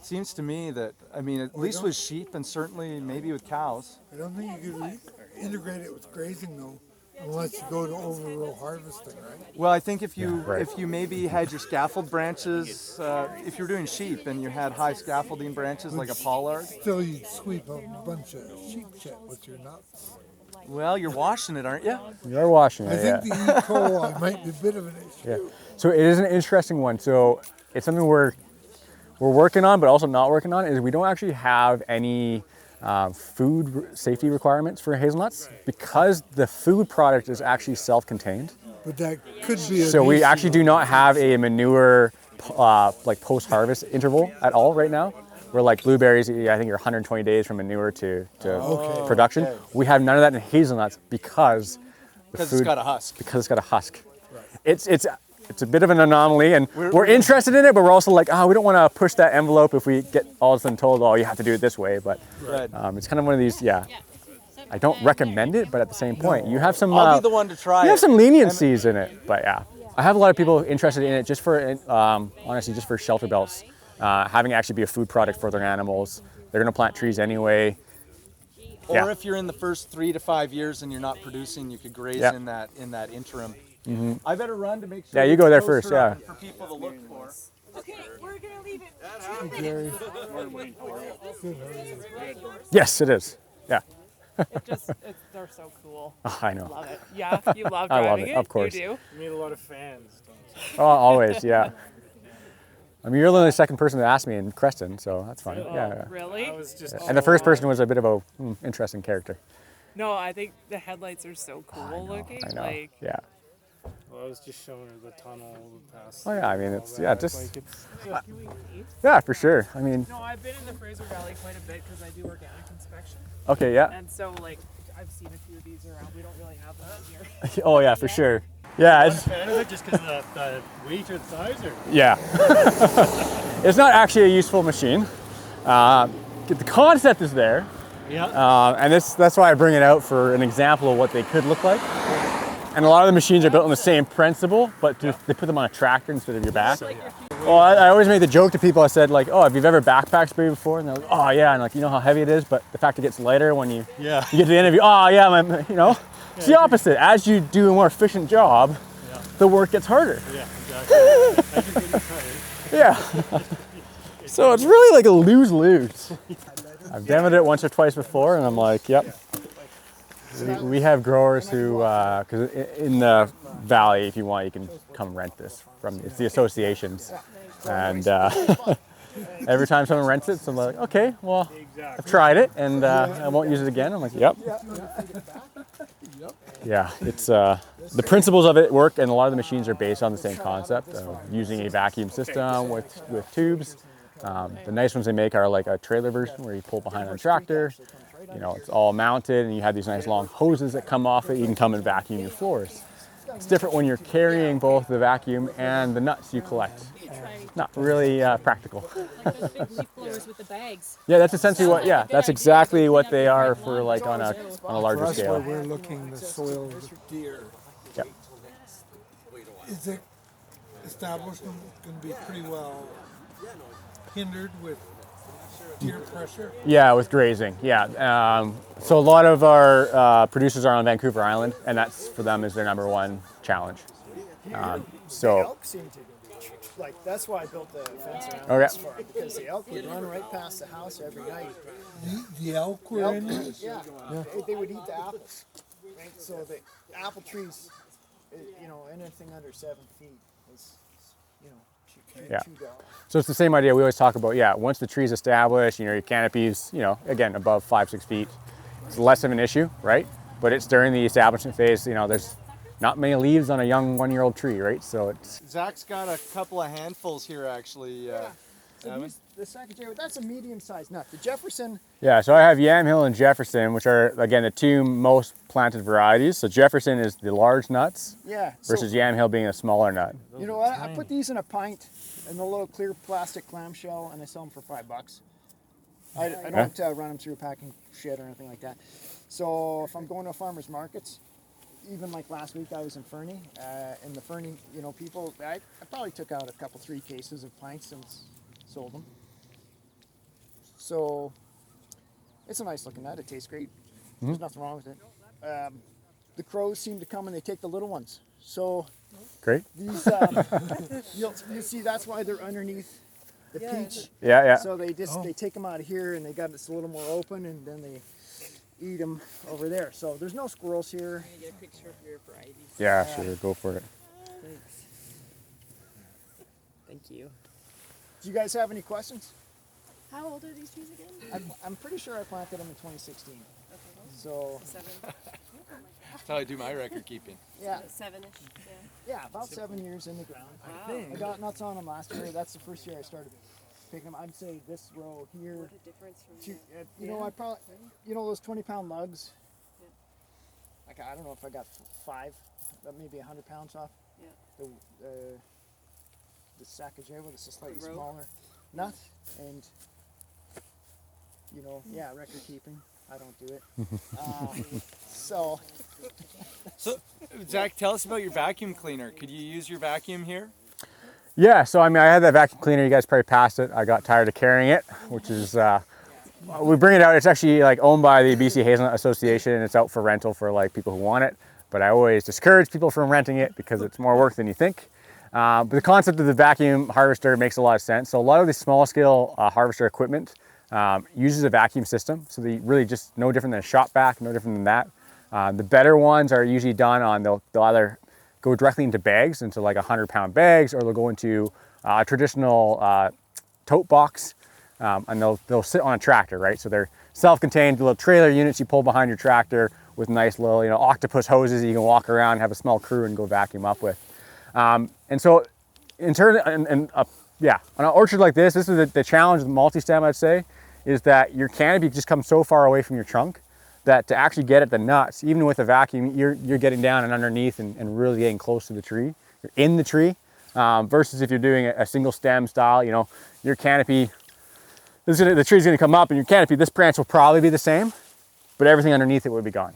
Seems to me that, at least with sheep and certainly maybe with cows. I don't think you could integrate it with grazing though, unless you go to over-row harvesting, right? Well, I think if you maybe had your scaffold branches, if you're doing sheep and you had high scaffolding branches like a pollard. Still, you'd sweep a bunch of sheep shit with your nuts. Well, you're washing it, aren't you? You're washing it, I think the E. coli might be a bit of an issue. Yeah. So it is an interesting one. So it's something we're working on, but also not working on, is we don't actually have any food safety requirements for hazelnuts, because the food product is actually self-contained. But that could be a So we actually do not have a manure like post-harvest interval at all right now. Where like blueberries, I think you're 120 days from manure to production. Okay. We have none of that in hazelnuts because it's got a husk. Because it's got a husk. It's a bit of an anomaly, and we're interested in it, but we're also like, we don't want to push that envelope if we get all of a sudden told, you have to do it this way. But it's kind of one of these, I don't recommend it, but at the same point, you have some. I'll be the one to try it. You have some leniencies in it, but yeah. I have a lot of people interested in it just for, honestly, just for Shelterbelts. Having it actually be a food product for their animals. They're going to plant trees anyway. Or if you're in the first 3 to 5 years and you're not producing, you could graze in that interim. I better run to make sure. Yeah, you go there first. Yeah. For people to look for. Okay, we're gonna leave it 2 minutes. Yes, it is. Yeah. They're so cool. Oh, I know. Love it. Yeah, you love I driving love it, of course. You do. You meet a lot of fans, don't you? Oh, always, yeah. You're only the second person to ask me in Creston, so that's fine. Yeah. Really? And the first person was a bit of a interesting character. No, I think the headlights are so cool looking. I know. Like, Well, I was just showing her the tunnel past. Oh yeah, it's just. can we leave? Yeah, for sure. No, I've been in the Fraser Valley quite a bit because I do organic inspection. Okay, yeah. And so, I've seen a few of these around. We don't really have them here. Oh yeah, for sure. Yeah, I'm a it's, fan of it just because of the weight or the size, or yeah. It's not actually a useful machine. The concept is there, yeah. and that's why I bring it out for an example of what they could look like. And a lot of the machines are built on the same principle, but they put them on a tractor instead of your back. Well, I always make the joke to people. I said, like, oh, have you ever backpack sprayed before? And they're like, oh yeah, and like, you know how heavy it is, but the fact it gets lighter when you get to the end of it, oh yeah, it's the opposite. As you do a more efficient job, the work gets harder. Yeah, exactly. As you're getting tired. Yeah. So it's really like a lose-lose. I've demoed it once or twice before, and I'm like, yep. We have growers who, because in the valley, if you want, you can come rent this from, it's the associations. And every time someone rents it, so I'm like, okay, well, I've tried it and I won't use it again. I'm like, yep. Yeah, it's, the principles of it work, and a lot of the machines are based on the same concept of using a vacuum system with tubes. The nice ones they make are like a trailer version where you pull behind on a tractor. You know, it's all mounted, and you have these nice long hoses that come off it. You can come and vacuum your floors. It's different when you're carrying both the vacuum and the nuts you collect. Not really practical. Like those big leaf blowers with the bags. Yeah, that's essentially what. Yeah, that's exactly what they are for, like on a larger For us, scale. where we're looking, the soil is deer. Yep. Is the establishment going to be pretty well hindered with deer pressure? Yeah, with grazing. Yeah. So a lot of our producers are on Vancouver Island, and that's for them is their number one challenge. The So elk seem to like that's why I built the fence around this farm, because the elk would run right past the house every night. The elk were in it? Yeah. They would eat the apples. Right? So the apple trees, anything under 7 feet is, Yeah. chewed out. So it's the same idea we always talk about. Yeah, once the tree's established, your canopies, again, above 5-6 feet, it's less of an issue, right? But it's during the establishment phase, there's not many leaves on a young 1-year-old tree, right? So it's... Zach's got a couple of handfuls here, actually. So the Sacagawea, that's a medium-sized nut. The Jefferson. Yeah, so I have Yamhill and Jefferson, which are, again, the two most planted varieties. So Jefferson is the large nuts versus Yamhill being a smaller nut. You know what? I put these in a pint in a little clear plastic clamshell, and I sell them for $5. I don't run them through a packing shed or anything like that. So if I'm going to farmers markets, even like last week I was in Fernie, and the Fernie, people, I probably took out a couple, 3 cases of pints and sold them. So it's a nice looking nut. It tastes great. There's nothing wrong with it. The crows seem to come and they take the little ones. So great. These, you'll see that's why they're underneath the peach. Yeah. So they take them out of here and they got this a little more open, and then they eat them over there. So there's no squirrels here. Can I get a picture of your varieties? Yeah, sure. Go for it. Thanks. Thank you. Do you guys have any questions? How old are these trees again? I'm pretty sure I planted them in 2016. Okay. So 7. That's how I do my record keeping. Yeah. 7-ish. Yeah, about 7 years in the ground. Wow. I got nuts on them last year. That's the first year I started picking them. I'd say this row here. What a difference from I probably, those 20-pound lugs. Yeah. Like I don't know if I got 5, but maybe 100 pounds off. Yeah. The Sacagawea was a slightly smaller nut, and record keeping. I don't do it. So, Zach, tell us about your vacuum cleaner. Could you use your vacuum here? Yeah, so I had that vacuum cleaner. You guys probably passed it. I got tired of carrying it, which is, we bring it out. It's actually like owned by the BC Hazelnut Association, and it's out for rental for like people who want it. But I always discourage people from renting it because it's more work than you think. But the concept of the vacuum harvester makes a lot of sense. So a lot of the small scale harvester equipment uses a vacuum system. So they really just no different than a shop vac, no different than that. The better ones are usually done on, they'll either go directly into bags, into like 100-pound bags, or they'll go into a traditional tote box, and they'll sit on a tractor, right? So they're self-contained little trailer units you pull behind your tractor with nice little, octopus hoses that you can walk around, have a small crew and go vacuum up with. And so in turn, on an orchard like this is the challenge with multi-stem, I'd say, is that your canopy just comes so far away from your trunk that to actually get at the nuts, even with a vacuum, you're getting down and underneath and really getting close to the tree. You're in the tree, versus if you're doing a single stem style, you know, your canopy, the tree's gonna come up and your canopy, this branch will probably be the same, but everything underneath it would be gone,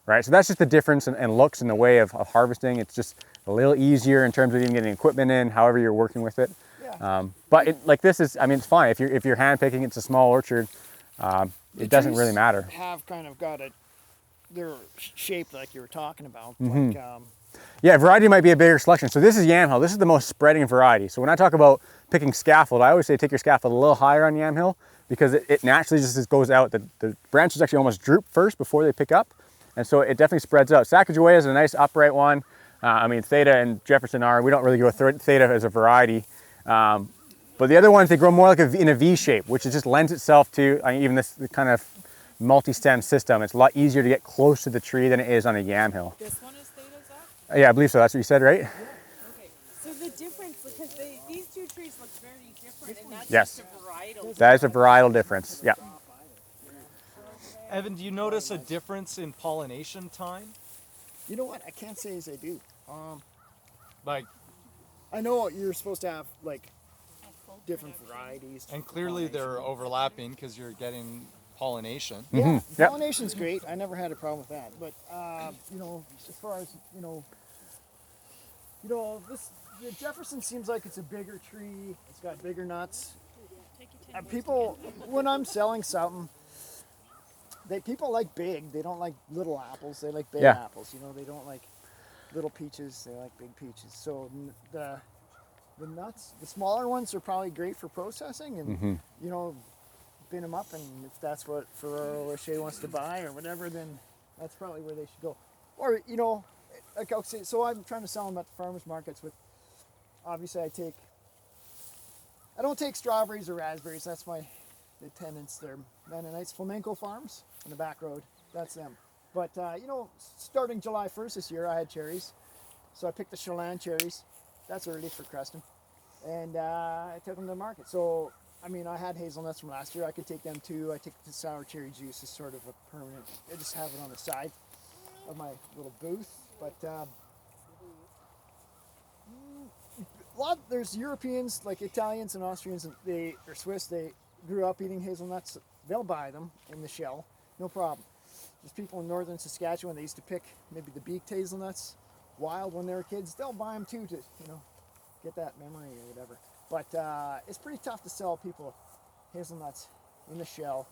right? So that's just the difference in looks and the way of harvesting. It's just a little easier in terms of even getting equipment in, however you're working with it. Yeah. But like this is, I mean, it's fine. If you're hand picking, it's a small orchard, it doesn't really matter. Have kind of got they're shaped like you were talking about. Mhm. Like, Yeah, variety might be a bigger selection. So this is Yamhill. This is the most spreading variety. So when I talk about picking scaffold, I always say take your scaffold a little higher on Yamhill because it naturally just goes out. The branches actually almost droop first before they pick up. And so it definitely spreads out. Sacagawea is a nice upright one. I mean, Theta and Jefferson are. We don't really go with Theta as a variety. But the other ones, they grow more like in a V shape, which just lends itself to even this kind of multi-stem system. It's a lot easier to get close to the tree than it is on a Yamhill. This one is Theta, Zach? Yeah, I believe so. That's what you said, right? Okay. So the difference, because these two trees look very different, and that's Yes. just a varietal. That is a varietal difference. Yeah. Evan, do you notice a difference in pollination time? you know what? I can't say as I do. Like, I know you're supposed to have like different varieties. and clearly they're overlapping because you're getting pollination. Yeah, Yep. pollination's great. I never had a problem with that. But you know, as far as this the Jefferson seems like it's a bigger tree. It's got bigger nuts. And people, when I'm selling something, people like big. They don't like little apples. They like big Yeah. apples. You know, they don't like little peaches. They like big peaches. So the nuts, the smaller ones are probably great for processing and you know, bin them up, and if that's what Ferrero Rocher wants to buy or whatever, then that's probably where they should go. Or, you know, like I'll say, so I'm trying to sell them at the farmers markets with, obviously I don't take strawberries or raspberries. That's the tenants. They're Mennonites, Flamenco Farms on the back road. That's them. But, you know, starting July 1st this year, I had cherries. So I picked the Chelan cherries. That's early for Creston. And I took them to the market. So, I mean, I had hazelnuts from last year. I could take them too. I take the sour cherry juice as sort of a permanent. I just have it on the side of my little booth. But there's Europeans like Italians and Austrians, and or Swiss. They grew up eating hazelnuts. They'll buy them in the shell, no problem. There's people in northern Saskatchewan. They used to pick maybe the beaked hazelnuts wild when they were kids. They'll buy them too to get that memory or whatever. But it's pretty tough to sell people hazelnuts in the shell.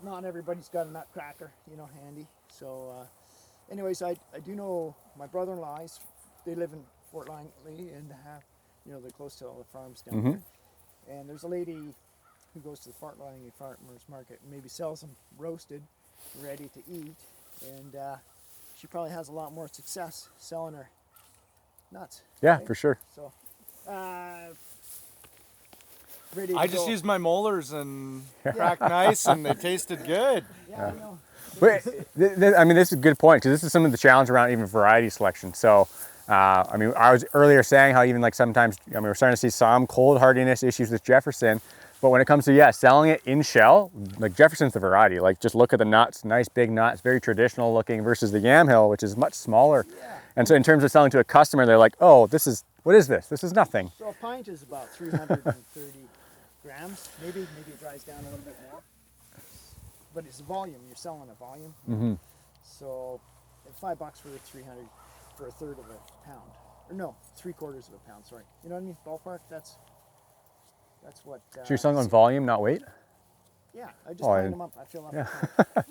Not everybody's got a nutcracker, handy. So, anyways, I do know my brother-in-laws. They live in Fort Langley and they're close to all the farms down there. And there's a lady who goes to the Fort Langley Farmers Market and maybe sells them roasted, ready to eat. And she probably has a lot more success selling her nuts. Yeah, right? for sure. So, ready to I just go. used my molars and cracked nice, and they tasted good. Yeah, I know. But I mean, this is a good point because this is some of the challenge around even variety selection. So, I mean, I was earlier saying how even like sometimes, we're starting to see some cold hardiness issues with Jefferson. But when it comes to, selling it in shell, like Jefferson's the variety. Like just look at the nuts, nice big nuts, very traditional looking versus the Yamhill, which is much smaller. Yeah. And so in terms of selling to a customer, they're like, oh, what is this? This is nothing. So a pint is about 330 grams. Maybe it dries down a little bit more. But it's volume. You're selling a volume. Mm-hmm. So $5 for 300 for a third of a pound. Or no, 3/4 of a pound. Sorry. You know what I mean? Ballpark. That's what. So you're selling on volume, not weight? Yeah, I just Oh, line them up. I fill up. Yeah. The tank,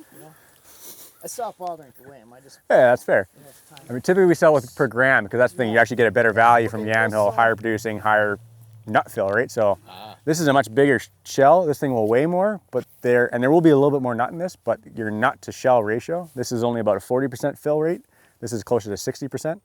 I stopped bothering to weigh them. I just. Yeah, that's fair. It's time. I mean, typically we sell with per gram because that's the thing. You actually get a better value from Yamhill, higher producing, higher nut fill, right? So this is a much bigger shell. This thing will weigh more, but there will be a little bit more nut in this, but your nut to shell ratio, this is only about a 40% fill rate. This is closer to 60%.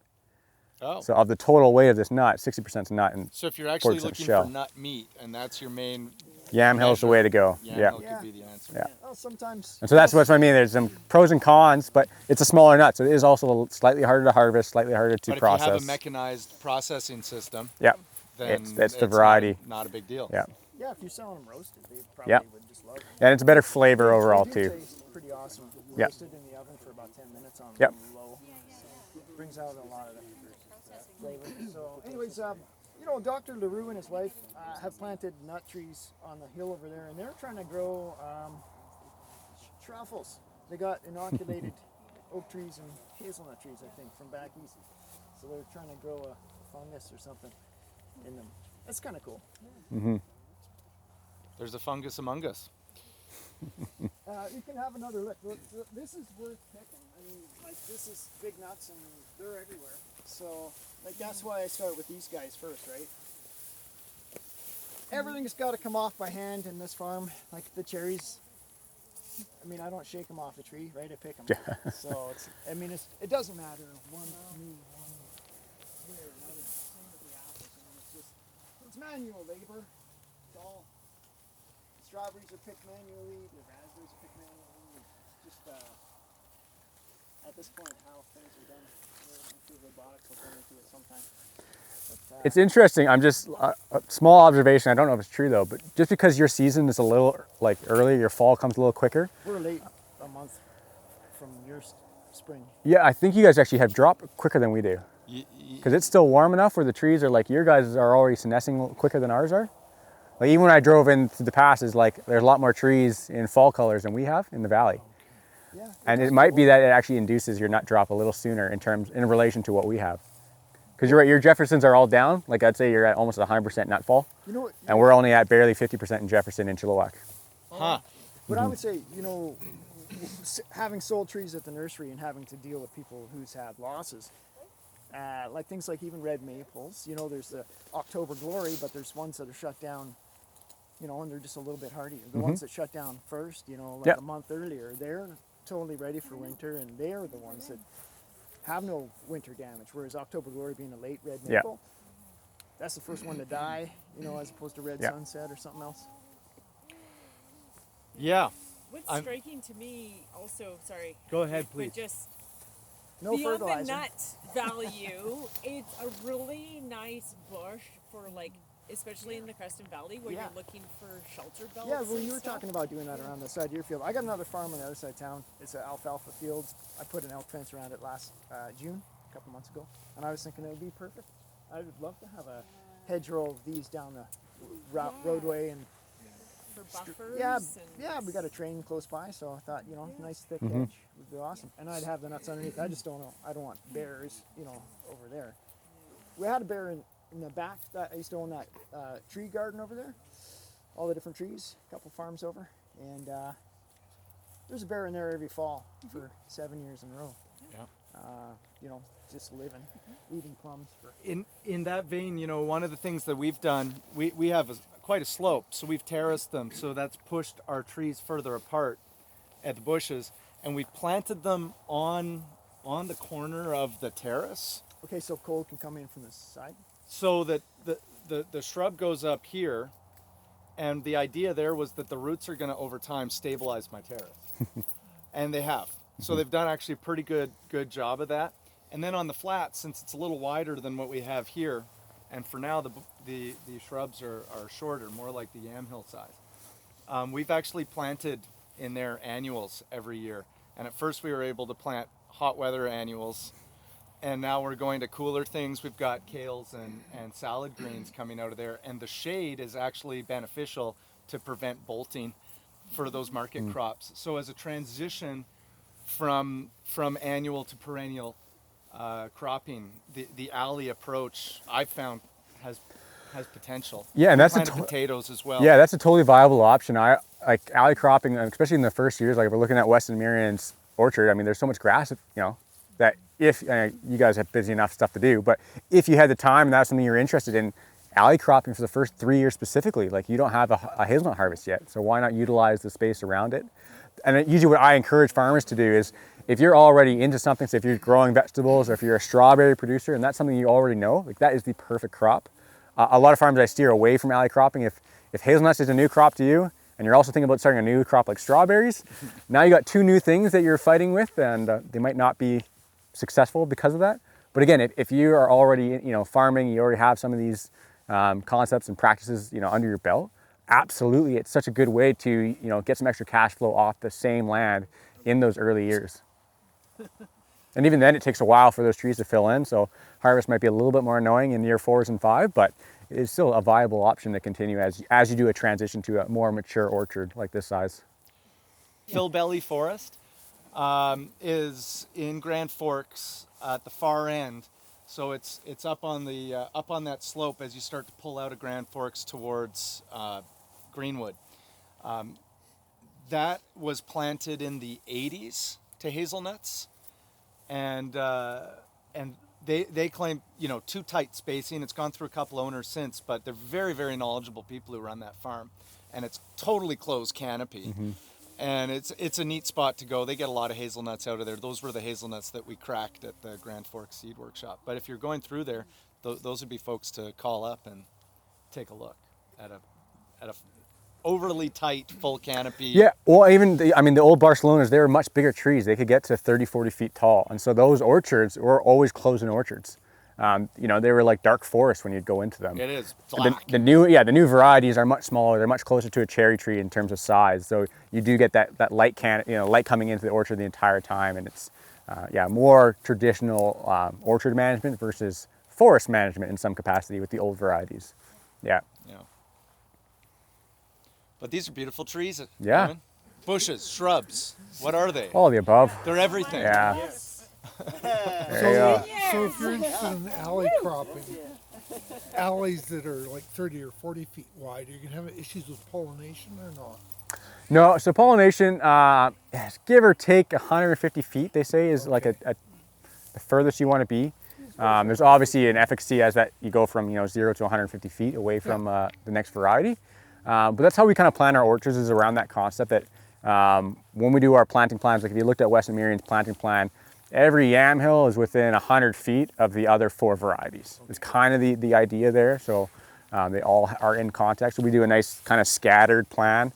Oh. So of the total weight of this nut, 60% is nut and So if you're actually 40% looking shell. for nut meat, and that's your main Yamhill is the way to go. Yamhill Yeah. could be the answer. Yeah. Well, sometimes. And so that's what I mean. There's some pros and cons, but it's a smaller nut, so it is also slightly harder to harvest, slightly harder to But process. if you have a mechanized processing system, Yeah. then It's the variety. Not a big deal. Yeah. Yeah, if you're selling them roasted, they probably Yep. would just love them. And it's a better flavor They overall do too. taste pretty awesome. Yep. Roasted in the oven for about 10 minutes on Yep. low. So it brings out a lot of the flavor. So anyways, you know, Dr. LaRue and his wife have planted nut trees on the hill over there, and they're trying to grow truffles. They got inoculated oak trees and hazelnut trees, I think, from back east. So they're trying to grow a fungus or something in them. That's kind of cool. Mm-hmm. There's a fungus among us. You can have another look. Look, this is worth picking. I mean, like, this is big nuts and they're everywhere. So, like, that's why I start with these guys first, right? Everything's got to come off by hand in this farm. Like the cherries, I mean, I don't shake them off the tree, right? I pick them. So it's, I mean, it doesn't matter one new one way or another. Same with the apples. I mean, it's manual labor. It's all strawberries are picked manually. The raspberries are picked manually. It's just at this point how things are done. I'm sure robotics will turn into it sometime. But, It's interesting. I'm just a small observation. I don't know if it's true though, but just because your season is a little like earlier, your fall comes a little quicker. we're late a month from your spring. Yeah, I think you guys actually have dropped quicker than we do. Because it's still warm enough where the trees are like, your guys are already senescing quicker than ours are. Like even when I drove in through the passes, like there's a lot more trees in fall colors than we have in the valley. Yeah, And it might be that it actually induces your nut drop a little sooner in relation to what we have. Because you're right, your Jeffersons are all down. Like I'd say you're at almost 100% nut fall. You know what? And we're only at barely 50% in Jefferson and Chilliwack. Huh. But I would say, you know, having sold trees at the nursery and having to deal with people who's had losses, like things like even red maples, you know, there's the October glory, but there's ones that are shut down, you know, and they're just a little bit hardier. The ones that shut down first, you know, like Yep. a month earlier, they're totally ready for winter, and they're the ones that have no winter damage, whereas October glory being a late red Yeah. maple, that's the first one to die, you know, as opposed to red Yeah. sunset or something else. Yeah. What's I'm- striking to me also, sorry. Go ahead, but please. just No beyond the fertilizer. nut value, it's a really nice bush for like, especially in the Creston Valley where Yeah. you're looking for shelter belts. Yeah, well, and you were stuff. talking about doing that around the side of your field. I got another farm on the other side of town. It's an alfalfa field. I put an elk fence around it last June, a couple months ago, and I was thinking it would be perfect. I would love to have a hedgerow of these down the roadway and For buffers. yeah, and yeah. We got a train close by, so I thought, you know, nice thick hedge would be awesome. And I'd have the nuts underneath. I just don't know. I don't want bears, you know, over there. We had a bear in the back. I used to own that tree garden over there. All the different trees, a couple farms over, and there's a bear in there every fall for 7 years in a row. Yeah. You know, just living, eating plums. In that vein, you know, one of the things that we've done, we have quite a slope, so we've terraced them, so that's pushed our trees further apart at the bushes, and we planted them on the corner of the terrace, Okay, so cold can come in from the side. so that the shrub goes up here, and the idea there was that the roots are going to over time stabilize my terrace, and they have. So they've done actually a pretty good job of that. And then on the flat, since it's a little wider than what we have here, and for now the shrubs are shorter, more like the yamhill size. We've actually planted in there annuals every year. And at first we were able to plant hot weather annuals, and now we're going to cooler things. We've got kales and salad greens coming out of there, and the shade is actually beneficial to prevent bolting for those market crops. So as a transition from annual to perennial cropping, the alley approach I've found has potential. Yeah, and We that's planted potatoes as well. Yeah, that's a totally viable option. I like alley cropping, especially in the first years. Like if we're looking at Weston Marion's orchard, I mean, there's so much grass, you know, that if you guys have busy enough stuff to do, but if you had the time and that's something you're interested in, alley cropping for the first 3 years specifically, like you don't have a hazelnut harvest yet, so why not utilize the space around it? And usually what I encourage farmers to do is, if you're already into something, so if you're growing vegetables or if you're a strawberry producer and that's something you already know, like that is the perfect crop. A lot of farmers I steer away from alley cropping. If hazelnuts is a new crop to you and you're also thinking about starting a new crop like strawberries, now you got two new things that you're fighting with, and they might not be successful because of that. But again, if you are already farming, you already have some of these concepts and practices under your belt, absolutely, it's such a good way to, you know, get some extra cash flow off the same land in those early years. And even then, it takes a while for those trees to fill in, so harvest might be a little bit more annoying in year 4s and 5, but it's still a viable option to continue as you do a transition to a more mature orchard like this size. Filbert Forest is in Grand Forks at the far end, so it's up on the up on that slope as you start to pull out of Grand Forks towards Greenwood. That was planted in the 80s to hazelnuts, and they claim, you know, too tight spacing. It's gone through a couple owners since, but they're very, very knowledgeable people who run that farm, and it's totally closed canopy. Mm-hmm. And it's a neat spot to go. They get a lot of hazelnuts out of there. Those were the hazelnuts that we cracked at the Grand Forks Seed Workshop. But if you're going through there, those would be folks to call up and take a look at a overly tight full canopy. Yeah, well, even the old Barcelonas, they were much bigger trees. They could get to 30, 40 feet tall, and so those orchards were always closing orchards. You know, they were like dark forest when you'd go into them. It is black. The new varieties are much smaller. They're much closer to a cherry tree in terms of size. So you do get that light light coming into the orchard the entire time, and it's more traditional orchard management versus forest management in some capacity with the old varieties. Yeah. Yeah. But these are beautiful trees. Yeah. Evan. Bushes, shrubs. What are they? All of the above. They're everything. Yeah. So, There you go. so if you're interested in alley cropping, alleys that are like 30 or 40 feet wide, are you gonna have issues with pollination or not? No, so pollination, give or take 150 feet, they say, is like the furthest you want to be. There's obviously an efficacy as that you go from 0 to 150 feet away from the next variety. But that's how we kind of plan our orchards, is around that concept that when we do our planting plans, like if you looked at Western Merian's planting plan, every yam hill is within 100 feet of the other 4 varieties. It's kind of the idea there. So they all are in context. So we do a nice kind of scattered plan.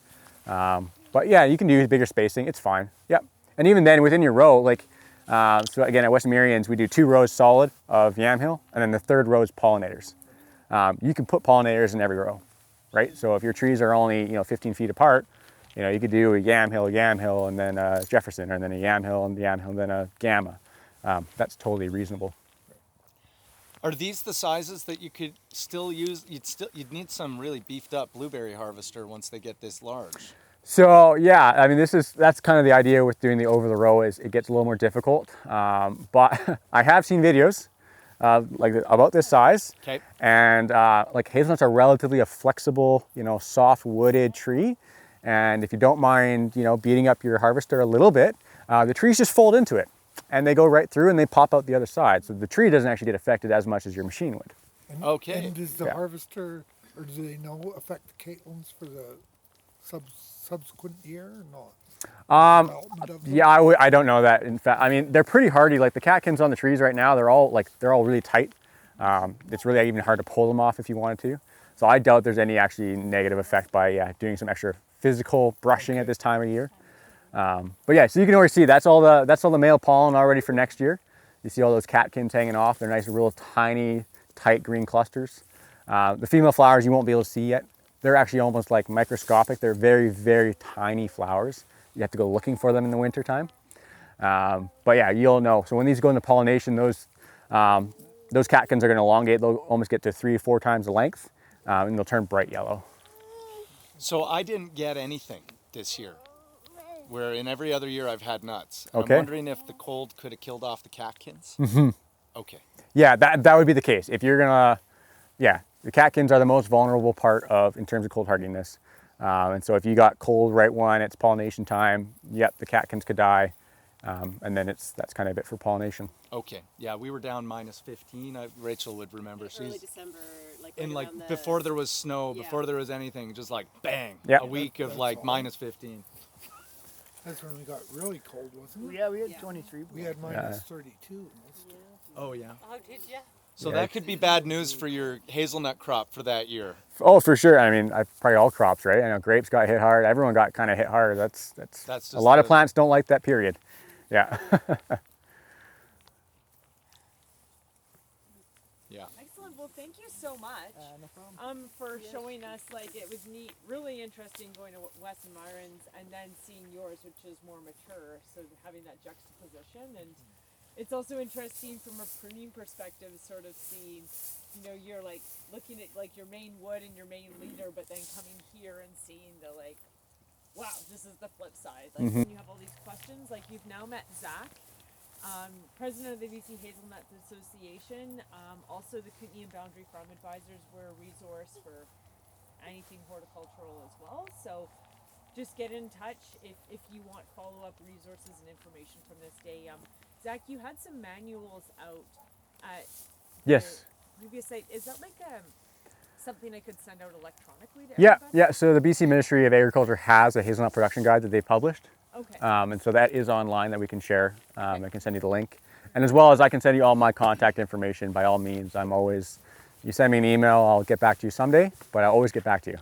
But yeah, you can do bigger spacing. It's fine. Yep. And even then within your row, like, so again, at Western Merian's, we do 2 rows solid of yam hill, and then the 3rd row is pollinators. You can put pollinators in every row, right? So if your trees are only, 15 feet apart, you could do a yam hill, and then a Jefferson, and then a yam hill, and then a gamma. That's totally reasonable. Are these the sizes that you could still use? You'd need some really beefed up blueberry harvester once they get this large. So yeah, I mean, that's kind of the idea with doing the over the row, is it gets a little more difficult. But I have seen videos about this size. Okay. And like hazelnuts are relatively a flexible, soft wooded tree. And if you don't mind, beating up your harvester a little bit, the trees just fold into it and they go right through and they pop out the other side. So the tree doesn't actually get affected as much as your machine would. Okay. And does the harvester, or do they know, affect the catlins for the subsequent year or not? Yeah, I don't know that. In fact, I mean, they're pretty hardy. Like the catkins on the trees right now, they're all really tight. It's really even hard to pull them off if you wanted to. So I doubt there's any actually negative effect by doing some extra physical brushing at this time of year. But yeah, so you can already see that's all the male pollen already for next year. You see all those catkins hanging off. They're nice, real tiny, tight green clusters. The female flowers you won't be able to see yet. They're actually almost like microscopic. They're very, very tiny flowers. You have to go looking for them in the winter time. But yeah, you'll know. So when these go into pollination, those catkins are going to elongate. They'll almost get to 3 or 4 times the length, and they'll turn bright yellow. So I didn't get anything this year, where in every other year I've had nuts. Okay. I'm wondering if the cold could have killed off the catkins. Mm-hmm. Okay. Yeah, that would be the case. If you're gonna, the catkins are the most vulnerable part in terms of cold hardiness. And so if you got cold right when it's pollination time, yep, the catkins could die. And then that's kind of it for pollination. Okay. Yeah, we were down -15. Rachel would remember. Early She's December, in before there was snow, before there was anything, just like bang, Yep. a week of like -15. That's when we got really cold, wasn't it? Yeah, we had 23. We had -32. Oh yeah. Oh, did ya? So that could be bad news for your hazelnut crop for that year. Oh, for sure. I mean, probably all crops, right? I know grapes got hit hard. Everyone got kind of hit hard. That's just a lot of plants don't like that period. Yeah. Yeah. Excellent. Well, thank you so much No problem. for showing us. Like, it was neat, really interesting going to Wes and Myron's and then seeing yours, which is more mature. So having that juxtaposition, and it's also interesting from a pruning perspective, sort of seeing, you know, you're like looking at like your main wood and your main leader, but then coming here and seeing the like, wow, this is the flip side. Like when you have all these questions, like you've now met Zach, president of the BC Hazelnut Association. Also the Kootenay and Boundary Farm Advisors were a resource for anything horticultural as well. So just get in touch if you want follow-up resources and information from this day. Zach, you had some manuals out at Yes. your previous site. Is that like something I could send out electronically to Yeah, everybody? yeah. So the BC Ministry of Agriculture has a hazelnut production guide that they published. Okay. And so that is online that we can share. I can send you the link. And as well as I can send you all my contact information. By all means, I'm always, you send me an email, I'll get back to you someday, but I always get back to you.